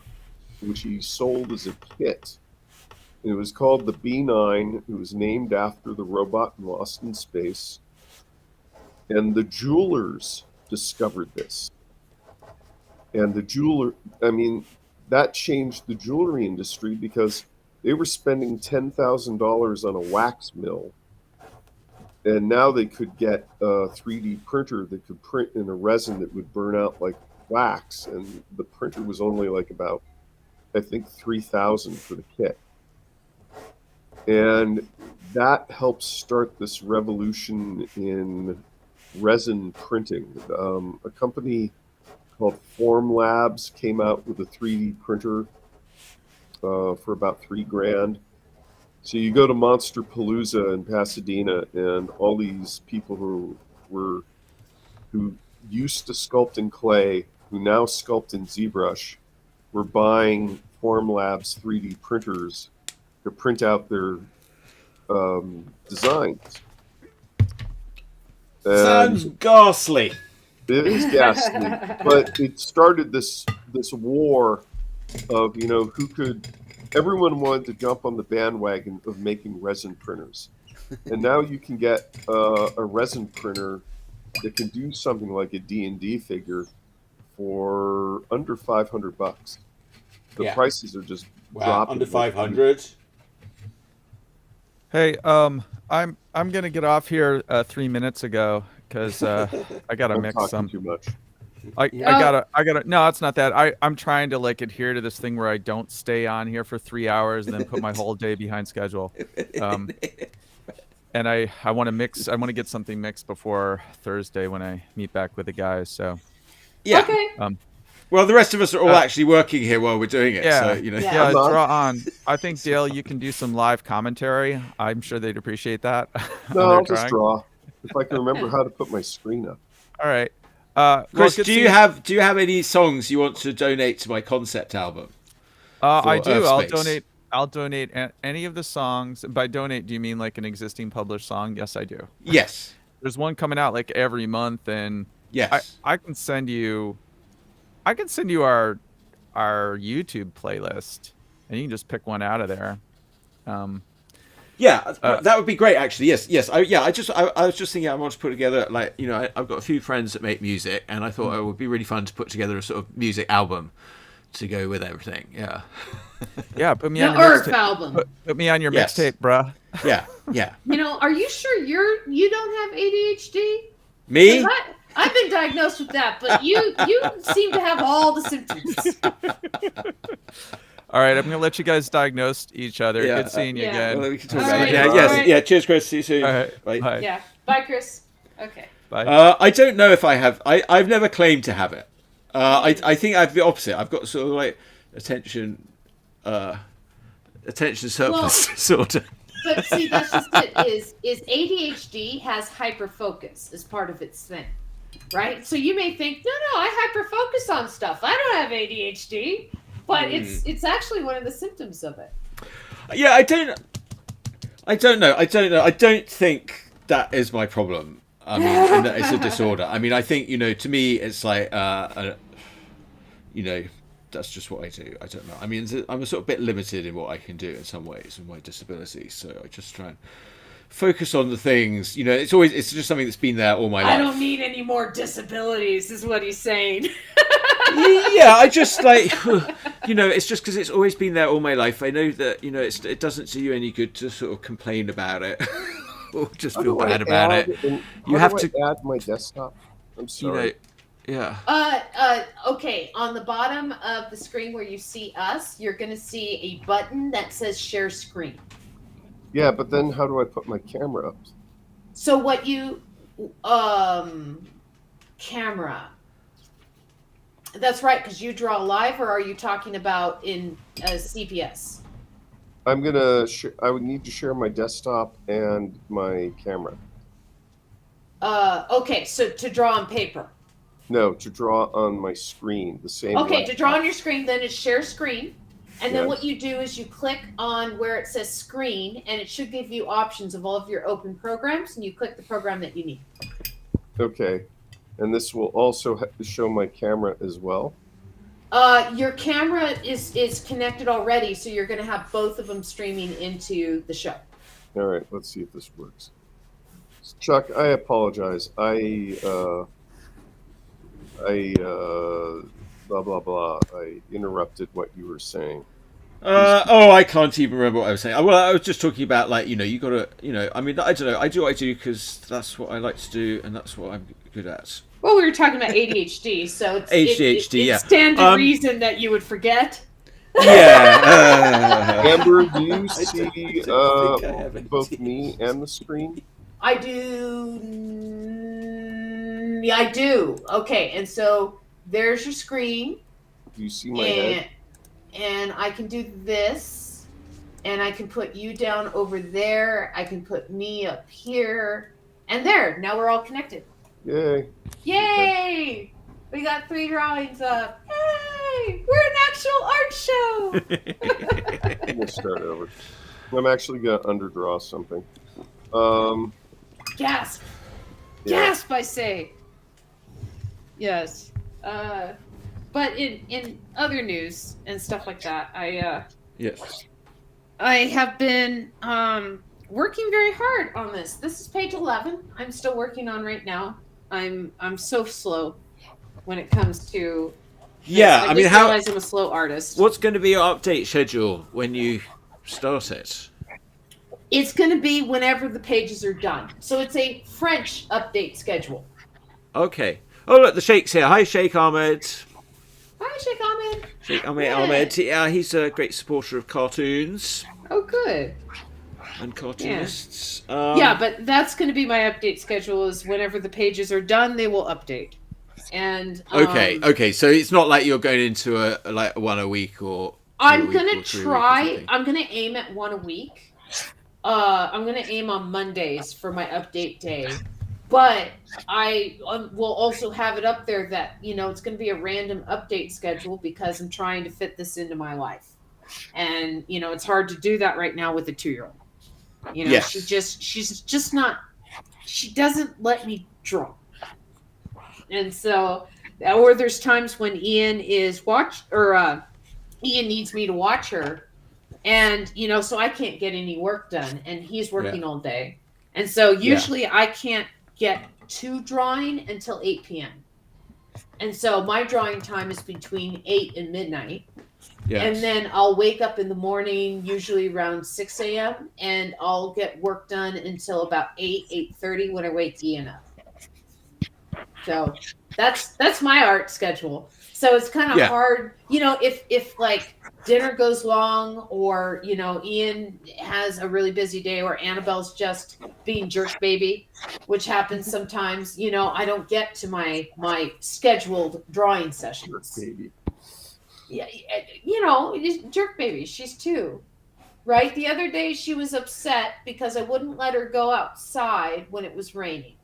Speaker 5: which he sold as a kit. And it was called the B9. It was named after the robot in Lost in Space. And the jewelers discovered this. And that changed the jewelry industry because they were spending $10,000 on a wax mill. And now they could get a 3D printer that could print in a resin that would burn out like wax. And the printer was only like about, I think, $3,000 for the kit. And that helped start this revolution in resin printing. A company called Form Labs came out with a 3D printer for about $3,000. So you go to Monster Palooza in Pasadena, and all these people who used to sculpt in clay, who now sculpt in ZBrush, were buying Form Labs 3D printers to print out their designs.
Speaker 2: Sounds ghastly.
Speaker 5: It is ghastly, but it started this war of who could. Everyone wanted to jump on the bandwagon of making resin printers, and now you can get a resin printer that can do something like a D&D figure for under $500. The prices are just dropping.
Speaker 2: Under 500.
Speaker 3: Hey, I'm gonna get off here 3 minutes ago because I gotta mix some.
Speaker 5: Too much.
Speaker 3: I gotta. No, it's not that. I'm trying to adhere to this thing where I don't stay on here for 3 hours and then put my whole day behind schedule. And I want to mix. I want to get something mixed before Thursday when I meet back with the guys. So
Speaker 2: yeah.
Speaker 4: Okay.
Speaker 2: Well, the rest of us are all actually working here while we're doing it.
Speaker 3: Yeah,
Speaker 2: so,
Speaker 3: yeah. Draw on. I think Dale, you can do some live commentary. I'm sure they'd appreciate that.
Speaker 5: No, I'll just draw if I can remember how to put my screen up.
Speaker 3: All right.
Speaker 2: Chris, do you have any songs you want to donate to my concept album?
Speaker 3: I do.
Speaker 2: Urfspace?
Speaker 3: I'll donate any of the songs. By donate, do you mean like an existing published song? Yes, I do.
Speaker 2: Yes.
Speaker 3: There's one coming out like every month, and
Speaker 2: yes,
Speaker 3: I can send you. I can send you our YouTube playlist, and you can just pick one out of there.
Speaker 2: That would be great, actually. Yes. I was just thinking I want to put together I've got a few friends that make music, and I thought it would be really fun to put together a sort of music album to go with everything. Yeah.
Speaker 3: Yeah, put me
Speaker 4: the
Speaker 3: on your
Speaker 4: Earth
Speaker 3: mixtape.
Speaker 4: album.
Speaker 3: Put me on your
Speaker 2: Yes.
Speaker 3: mixtape, bruh.
Speaker 2: Yeah.
Speaker 4: Are you sure you don't have ADHD?
Speaker 2: Me?
Speaker 4: I've been diagnosed with that, but you seem to have all the symptoms.
Speaker 3: All right, I'm gonna let you guys diagnose each other.
Speaker 2: Yeah,
Speaker 3: Good seeing you
Speaker 4: yeah.
Speaker 3: again.
Speaker 2: Well, we can talk
Speaker 4: All
Speaker 2: about
Speaker 4: right,
Speaker 2: it.
Speaker 4: all
Speaker 2: Yes.
Speaker 4: right.
Speaker 2: Yeah. Cheers, Chris. See you soon.
Speaker 3: All right,
Speaker 2: Bye.
Speaker 3: bye.
Speaker 4: Yeah. Bye, Chris. Okay.
Speaker 3: Bye.
Speaker 2: I don't know if I have. I've never claimed to have it. I think I have the opposite. I've got sort of like attention surplus disorder.
Speaker 4: But see, that's just it. Is ADHD has hyperfocus as part of its thing, right? So you may think, no, I hyperfocus on stuff. I don't have ADHD, but it's actually one of the symptoms of it.
Speaker 2: Yeah, I don't know. I don't think that is my problem. I mean, and that it's a disorder. I mean, I think to me, it's like that's just what I do. I don't know. I mean, I'm a sort of bit limited in what I can do in some ways with my disability. So I just try and focus on the things. It's just something that's been there all my life.
Speaker 4: I don't need any more disabilities, is what he's saying.
Speaker 2: Yeah, I just it's just because it's always been there all my life. I know that it doesn't do you any good to sort of complain about it or just feel bad about it.
Speaker 5: You have to add my desktop. I'm sorry.
Speaker 2: Yeah.
Speaker 4: Okay. On the bottom of the screen where you see us, you're going to see a button that says share screen.
Speaker 5: Yeah, but then how do I put my camera up?
Speaker 4: So what you, camera. That's right, because you draw live, or are you talking about in CPS?
Speaker 5: I'm I would need to share my desktop and my camera.
Speaker 4: Okay, so to draw on paper.
Speaker 5: No, to draw on my screen, the same.
Speaker 4: Okay,
Speaker 5: laptop.
Speaker 4: to draw on your screen, then it's share screen. And then
Speaker 5: Yes.
Speaker 4: what you do is you click on where it says screen, and it should give you options of all of your open programs, and you click the program that you need.
Speaker 5: Okay. And this will also show my camera as well?
Speaker 4: Your camera is connected already, so you're going to have both of them streaming into the show.
Speaker 5: All right, let's see if this works. Chuck, I apologize. Blah, blah, blah. I interrupted what you were saying.
Speaker 2: I can't even remember what I was saying. Well, I was just talking about, like, you got to, I mean, I don't know. I do what I do because that's what I like to do, and that's what I'm good at.
Speaker 4: Well, we were talking about ADHD, so it's
Speaker 2: ADHD,
Speaker 4: it stands to reason that you would forget.
Speaker 2: Yeah.
Speaker 5: Amber, do you see both me and the screen?
Speaker 4: I do. Yeah, I do. Okay, and so there's your screen.
Speaker 5: Do you see my head?
Speaker 4: And I can do this, and I can put you down over there. I can put me up here, and there. Now we're all connected.
Speaker 5: Yay!
Speaker 4: Yay! We got 3 drawings up. Yay! We're an actual art show.
Speaker 5: We'll start over. I'm actually gonna underdraw something.
Speaker 4: Gasp!
Speaker 5: Yeah.
Speaker 4: Gasp! I say. Yes. But in other news and stuff like that,
Speaker 2: Yes.
Speaker 4: I have been working very hard on this. This is page 11. I'm still working on right now. I'm so slow when it comes to.
Speaker 2: Yeah, I mean,
Speaker 4: I realize I'm a slow artist.
Speaker 2: What's going to be your update schedule when you start it?
Speaker 4: It's going to be whenever the pages are done. So it's a French update schedule.
Speaker 2: Okay. Oh, look, the Sheikh's here. Hi, Sheikh Ahmed.
Speaker 4: Hi, Sheikh Ahmed.
Speaker 2: Sheikh Ahmed. Yeah, he's a great supporter of cartoons.
Speaker 4: Oh, good.
Speaker 2: And cartoonists.
Speaker 4: Yeah, but that's going to be my update schedule. Is whenever the pages are done, they will update. And
Speaker 2: okay. So it's not like you're going into a one a week or.
Speaker 4: I'm gonna try. I'm gonna aim at 1 a week. I'm gonna aim on Mondays for my update day, but I will also have it up there that it's gonna be a random update schedule because I'm trying to fit this into my life, and it's hard to do that right now with a 2-year-old.
Speaker 2: Yes.
Speaker 4: She's just not. She doesn't let me draw. And so, or there's times when Ian needs me to watch her, and so I can't get any work done, and he's working all day, and so usually I can't get to drawing until 8 p.m. And so my drawing time is between 8 and midnight. Yes. And then I'll wake up in the morning, usually around 6 a.m., and I'll get work done until about 8:30 when I wake Ian up. So that's my art schedule. So it's kind of hard, if like dinner goes long, or Ian has a really busy day, or Annabelle's just being jerk baby, which happens sometimes. I don't get to my scheduled drawing sessions.
Speaker 5: Jerk baby.
Speaker 4: Yeah, jerk baby. She's 2, right? The other day she was upset because I wouldn't let her go outside when it was raining.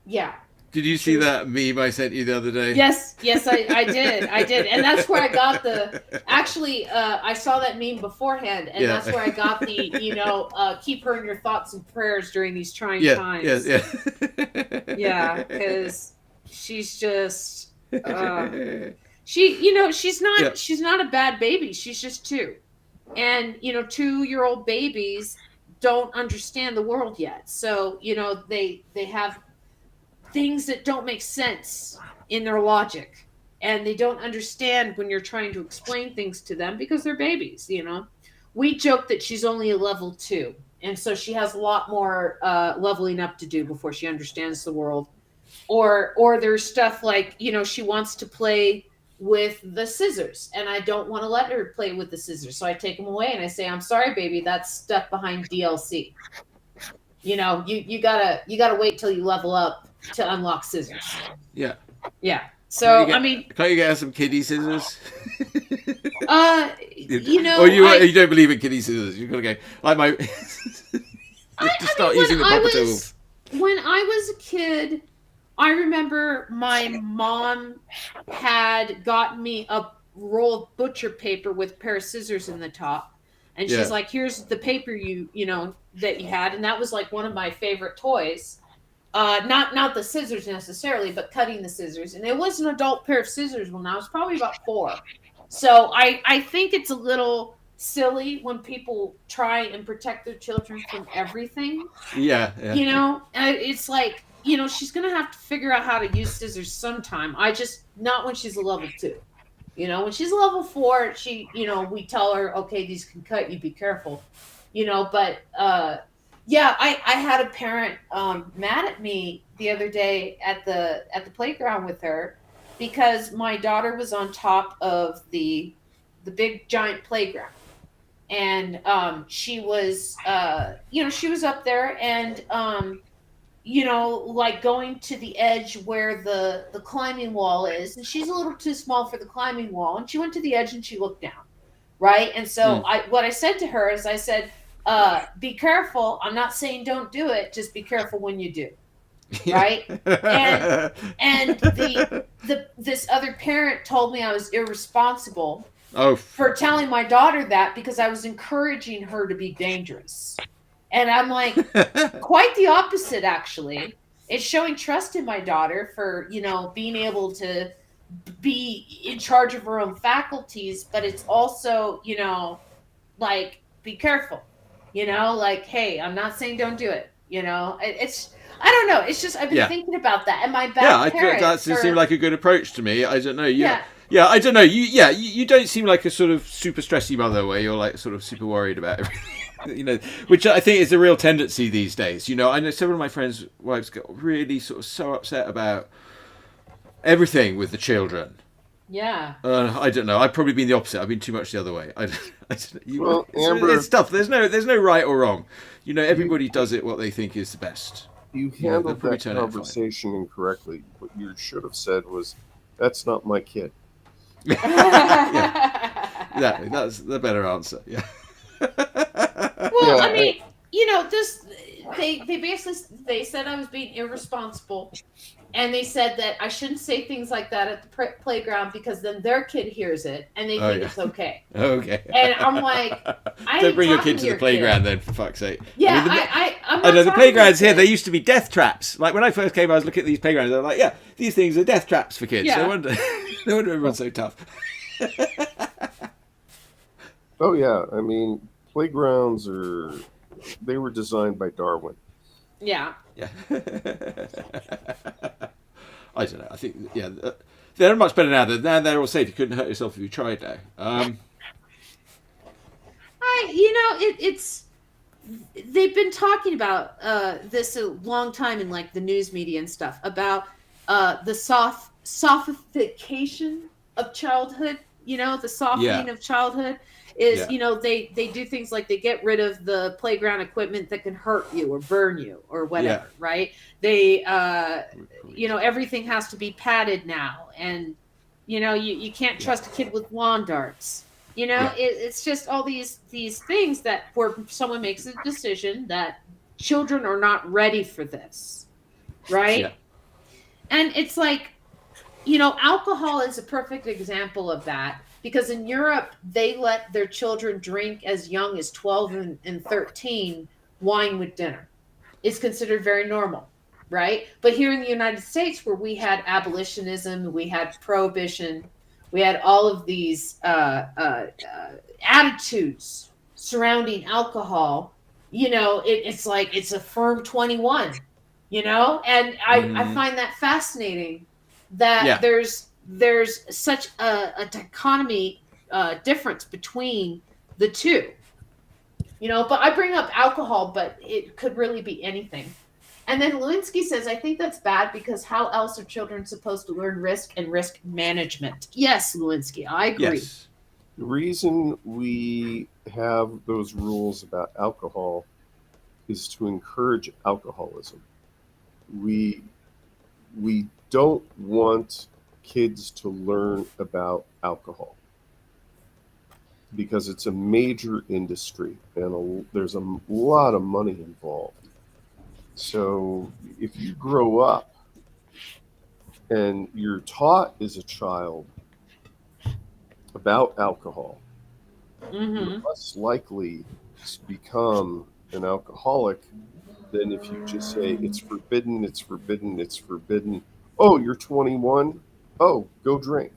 Speaker 4: Yeah.
Speaker 2: Did you see that meme I sent you the other day?
Speaker 4: Yes, I did. And that's where I got I saw that meme beforehand, and that's where I got the, keep her in your thoughts and prayers during these trying times. Yeah, because she's just, she's not a bad baby. She's just 2. And, 2-year-old babies don't understand the world yet. So, they have things that don't make sense in their logic, and they don't understand when you're trying to explain things to them because they're babies. We joke that she's only a level 2, and so she has a lot more leveling up to do before she understands the world. Or there's stuff like, she wants to play with the scissors, and I don't want to let her play with the scissors, so I take them away and I say, I'm sorry, baby, that's stuck behind DLC. You gotta wait till you level up to unlock scissors.
Speaker 2: Yeah.
Speaker 4: So
Speaker 2: can't you get her some kiddie scissors? Or you don't believe in kiddie scissors. You've got to go like my. Start using the proper tools.
Speaker 4: When I was a kid, I remember my mom had gotten me a roll of butcher paper with a pair of scissors in the top. And she's like, here's the paper that you had. And that was like one of my favorite toys. Not the scissors necessarily, but cutting the scissors. And it was an adult pair of scissors when I was probably about 4. So I think it's a little silly when people try and protect their children from everything.
Speaker 2: Yeah.
Speaker 4: It's like, she's going to have to figure out how to use scissors sometime. Not when she's a level 2. When she's a level 4, we tell her, okay, these can cut you, be careful. But I had a parent mad at me the other day at the playground with her because my daughter was on top of the big giant playground. And she was up there and like going to the edge where the climbing wall is, and she's a little too small for the climbing wall, and she went to the edge and she looked down, right? And so what I said to her is I said, be careful. I'm not saying don't do it, just be careful when you do. Right? and this other parent told me I was irresponsible for telling my daughter that because I was encouraging her to be dangerous. And I'm like, quite the opposite, actually. It's showing trust in my daughter for, being able to be in charge of her own faculties, but it's also, like, be careful, like, hey, I'm not saying don't do it, I don't know. It's just, I've been thinking about that. Am I bad parent?
Speaker 2: That seemed like a good approach to me. I don't know. Yeah, I don't know. You don't seem like a sort of super stressy mother where you're like sort of super worried about everything. Which I think is a real tendency these days. I know several of my friends' wives get really sort of so upset about everything with the children.
Speaker 4: Yeah.
Speaker 2: I don't know. I've probably been the opposite. I've been too much the other way.
Speaker 5: Well, Amber,
Speaker 2: it's tough. There's no right or wrong. Everybody does it what they think is the best.
Speaker 5: You handled that conversation incorrectly. What you should have said was, "That's not my kid."
Speaker 2: Exactly. That's the better answer. Yeah.
Speaker 4: Well, I mean, this they basically said I was being irresponsible, and they said that I shouldn't say things like that at the playground because then their kid hears it and they think it's okay.
Speaker 2: Okay.
Speaker 4: And I'm like,
Speaker 2: don't bring your kid to the playground then, for fuck's sake.
Speaker 4: Yeah,
Speaker 2: I know the playgrounds here. They used to be death traps. Like when I first came, I was looking at these playgrounds. I was like, yeah, these things are death traps for kids.
Speaker 4: Yeah.
Speaker 2: No wonder everyone's so tough.
Speaker 5: Oh yeah, I mean, playgrounds they were designed by Darwin.
Speaker 4: Yeah.
Speaker 2: I don't know. I think they're much better now. They're all safe. You couldn't hurt yourself if you tried now.
Speaker 4: It's they've been talking about this a long time in like the news media and stuff about the softification of childhood. The softening of childhood is they do things like they get rid of the playground equipment that can hurt you or burn you or whatever, right? They everything has to be padded now, and you can't trust a kid with lawn darts. It's just all these things that where someone makes a decision that children are not ready for this, right? And it's like, alcohol is a perfect example of that, because in Europe, they let their children drink as young as 12 and 13 wine with dinner. It's considered very normal, right? But here in the United States, where we had abolitionism, we had prohibition, we had all of these attitudes surrounding alcohol, it's like it's a firm 21, and I find that fascinating that there's such a dichotomy difference between the two, but I bring up alcohol, but it could really be anything. And then Lewinsky says, I think that's bad because how else are children supposed to learn risk and risk management? Yes, Lewinsky, I agree.
Speaker 2: Yes.
Speaker 5: The reason we have those rules about alcohol is to encourage alcoholism. We don't want kids to learn about alcohol because it's a major industry and there's a lot of money involved. So if you grow up and you're taught as a child about alcohol, you're less likely to become an alcoholic than if you just say it's forbidden, it's forbidden, it's forbidden. Oh, you're 21. Oh, go drink.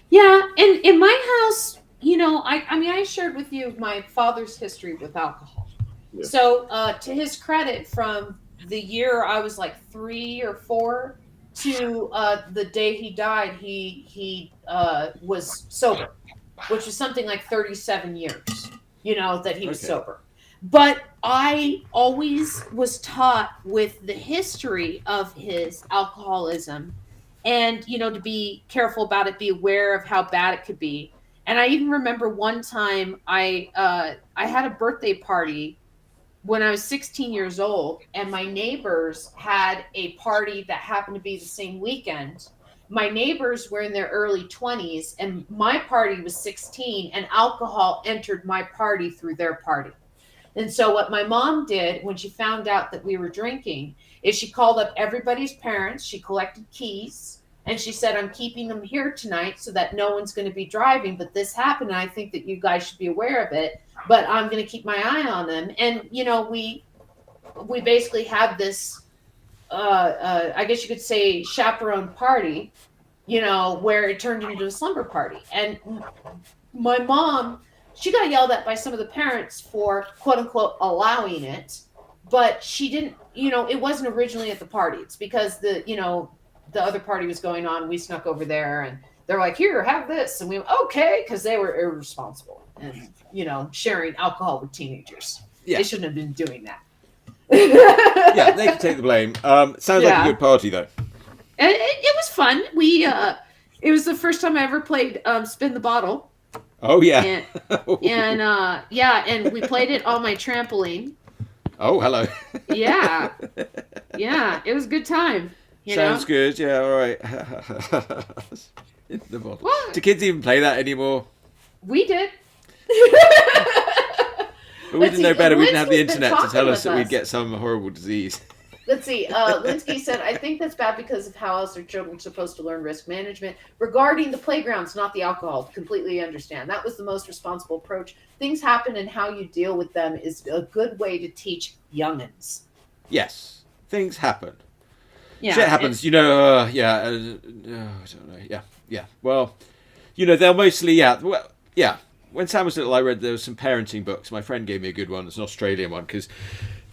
Speaker 4: Yeah, and in my house, I mean, I shared with you my father's history with alcohol. Yeah. So, to his credit, from the year I was like 3 or 4 to the day he died, he was sober, which was something like 37 years, that he was sober. But I always was taught with the history of his alcoholism and, to be careful about it, be aware of how bad it could be. And I even remember one time I had a birthday party when I was 16 years old, and my neighbors had a party that happened to be the same weekend. My neighbors were in their early 20s, and my party was 16, and alcohol entered my party through their party. And so what my mom did when she found out that we were drinking is she called up everybody's parents, she collected keys, and she said, I'm keeping them here tonight so that no one's going to be driving, but this happened, and I think that you guys should be aware of it, but I'm going to keep my eye on them. And, we basically had this, I guess you could say, chaperone party, where it turned into a slumber party. And my mom, she got yelled at by some of the parents for, quote unquote, allowing it, but she didn't, it wasn't originally at the party. It's because the other party was going on. We snuck over there and they're like, here, have this. And we went, okay, because they were irresponsible and, sharing alcohol with teenagers. Yeah. They shouldn't have been doing that.
Speaker 2: Yeah, they can take the blame. Sounds like a good party, though.
Speaker 4: And it was fun. It was the first time I ever played Spin the Bottle.
Speaker 2: Oh, yeah.
Speaker 4: And we played it on my trampoline.
Speaker 2: Oh, hello.
Speaker 4: Yeah. Yeah, it was a good time.
Speaker 2: Sounds good. Yeah, all right. Do kids even play that anymore?
Speaker 4: We did.
Speaker 2: But we didn't know better. We didn't have the internet to tell us that we'd get some horrible disease.
Speaker 4: Let's see. Linsky said, I think that's bad because of how else are children supposed to learn risk management. Regarding the playgrounds, not the alcohol. Completely understand. That was the most responsible approach. Things happen and how you deal with them is a good way to teach youngins.
Speaker 2: Yes. Things happen.
Speaker 4: Yeah,
Speaker 2: shit happens, I don't know. Yeah. Well, they'll mostly, When Sam was little, I read there was some parenting books. My friend gave me a good one. It's an Australian one because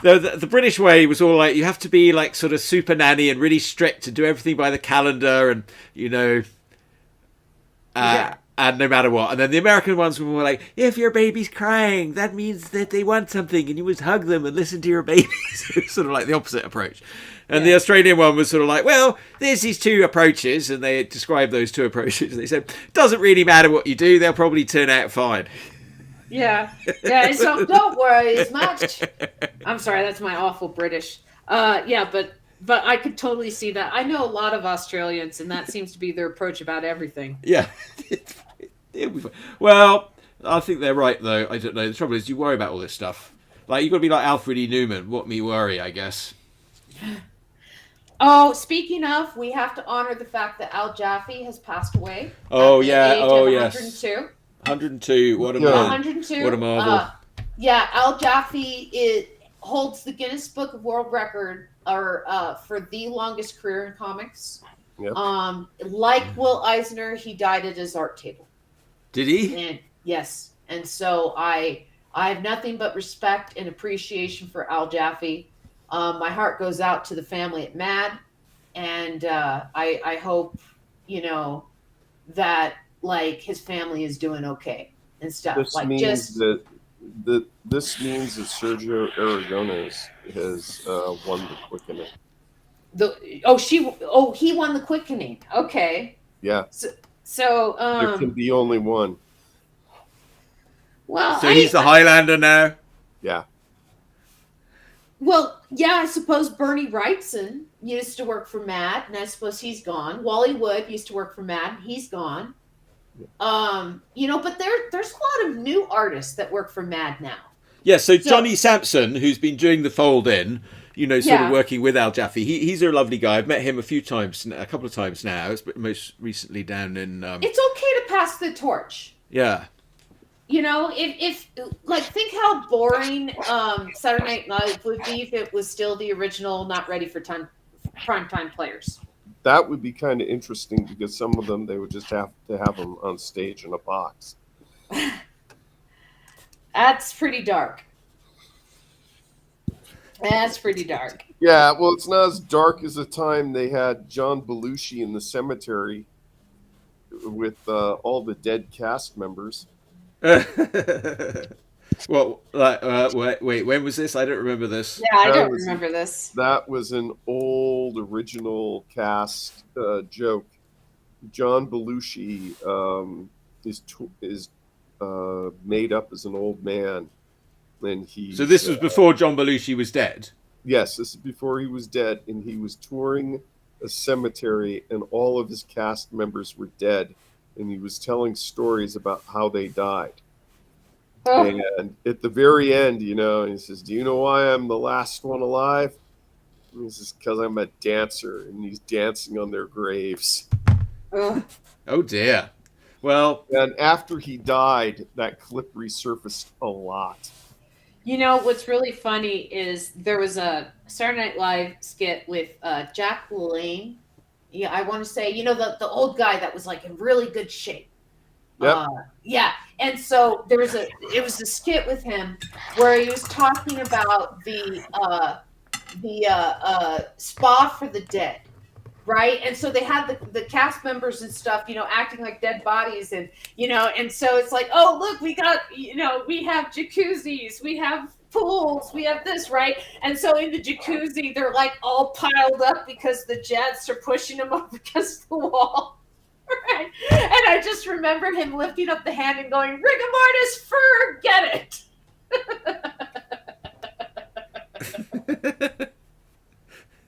Speaker 2: the British way was all like you have to be like sort of super nanny and really strict to do everything by the calendar and and no matter what. And then the American ones were more like, if your baby's crying, that means that they want something and you must hug them and listen to your baby. So it's sort of like the opposite approach. And the Australian one was sort of like, well, there's these two approaches, and they described those two approaches. They said, doesn't really matter what you do, they'll probably turn out fine.
Speaker 4: Yeah, so don't worry as much. I'm sorry, that's my awful British. But I could totally see that. I know a lot of Australians, and that seems to be their approach about everything.
Speaker 2: Yeah. It'll be fine. Well, I think they're right, though. I don't know. The trouble is, you worry about all this stuff. Like, you've got to be like Alfred E. Newman. What me worry, I guess.
Speaker 4: Oh, speaking of, we have to honor the fact that Al Jaffe has passed away.
Speaker 2: Oh, yeah.
Speaker 4: At the age of 102.
Speaker 2: 102. What a man.
Speaker 4: 102.
Speaker 2: What a marvel.
Speaker 4: Al Jaffe holds the Guinness Book of World Record for the longest career in comics.
Speaker 5: Yep.
Speaker 4: Like Will Eisner, he died at his art table.
Speaker 2: Did he?
Speaker 4: And yes. And so I have nothing but respect and appreciation for Al Jaffe. My heart goes out to the family at Mad, and I hope that like his family is doing okay and stuff.
Speaker 5: This
Speaker 4: like
Speaker 5: means
Speaker 4: just
Speaker 5: that This means that Sergio Aragones has won the quickening.
Speaker 4: He won the quickening. Okay.
Speaker 5: Yeah.
Speaker 4: So
Speaker 5: there can be only one.
Speaker 4: Well,
Speaker 2: so he's the Highlander now.
Speaker 5: Yeah.
Speaker 4: Well, yeah, I suppose Bernie Wrightson used to work for Mad, and I suppose he's gone. Wally Wood used to work for Mad, and he's gone. But there's a lot of new artists that work for Mad now.
Speaker 2: Yeah, so Johnny Sampson, who's been doing the fold in, sort of working with Al Jaffe. He's a lovely guy. I've met him a couple of times now. Most recently down in.
Speaker 4: It's okay to pass the torch.
Speaker 2: Yeah.
Speaker 4: If think how boring Saturday Night Live would be if it was still the original, not ready for primetime players.
Speaker 5: That would be kind of interesting because some of them they would just have to have them on stage in a box.
Speaker 4: That's pretty dark.
Speaker 5: Yeah, well, it's not as dark as the time they had John Belushi in the cemetery with all the dead cast members.
Speaker 2: Well, wait, when was this? I don't remember this.
Speaker 4: Yeah, I don't remember this.
Speaker 5: That was an old original cast joke. John Belushi is made up as an old man, and
Speaker 2: So this was before John Belushi was dead.
Speaker 5: Yes, this is before he was dead, and he was touring a cemetery, and all of his cast members were dead, and he was telling stories about how they died. And at the very end, he says, "Do you know why I'm the last one alive?" And he says, "Because I'm a dancer," and he's dancing on their graves.
Speaker 2: Oh dear. Well,
Speaker 5: and after he died, that clip resurfaced a lot.
Speaker 4: What's really funny is there was a Saturday Night Live skit with Jack LaLanne. Yeah, I want to say, the old guy that was like in really good shape.
Speaker 5: Yep.
Speaker 4: Yeah. And so it was a skit with him where he was talking about the spa for the dead. Right. And so they had the cast members and stuff, acting like dead bodies. And, and so it's like, oh, look, we got, we have jacuzzis, we have pools, we have this. Right. And so in the jacuzzi, they're like all piled up because the jets are pushing them up against the wall. Right. And I just remember him lifting up the hand and going, rigor mortis, forget it.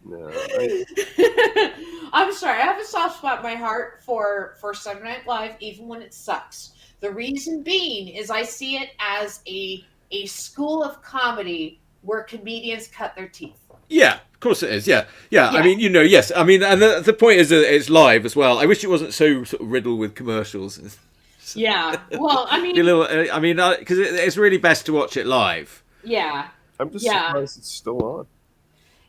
Speaker 5: No,
Speaker 4: I'm sorry. I have a soft spot in my heart for Saturday Night Live, even when it sucks. The reason being is I see it as a school of comedy where comedians cut their teeth.
Speaker 2: Yeah, of course it is. Yeah. I mean, yes. I mean, and the point is that it's live as well. I wish it wasn't so sort of riddled with commercials.
Speaker 4: Yeah. Well, I mean,
Speaker 2: because it's really best to watch it live.
Speaker 4: Yeah.
Speaker 5: I'm just surprised it's still on.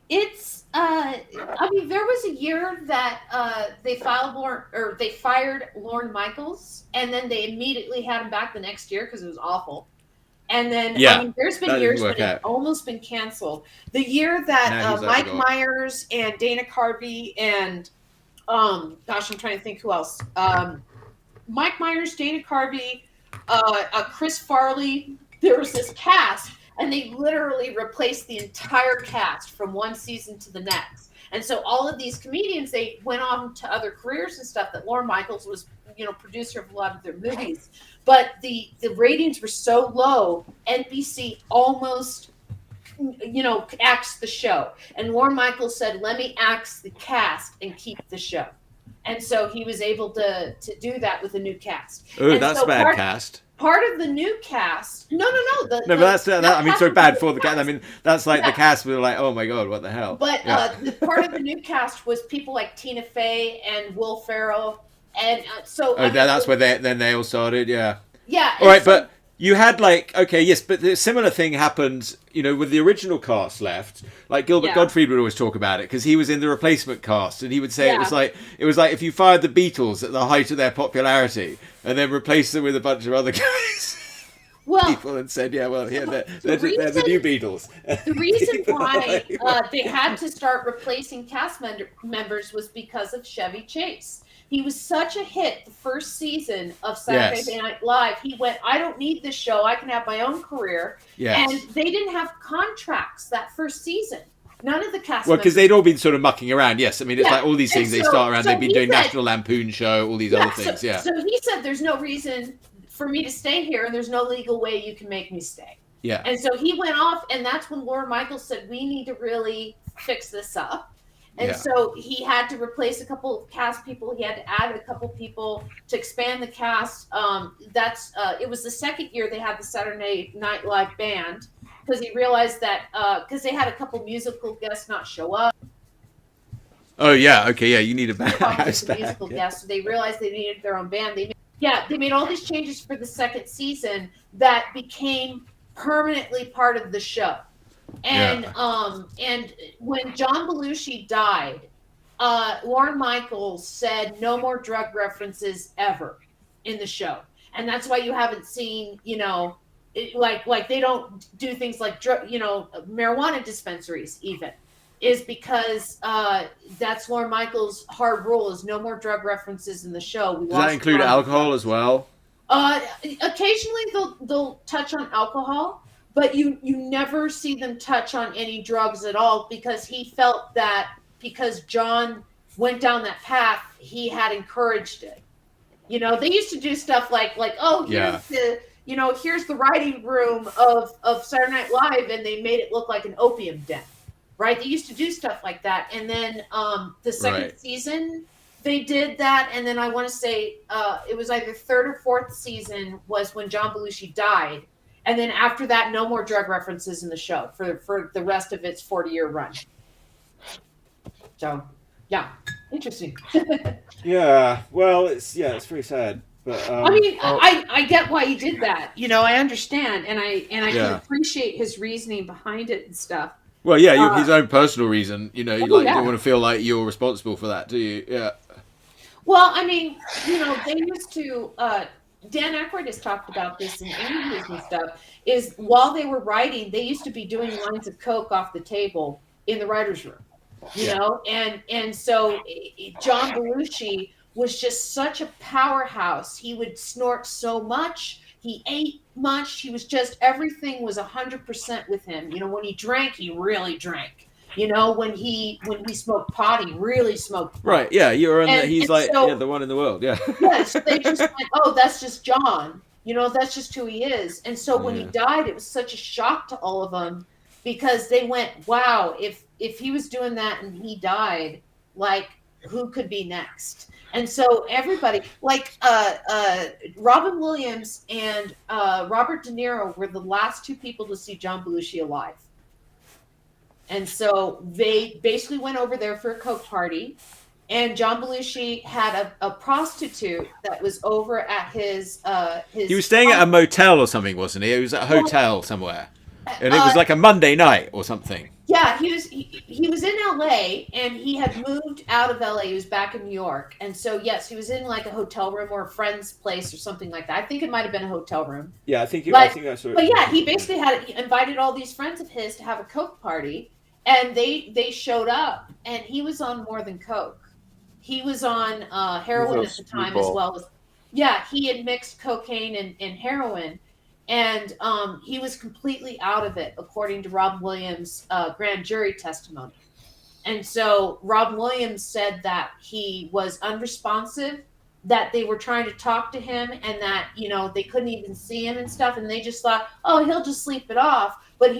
Speaker 4: It's. I mean, there was a year that they fired Lorne Michaels, and then they immediately had him back the next year because it was awful. And then, there's been years when it's almost been canceled. The year that Mike Myers and Dana Carvey and, I'm trying to think who else. Mike Myers, Dana Carvey, Chris Farley, there was this cast, and they literally replaced the entire cast from one season to the next. And so all of these comedians, they went on to other careers and stuff that Lorne Michaels was, producer of a lot of their movies. But the ratings were so low, NBC almost, axed the show. And Lorne Michaels said, let me axe the cast and keep the show. And so he was able to do that with a new cast.
Speaker 2: Oh, that's bad cast.
Speaker 4: Part of the new cast. No.
Speaker 2: But that's I mean, so bad for the cast. I mean, that's like the cast were like, oh my god, what the hell?
Speaker 4: But the part of the new cast was people like Tina Fey and Will Ferrell, and so.
Speaker 2: That's where they all started. Yeah.
Speaker 4: Yeah.
Speaker 2: All right, but you had but the similar thing happened, with the original cast left. Like Gilbert Gottfried would always talk about it because he was in the replacement cast, and he would say it was like if you fired the Beatles at the height of their popularity and then replaced them with a bunch of other guys. People and said, they're the new Beatles.
Speaker 4: The reason why they had to start replacing cast members was because of Chevy Chase. he was such a hit the first season of Saturday Night Live. He went, I don't need this show. I can have my own career.
Speaker 2: Yes.
Speaker 4: And they didn't have contracts that first season. None of the cast
Speaker 2: Well, because they'd all been sort of mucking around. Yes, I mean, it's like all these things they start around. They've been doing National Lampoon Show, all these other things.
Speaker 4: So he said, there's no reason for me to stay here, and there's no legal way you can make me stay.
Speaker 2: Yeah.
Speaker 4: And so he went off, and that's when Lorne Michaels said, we need to really fix this up. And so he had to replace a couple of cast people. He had to add a couple people to expand the cast. It was the second year they had the Saturday Night Live band, because he realized that because they had a couple musical guests not show up.
Speaker 2: Oh yeah, okay, yeah. You need a band.
Speaker 4: Musical guests. So they realized they needed their own band. They made all these changes for the second season that became permanently part of the show. And and when John Belushi died, Lorne Michaels said no more drug references ever in the show, and that's why you haven't seen, like they don't do things like marijuana dispensaries even, is because that's Lorne Michaels' hard rule is no more drug references in the show.
Speaker 2: Does that include alcohol as well?
Speaker 4: Occasionally they'll touch on alcohol. But you never see them touch on any drugs at all, because he felt that because John went down that path, he had encouraged it. They used to do stuff like here's the writing room of Saturday Night Live, and they made it look like an opium den, right? They used to do stuff like that. And then the second season, they did that. And then I want to say it was either third or fourth season was when John Belushi died. And then after that, no more drug references in the show for the rest of its 40-year run. So, yeah, interesting.
Speaker 2: Yeah, well, it's pretty sad. But
Speaker 4: I mean, I get why he did that. I understand, and I can appreciate his reasoning behind it and stuff.
Speaker 2: Well, yeah, his own personal reason. You don't want to feel like you're responsible for that, do you? Yeah.
Speaker 4: Well, I mean, they used to. Dan Aykroyd has talked about this in interviews and stuff, is while they were writing, they used to be doing lines of coke off the table in the writer's room, and so John Belushi was just such a powerhouse. He would snort so much. He ate much. He was just, everything was 100% with him. When he drank, he really drank. When he smoked pot, he really smoked pot.
Speaker 2: Right, yeah, he's the one in the world, yeah.
Speaker 4: Yes, they just went, oh, that's just John. That's just who he is. And so when he died, it was such a shock to all of them, because they went, wow, if he was doing that and he died, like, who could be next? And so everybody, like Robin Williams and Robert De Niro were the last two people to see John Belushi alive. And so they basically went over there for a coke party, and John Belushi had a prostitute that was over at his.
Speaker 2: He was staying at a motel or something, wasn't he? He was at a hotel somewhere, and it was like a Monday night or something.
Speaker 4: Yeah, he was in LA, and he had moved out of LA. He was back in New York, and so yes, he was in like a hotel room or a friend's place or something like that. I think it might have been a hotel room.
Speaker 2: Yeah, I think I saw it.
Speaker 4: But yeah, he basically had invited all these friends of his to have a coke party. And they showed up, and he was on more than coke. He was on heroin at the time as well as, he had mixed cocaine and heroin, and he was completely out of it, according to Robin Williams' grand jury testimony. And so Robin Williams said that he was unresponsive, that they were trying to talk to him, and that they couldn't even see him and stuff, and they just thought, oh, he'll just sleep it off. But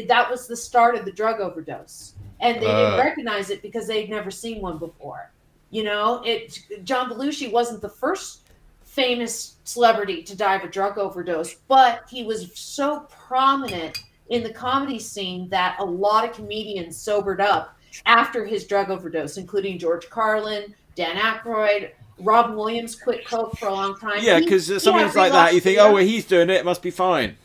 Speaker 4: that was the start of the drug overdose, and they didn't recognize it because they'd never seen one before. John Belushi wasn't the first famous celebrity to die of a drug overdose, but he was so prominent in the comedy scene that a lot of comedians sobered up after his drug overdose, including George Carlin, Dan Aykroyd. Robin Williams quit coke for a long time. Yeah,
Speaker 2: because something's like that. You think, oh, well, he's doing it. It must be fine.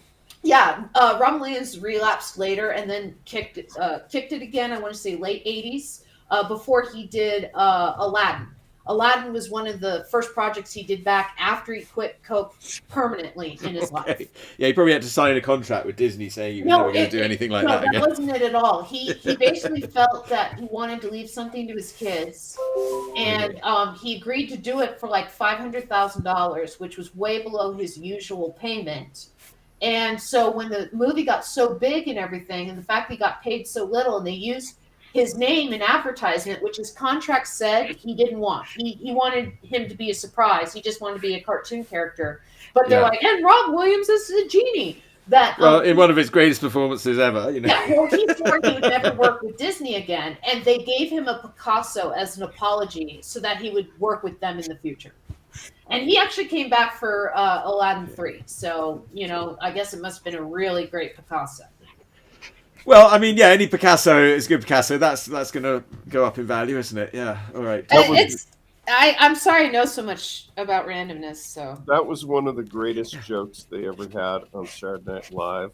Speaker 4: Yeah, Robin Williams relapsed later and then kicked it again. I want to say late 80s, before he did Aladdin. Aladdin was one of the first projects he did back after he quit Coke permanently in his life.
Speaker 2: Yeah, he probably had to sign a contract with Disney saying he was never going to do anything like that again.
Speaker 4: No, that wasn't it at all. He basically felt that he wanted to leave something to his kids, and he agreed to do it for like $500,000, which was way below his usual payment. And so when the movie got so big and everything, and the fact that he got paid so little, and they used his name in advertisement, which his contract said he didn't want. He wanted him to be a surprise. He just wanted to be a cartoon character. But they're like, and Rob Williams is a genie.
Speaker 2: In one of his greatest performances ever. You know?
Speaker 4: Yeah, well, he swore he would never work with Disney again. And they gave him a Picasso as an apology so that he would work with them in the future. And he actually came back for Aladdin 3. So, I guess it must have been a really great Picasso.
Speaker 2: Well, I mean, yeah, any Picasso is good Picasso. That's going to go up in value, isn't it? Yeah, all right.
Speaker 4: I'm sorry I know so much about randomness. So
Speaker 5: that was one of the greatest jokes they ever had on Saturday Night Live.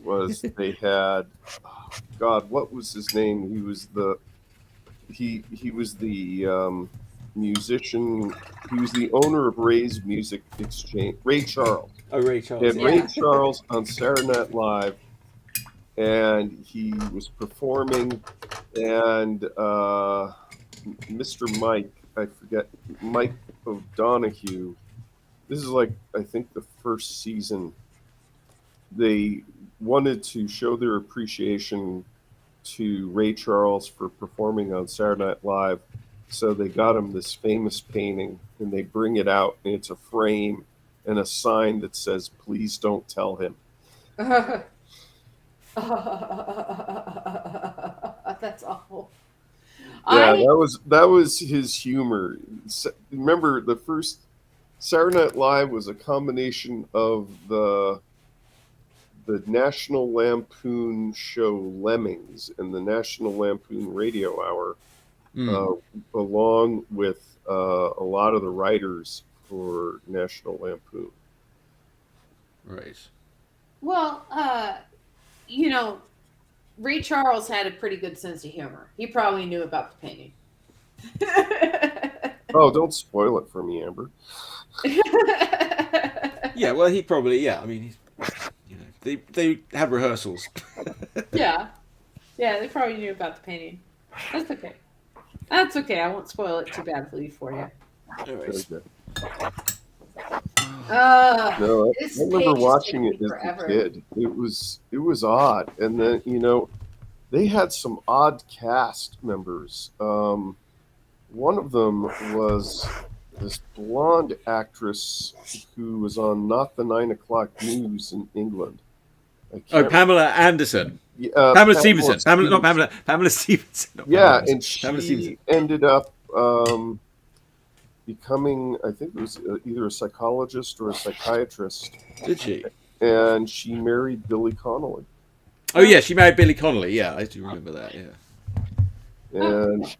Speaker 5: Was they had, God, what was his name? He was the musician. He was the owner of Ray's Music Exchange. Ray Charles.
Speaker 2: Oh, Ray Charles.
Speaker 5: And Ray Charles on Saturday Night Live. And he was performing, and Mr. Mike, I forget, Mike O'Donoghue. This is like, I think, the first season. They wanted to show their appreciation to Ray Charles for performing on Saturday Night Live. So they got him this famous painting, and they bring it out, and it's a frame and a sign that says, "Please don't tell him."
Speaker 4: That's awful.
Speaker 5: Yeah, that was his humor. Remember, the first Saturday Night Live was a combination of the National Lampoon show Lemmings and the National Lampoon Radio Hour, along with a lot of the writers for National Lampoon.
Speaker 2: Right.
Speaker 4: Well, Ray Charles had a pretty good sense of humor. He probably knew about the painting.
Speaker 5: Oh, don't spoil it for me, Amber.
Speaker 2: Yeah, well, he probably, I mean, they have rehearsals.
Speaker 4: Yeah, they probably knew about the painting. That's okay. I won't spoil it too badly for you.
Speaker 2: Anyways.
Speaker 5: No, I remember watching it as a kid. It was odd, and then they had some odd cast members. One of them was this blonde actress who was on Not the 9 O'Clock News in England.
Speaker 2: Pamela Anderson. Pamela Stevenson. Pamela Stevenson.
Speaker 5: And she ended up becoming, I think it was either a psychologist or a psychiatrist.
Speaker 2: Did she?
Speaker 5: And she married Billy Connolly.
Speaker 2: Oh, yeah, she married Billy Connolly. Yeah, I do remember that, yeah.
Speaker 5: And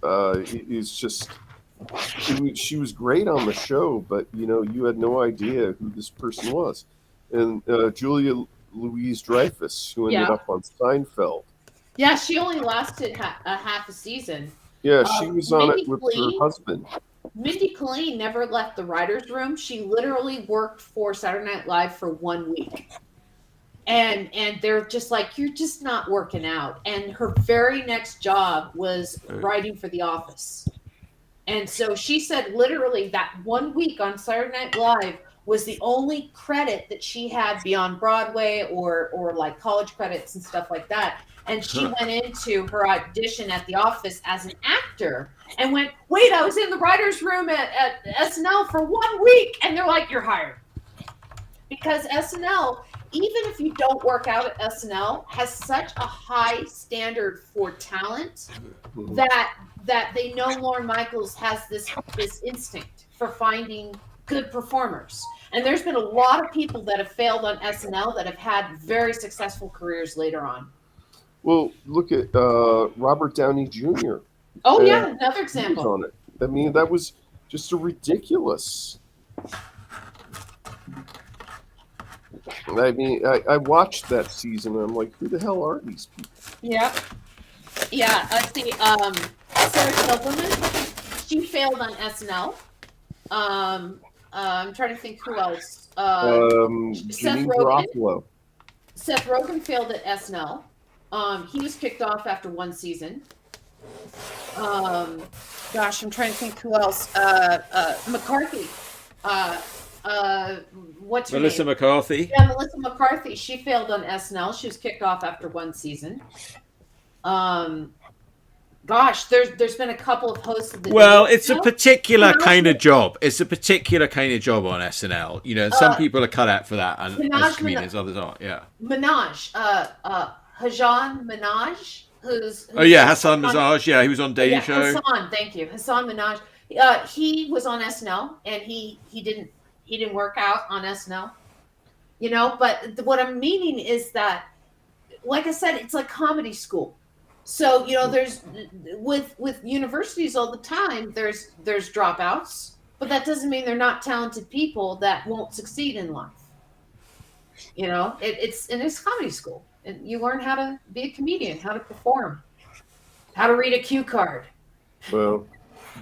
Speaker 5: it's just, she was great on the show, but, you had no idea who this person was. And Julia Louis-Dreyfus, who ended up on Seinfeld.
Speaker 4: Yeah, she only lasted half a season.
Speaker 5: Yeah, she was on it with her husband.
Speaker 4: Mindy Kaling never left the writer's room. She literally worked for Saturday Night Live for 1 week. And they're just like, you're just not working out. And her very next job was writing for The Office. And so she said literally that 1 week on Saturday Night Live was the only credit that she had beyond Broadway or like college credits and stuff like that. And she went into her audition at The Office as an actor and went, wait, I was in the writer's room at SNL for 1 week. And they're like, you're hired. Because SNL, even if you don't work out at SNL, has such a high standard for talent that they know Lorne Michaels has this instinct for finding good performers. And there's been a lot of people that have failed on SNL that have had very successful careers later on.
Speaker 5: Well, look at Robert Downey Jr.
Speaker 4: Oh, yeah, another example.
Speaker 5: On it. I mean, that was just a ridiculous. I mean, I watched that season, and I'm like, who the hell are these people?
Speaker 4: Yeah. Yeah, let's see. Sarah Silverman. She failed on SNL. I'm trying to think who else. Seth
Speaker 5: Janine
Speaker 4: Rogen.
Speaker 5: Garofalo.
Speaker 4: Seth Rogen failed at SNL. He was kicked off after one season. Gosh, I'm trying to think who else. McCarthy. What's her
Speaker 2: Melissa
Speaker 4: name?
Speaker 2: McCarthy.
Speaker 4: Yeah, Melissa McCarthy. She failed on SNL. She was kicked off after one season. Gosh, there's been a couple of hosts of the
Speaker 2: Well,
Speaker 4: Daily
Speaker 2: it's a
Speaker 4: Show.
Speaker 2: particular kind of job. It's a particular kind of job on SNL. You know, some people are cut out for that, and as comedians, others aren't. Yeah.
Speaker 4: Minaj, Hajan Minaj, who's
Speaker 2: Oh yeah, Hassan Minaj. Yeah, he was on Daily Show.
Speaker 4: Hassan, thank you, Hassan Minaj. He was on SNL, and he didn't work out on SNL. You know, but what I'm meaning is that, like I said, it's like comedy school. So, you know, there's with universities all the time, there's dropouts, but that doesn't mean they're not talented people that won't succeed in life. You know, it's comedy school, and you learn how to be a comedian, how to perform, how to read a cue card.
Speaker 5: Well,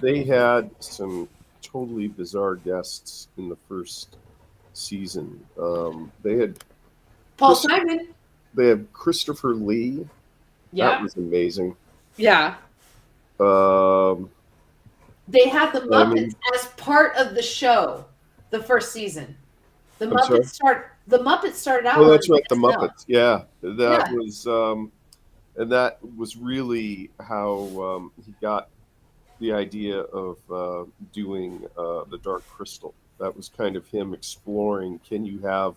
Speaker 5: they had some totally bizarre guests in the first season. They had
Speaker 4: Paul Simon.
Speaker 5: They had Christopher Lee.
Speaker 4: Yeah.
Speaker 5: That was amazing.
Speaker 4: Yeah. They had the Muppets as part of the show, the first season. The Muppets started out.
Speaker 5: Oh, that's right, the Muppets. Yeah, that was, and that was really how he got the idea of doing the Dark Crystal. That was kind of him exploring: can you have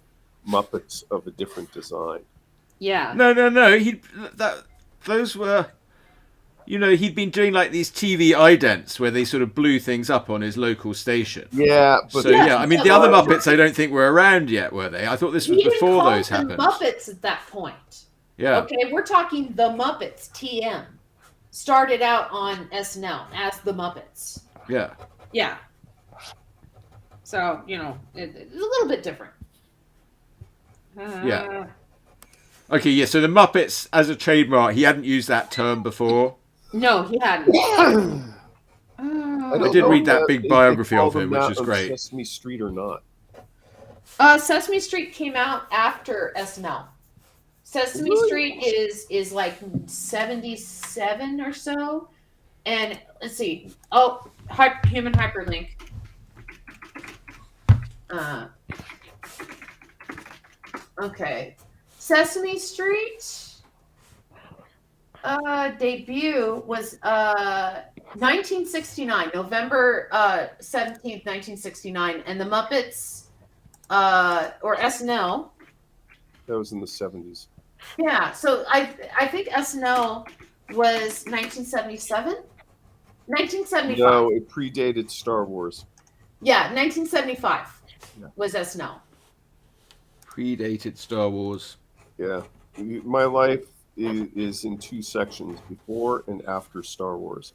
Speaker 5: Muppets of a different design?
Speaker 4: Yeah.
Speaker 2: No. Those were, you know, he'd been doing like these TV idents where they sort of blew things up on his local station.
Speaker 5: Yeah, but
Speaker 2: so yeah, I mean the other Muppets I don't think were around yet, were they? I thought this was before those happened.
Speaker 4: Muppets at that point.
Speaker 2: Yeah.
Speaker 4: Okay, we're talking the Muppets. TM started out on SNL as the Muppets.
Speaker 2: Yeah.
Speaker 4: Yeah. So you know, it's a little bit different.
Speaker 2: Yeah. Okay, yeah, so the Muppets as a trademark, he hadn't used that term before.
Speaker 4: No, he hadn't.
Speaker 2: I did read that big biography of him, which is great.
Speaker 5: Sesame Street or not?
Speaker 4: Sesame Street came out after SNL. Sesame Street is like 77 or so. And let's see. Oh, human hyperlink. Okay. Sesame Street debut was 1969, November 17th, 1969, and the Muppets or SNL.
Speaker 5: That was in the 70s.
Speaker 4: Yeah, so I think SNL was 1977, 1975.
Speaker 5: No, it predated Star Wars.
Speaker 4: Yeah, 1975 was SNL.
Speaker 2: Predated Star Wars.
Speaker 5: Yeah, my life is in two sections: before and after Star Wars.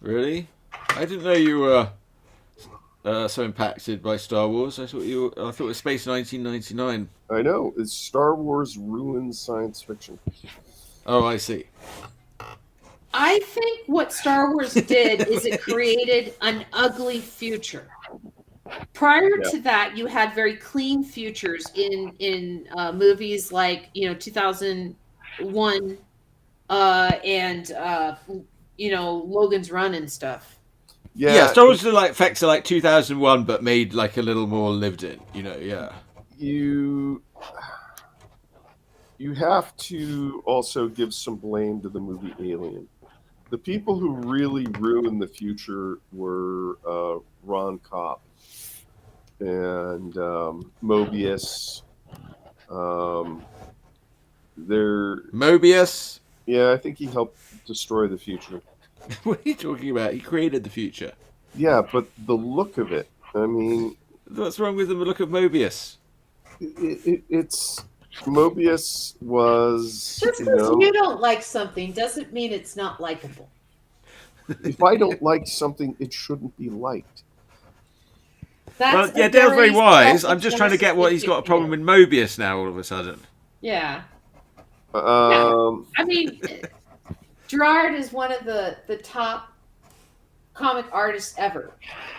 Speaker 2: Really? I didn't know you were so impacted by Star Wars. I thought it was Space 1999.
Speaker 5: I know. It's Star Wars ruins science fiction.
Speaker 2: Oh, I see.
Speaker 4: I think what Star Wars did is it created an ugly future. Prior to that, you had very clean futures in movies like 2001 and Logan's Run and stuff.
Speaker 2: Yeah, Star Wars are like effects are like 2001, but made like a little more lived in. Yeah.
Speaker 5: You have to also give some blame to the movie Alien. The people who really ruined the future were Ron Kopp and Mobius.
Speaker 2: Mobius?
Speaker 5: Yeah, I think he helped destroy the future.
Speaker 2: What are you talking about? He created the future.
Speaker 5: Yeah, but the look of it, I mean...
Speaker 2: What's wrong with the look of Mobius?
Speaker 5: It's... Mobius was...
Speaker 4: Just because you don't like something doesn't mean it's not likable.
Speaker 5: If I don't like something, it shouldn't be liked.
Speaker 2: Dale's very wise. I'm just trying to get what he's got a problem with Mobius now all of a sudden.
Speaker 4: Yeah. I mean, Gerard is one of the top comic artist ever.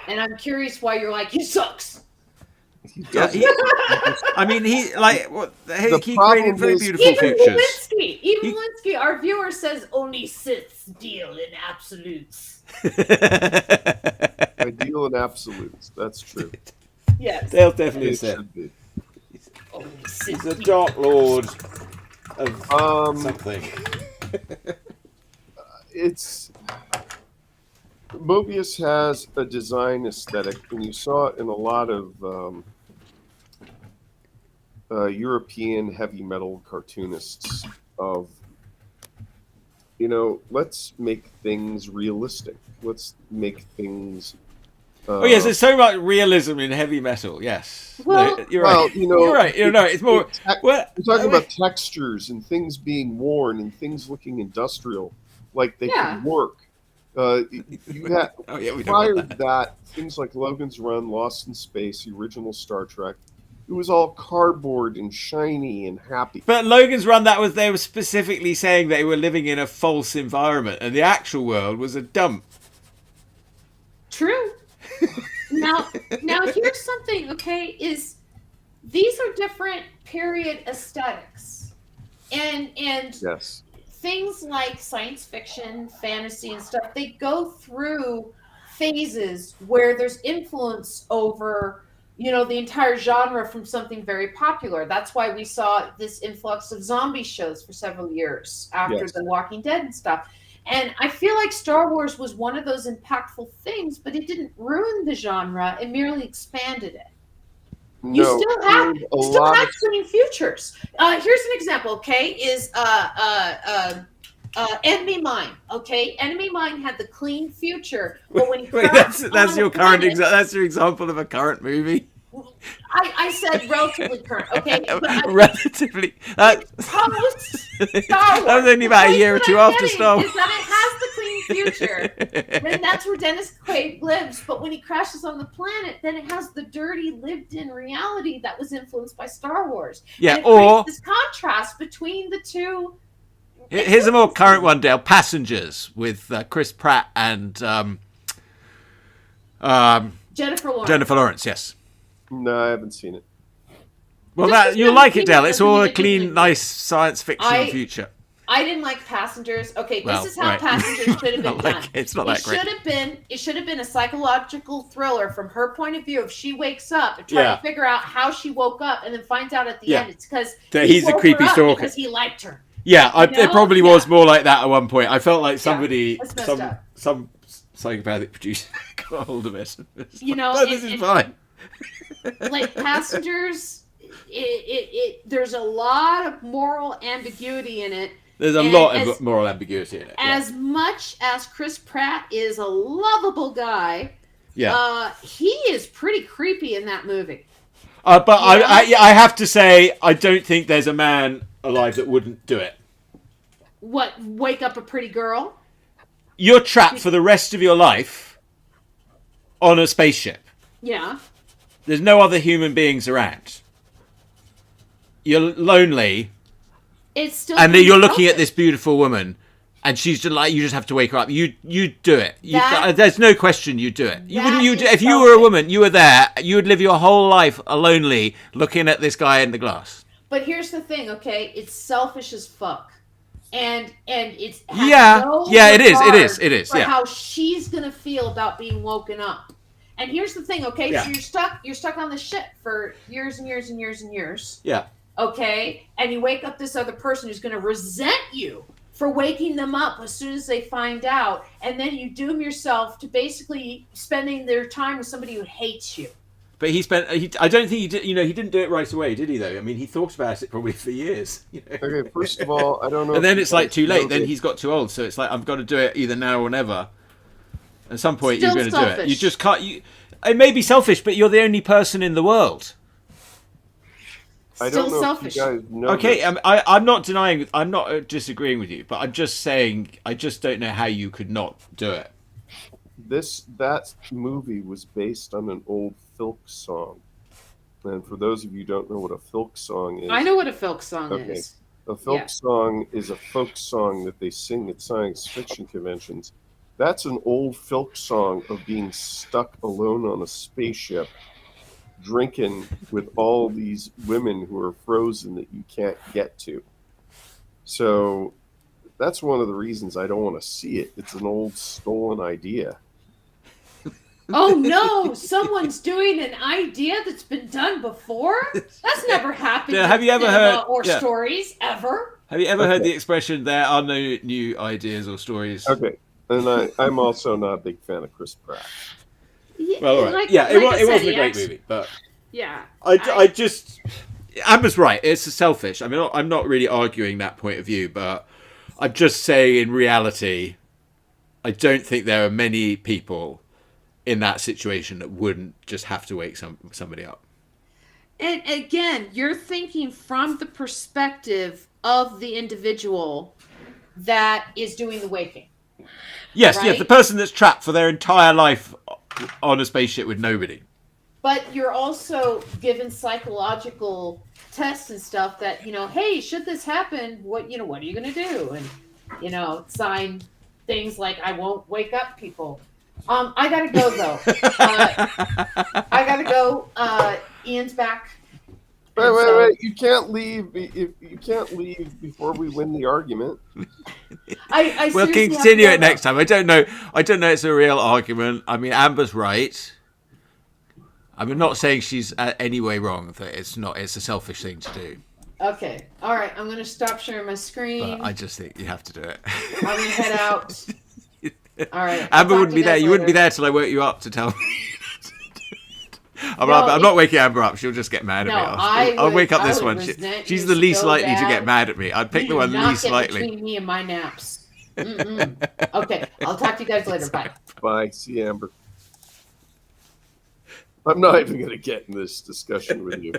Speaker 4: And I'm curious why you're like, he sucks.
Speaker 2: Yeah, I mean, he created very
Speaker 5: is,
Speaker 2: beautiful futures.
Speaker 4: Even Lewinsky, our viewer, says only Siths deal in absolutes.
Speaker 5: I deal in absolutes. That's true.
Speaker 4: Yes.
Speaker 2: Dale's definitely a Sith.
Speaker 4: He's
Speaker 2: a Dark Lord of something.
Speaker 5: Mobius has a design aesthetic, and you saw it in a lot of European heavy metal cartoonists of, let's make things realistic. Let's make things...
Speaker 2: yes, there's so much realism in heavy metal, yes.
Speaker 4: Well,
Speaker 2: no, you're right. You're right. It's more...
Speaker 5: We're talking about textures and things being worn and things looking industrial, like they can work. You had prior to that, things like Logan's Run, Lost in Space, the original Star Trek. It was all cardboard and shiny and happy.
Speaker 2: But Logan's Run, they were specifically saying they were living in a false environment, and the actual world was a dump.
Speaker 4: True. Now here's something. Okay, is these are different period aesthetics, and
Speaker 5: yes.
Speaker 4: Things like science fiction, fantasy, and stuff, they go through phases where there's influence over, the entire genre from something very popular. That's why we saw this influx of zombie shows for several years after The Walking Dead and stuff. And I feel like Star Wars was one of those impactful things, but it didn't ruin the genre. It merely expanded it. You still have clean futures. Here's an example, okay, is Enemy Mine, okay? Enemy Mine had the clean future, but when he
Speaker 2: that's your current that's your example of a current movie?
Speaker 4: I said relatively current, okay?
Speaker 2: Relatively.
Speaker 4: Post Star Wars.
Speaker 2: That was only about a year or two after Star Wars.
Speaker 4: Is that it has the clean future, and that's where Dennis Quaid lives. But when he crashes on the planet, then it has the dirty, lived-in reality that was influenced by Star Wars.
Speaker 2: Yeah,
Speaker 4: and it creates this contrast between the two.
Speaker 2: Here's a more current one, Dale. Passengers with Chris Pratt and
Speaker 4: Jennifer Lawrence.
Speaker 2: Jennifer Lawrence, yes.
Speaker 5: No, I haven't seen it.
Speaker 2: Well, you'll like it, Dale. It's all a clean, nice science fiction future.
Speaker 4: I didn't like Passengers. Okay, this is how Passengers should have been done.
Speaker 2: It's not that great.
Speaker 4: It should have been a psychological thriller from her point of view. If she wakes up and tries to figure out how she woke up, and then finds out at the end it's because
Speaker 2: he's a creepy stalker
Speaker 4: because he liked her.
Speaker 2: Yeah, it probably was more like that at one point. I felt like somebody, some psychopathic producer got hold of it. This is fine.
Speaker 4: Like Passengers, there's a lot of moral ambiguity in it.
Speaker 2: There's a lot of moral ambiguity in it.
Speaker 4: As much as Chris Pratt is a lovable guy, he is pretty creepy in that movie.
Speaker 2: But I have to say, I don't think there's a man alive that wouldn't do it.
Speaker 4: What, wake up a pretty girl?
Speaker 2: You're trapped for the rest of your life on a spaceship.
Speaker 4: Yeah.
Speaker 2: There's no other human beings around. You're lonely.
Speaker 4: It's still
Speaker 2: you're looking at this beautiful woman, and she's just like, you just have to wake her up. You do it. There's no question you do it. If you were a woman, you were there. You would live your whole life lonely, looking at this guy in the glass.
Speaker 4: But here's the thing, okay? It's selfish as fuck, and it's
Speaker 2: it is.
Speaker 4: For how she's gonna feel about being woken up. And here's the thing, okay? So you're stuck on the ship for years and years and years and years.
Speaker 2: Yeah.
Speaker 4: Okay, and you wake up this other person who's going to resent you for waking them up as soon as they find out, and then you doom yourself to basically spending their time with somebody who hates you.
Speaker 2: But I don't think he did. He didn't do it right away, did he? Though, I mean, he thought about it probably for years.
Speaker 5: Okay, first of all, I don't know.
Speaker 2: And then it's like too late. Then he's got too old, so it's like I've got to do it either now or never. At some point, you're going to do it. You just can't. It may be selfish, but you're the only person in the world.
Speaker 5: I don't know if you guys know.
Speaker 2: Okay, I'm not denying. I'm not disagreeing with you, but I'm just saying I just don't know how you could not do it.
Speaker 5: That movie was based on an old folk song, and for those of you who don't know what a folk song is,
Speaker 4: I know what a folk song is.
Speaker 5: A folk song is a folk song that they sing at science fiction conventions That's an old folk song of being stuck alone on a spaceship, drinking with all these women who are frozen that you can't get to. So that's one of the reasons I don't want to see it. It's an old stolen idea.
Speaker 4: Oh no, someone's doing an idea that's been done before? That's never happened
Speaker 2: have you ever
Speaker 4: cinema
Speaker 2: heard
Speaker 4: or stories ever?
Speaker 2: Have you ever heard the expression, there are no new ideas or stories?
Speaker 5: Okay. And I'm also not a big fan of Chris Pratt.
Speaker 2: Well, all right. It wasn't a great movie, but
Speaker 6: yeah,
Speaker 2: I just Amber's right. It's selfish. I mean, I'm not really arguing that point of view, but I'm just saying in reality, I don't think there are many people in that situation that wouldn't just have to wake somebody up.
Speaker 6: And again, you're thinking from the perspective of the individual
Speaker 4: that is doing the waking.
Speaker 2: Yes,
Speaker 4: right?
Speaker 2: yes, the person that's trapped for their entire life on a spaceship with nobody.
Speaker 4: But you're also given psychological tests and stuff that, hey, should this happen, what are you going to do? And, sign things like, I won't wake up people. I got to go, though. I got to go. Ian's back.
Speaker 5: Wait. You can't leave. You can't leave before we win the argument.
Speaker 2: We'll continue it next time. I don't know. It's a real argument. I mean, Amber's right. I'm not saying she's any way wrong. That it's not. It's a selfish thing to do.
Speaker 4: Okay. All right. I'm going to stop sharing my screen.
Speaker 2: But I just think you have to do it.
Speaker 4: I'm going to head out. All right.
Speaker 2: Amber wouldn't be there. You wouldn't be there till I woke you up to tell me. I'm not waking Amber up. She'll just get mad at me. I'll wake up this one. She's the least likely to get mad at me. I'd pick the one least likely.
Speaker 4: Between me and my naps. Okay. I'll talk to you guys later. Bye.
Speaker 5: Bye. See you, Amber. I'm not even going to get in this discussion with you.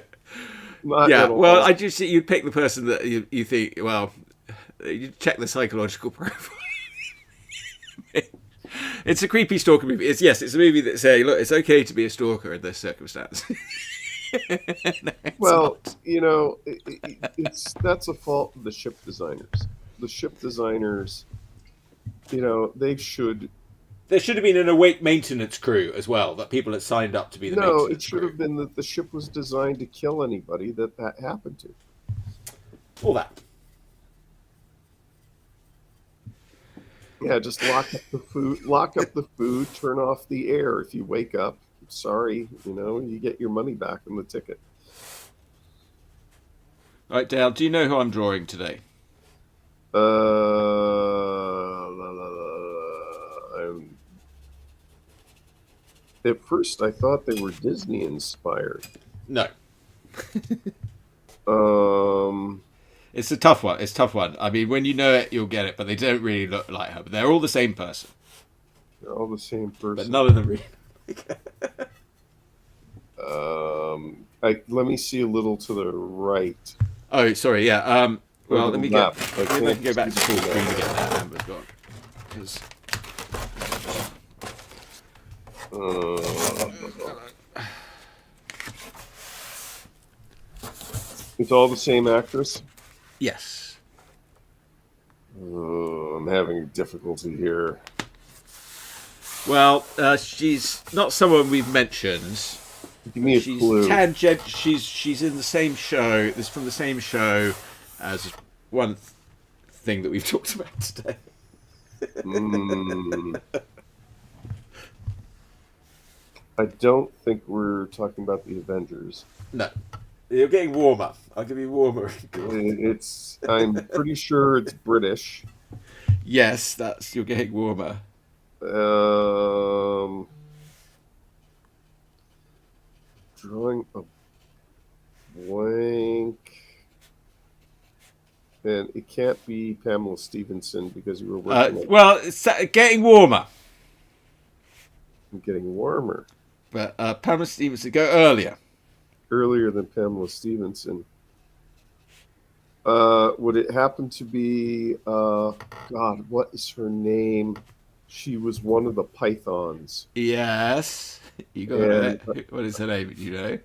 Speaker 2: Well, I just you'd pick the person that you think. Well, you check the psychological profile. It's a creepy stalker movie. It's a movie that says, look, it's okay to be a stalker in this circumstance.
Speaker 5: Well, that's a fault of the ship designers. The ship designers, they should.
Speaker 2: There should have been an awake maintenance crew as well, that people had signed up to be the maintenance crew. No,
Speaker 5: it should have been that the ship was designed to kill anybody that happened to.
Speaker 2: All that.
Speaker 5: Yeah, just lock up the food, turn off the air if you wake up. Sorry, you get your money back on the ticket.
Speaker 2: All right, Dale, do you know who I'm drawing today?
Speaker 5: At first, I thought they were Disney inspired.
Speaker 2: No. It's a tough one. It's a tough one. I mean, when you know it, you'll get it, but they don't really look like her. But they're all the same person.
Speaker 5: They're all the same person.
Speaker 2: But none of them really.
Speaker 5: Let me see a little to the right.
Speaker 2: Oh, sorry. Yeah. Well, let me
Speaker 5: I
Speaker 2: can go back to full screen to get that. Amber's gone.
Speaker 5: It's all the same actress?
Speaker 2: Yes.
Speaker 5: I'm having difficulty here.
Speaker 2: Well, she's not someone we've mentioned.
Speaker 5: Give me a clue.
Speaker 2: She's in the same show. This is from the same show as one thing that we've talked about today.
Speaker 5: I don't think we're talking about the Avengers.
Speaker 2: No. You're getting warmer. I'll give you warmer.
Speaker 5: I'm pretty sure it's British.
Speaker 2: Yes, you're getting warmer.
Speaker 5: Drawing a blank. And it can't be Pamela Stevenson because you were working
Speaker 2: it's getting warmer.
Speaker 5: I'm getting warmer.
Speaker 2: But Pamela Stevenson, go earlier.
Speaker 5: Earlier than Pamela Stevenson. Would it happen to be God, what is her name? She was one of the Pythons.
Speaker 2: Yes. You got it. What is her name? Do you know?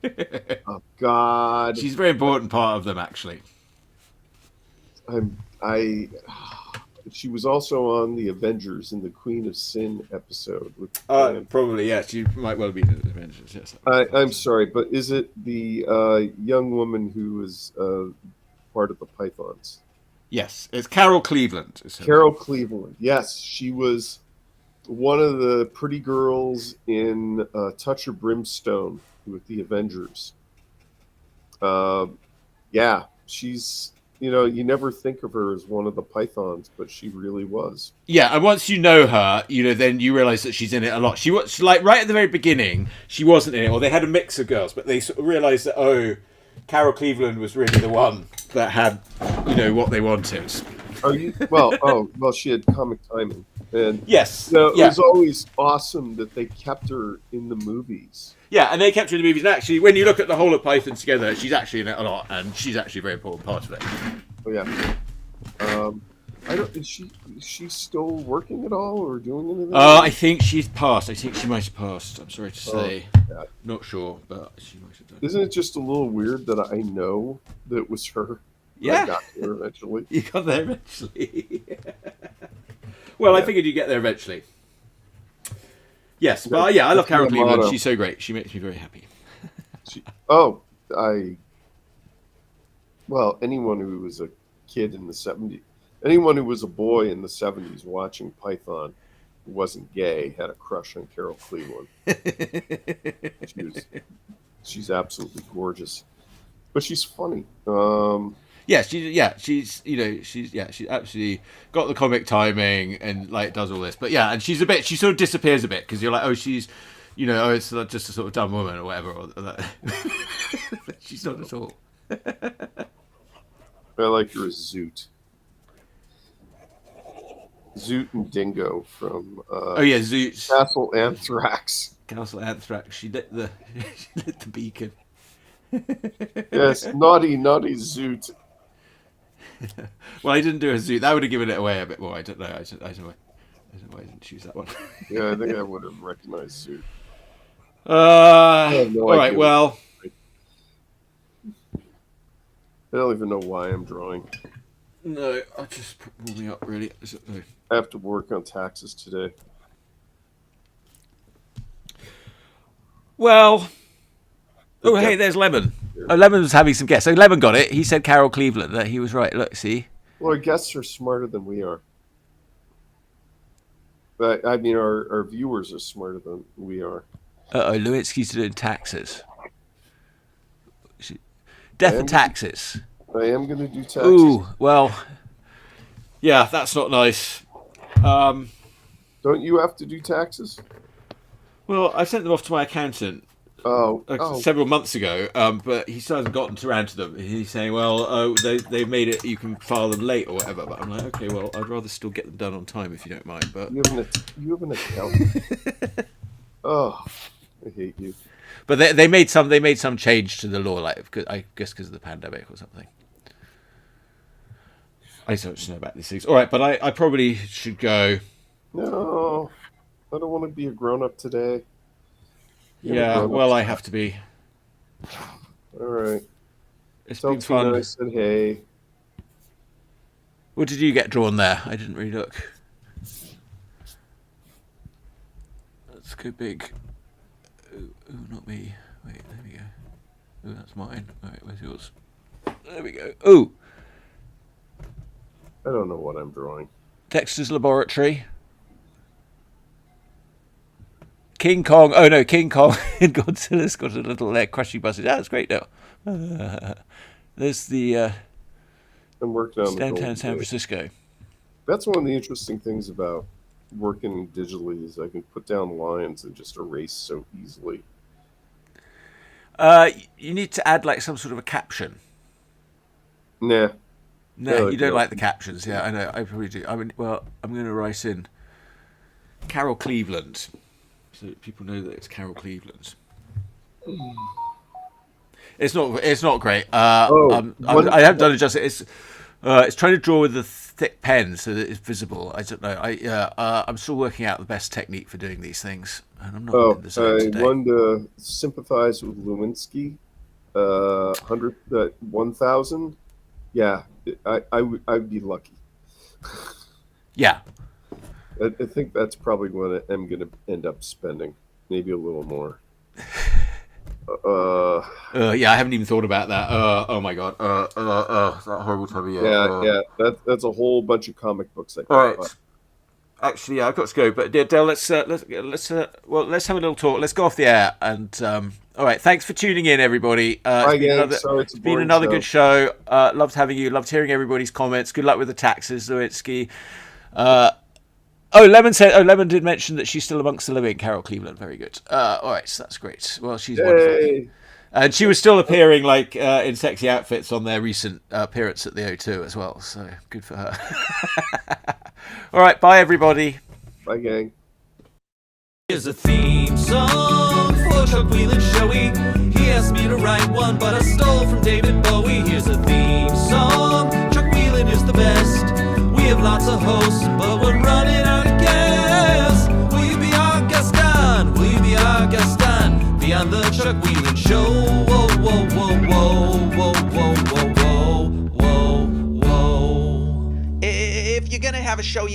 Speaker 5: Oh God.
Speaker 2: She's a very important part of them, actually.
Speaker 5: She was also on the Avengers in the Queen of Sin episode. With
Speaker 2: probably, yeah. She might well be in the Avengers. Yes.
Speaker 5: I'm sorry, but is it the young woman who was part of the Pythons?
Speaker 2: Yes, it's Carol Cleveland.
Speaker 5: Carol Cleveland. Yes, she was one of the pretty girls in Touch of Brimstone with the Avengers. Yeah, she's, you never think of her as one of the Pythons, but she really was.
Speaker 2: Yeah, and once you know her, then you realize that she's in it a lot. She was like right at the very beginning, she wasn't in it, or they had a mix of girls, but they sort of realized that Carol Cleveland was really the one that had, what they wanted.
Speaker 5: Well, she had comic timing, and
Speaker 2: yes,
Speaker 5: it was always awesome that they kept her in the movies.
Speaker 2: Yeah, and they kept her in the movies. And actually, when you look at the whole of Python together, she's actually in it a lot, and she's actually a very important part of it.
Speaker 5: Oh yeah. Is she still working at all or doing anything?
Speaker 2: I think she's passed. I think she might have passed. I'm sorry to say.
Speaker 5: Yeah.
Speaker 2: Not sure, but she might have done.
Speaker 5: Isn't it just a little weird that I know that it was her?
Speaker 2: Yeah.
Speaker 5: I got there eventually.
Speaker 2: You got there eventually. Well, yeah. I figured you'd get there eventually. Yes, but I love Carol Cleveland. She's so great. She makes me very happy.
Speaker 5: Anyone who was a kid in the 70s, anyone who was a boy in the 70s watching Python who wasn't gay had a crush on Carol Cleveland. She's absolutely gorgeous, but she's funny.
Speaker 2: She's absolutely got the comic timing and does all this. But yeah, and she sort of disappears a bit because you're like, she's, it's just a sort of dumb woman or whatever. Or that. She's not at all.
Speaker 5: I like her as Zoot. Zoot and Dingo from
Speaker 2: Zoot.
Speaker 5: Castle Anthrax.
Speaker 2: Castle Anthrax. She lit the beacon.
Speaker 5: Yes, naughty Zoot.
Speaker 2: Well, I didn't do a Zoot. That would have given it away a bit more. I don't know. I don't know why I didn't choose that one.
Speaker 5: Yeah, I think I would have recognized Zoot.
Speaker 2: All right. Well,
Speaker 5: I don't even know why I'm drawing.
Speaker 2: No, I just pull me up really. No.
Speaker 5: I have to work on taxes today.
Speaker 2: Well. Oh, hey, there's Lemon. Lemon was having some guesses. So Lemon got it. He said Carol Cleveland. That he was right. Look, see.
Speaker 5: Well, our guests are smarter than we are. But I mean, our viewers are smarter than we are.
Speaker 2: Lewinsky's doing taxes. Death and taxes.
Speaker 5: I am going to do taxes.
Speaker 2: Ooh, well, yeah, that's not nice.
Speaker 5: Don't you have to do taxes?
Speaker 2: Well, I sent them off to my accountant. Several months ago, but he still hasn't gotten around to them. He's saying, well, they've made it, you can file them late or whatever. But I'm like, okay, well, I'd rather still get them done on time if you don't mind. But
Speaker 5: you have an accountant. Oh, I hate you.
Speaker 2: But they made some change to the law, I guess because of the pandemic or something. I don't know about these things. All right, but I probably should go.
Speaker 5: No, I don't want to be a grown-up today.
Speaker 2: Yeah, well, I have to be.
Speaker 5: All right.
Speaker 2: It's been fun.
Speaker 5: I said hey.
Speaker 2: What did you get drawn there? I didn't really look. Let's go big. Ooh, not me. Wait, there we go. Oh, that's mine. All right, where's yours? There we go. Ooh.
Speaker 5: I don't know what I'm drawing.
Speaker 2: Dexter's Laboratory. King Kong. Oh no, King Kong and Godzilla's got a little crushing buses. That's great now. There's the
Speaker 5: I'm working on
Speaker 2: downtown San Francisco.
Speaker 5: That's one of the interesting things about working digitally is I can put down lines and just erase so easily.
Speaker 2: You need to add some sort of a caption.
Speaker 5: Nah.
Speaker 2: No, you don't like the captions. Yeah, I know. I probably do. I'm going to write in Carol Cleveland. So that people know that it's Carol Cleveland. It's not great. I haven't done it justice. It's trying to draw with the thick pen so that it's visible. I don't know. I'm still working out the best technique for doing these things, and I'm not in the zone today.
Speaker 5: I wanted to sympathize with Lewinsky. 1,000. Yeah, I'd be lucky.
Speaker 2: Yeah.
Speaker 5: I think that's probably what I'm going to end up spending. Maybe a little more.
Speaker 2: Yeah, I haven't even thought about that. Oh my god. That horrible time of year.
Speaker 5: Yeah. That's a whole bunch of comic books.
Speaker 2: All right. Actually, yeah, I've got to go. But Dale, let's have a little talk. Let's go off the air. And all right, thanks for tuning in, everybody. It's been another good show. Loved having you. Loved hearing everybody's comments. Good luck with the taxes, Lewinsky. Lemon did mention that she's still amongst the living. Carol Cleveland, very good. All right, so that's great. Well, she's wonderful. And she was still appearing in sexy outfits on their recent appearance at the O2 as well. So good for her. All right, bye everybody.
Speaker 5: Bye, gang.
Speaker 7: Here's a theme song for Chuck Whelan Showy. He asked me to write one, but I stole from David Bowie. Here's a theme song. Chuck Whelan is the best. We have lots of hosts, but we're running out of gas. Will you be our guest on? Will you be our guest on? Be on the Chuck Whelan Show. Whoa, whoa, whoa, whoa, whoa, whoa, whoa, whoa, whoa, whoa.
Speaker 8: If you're gonna have a show, you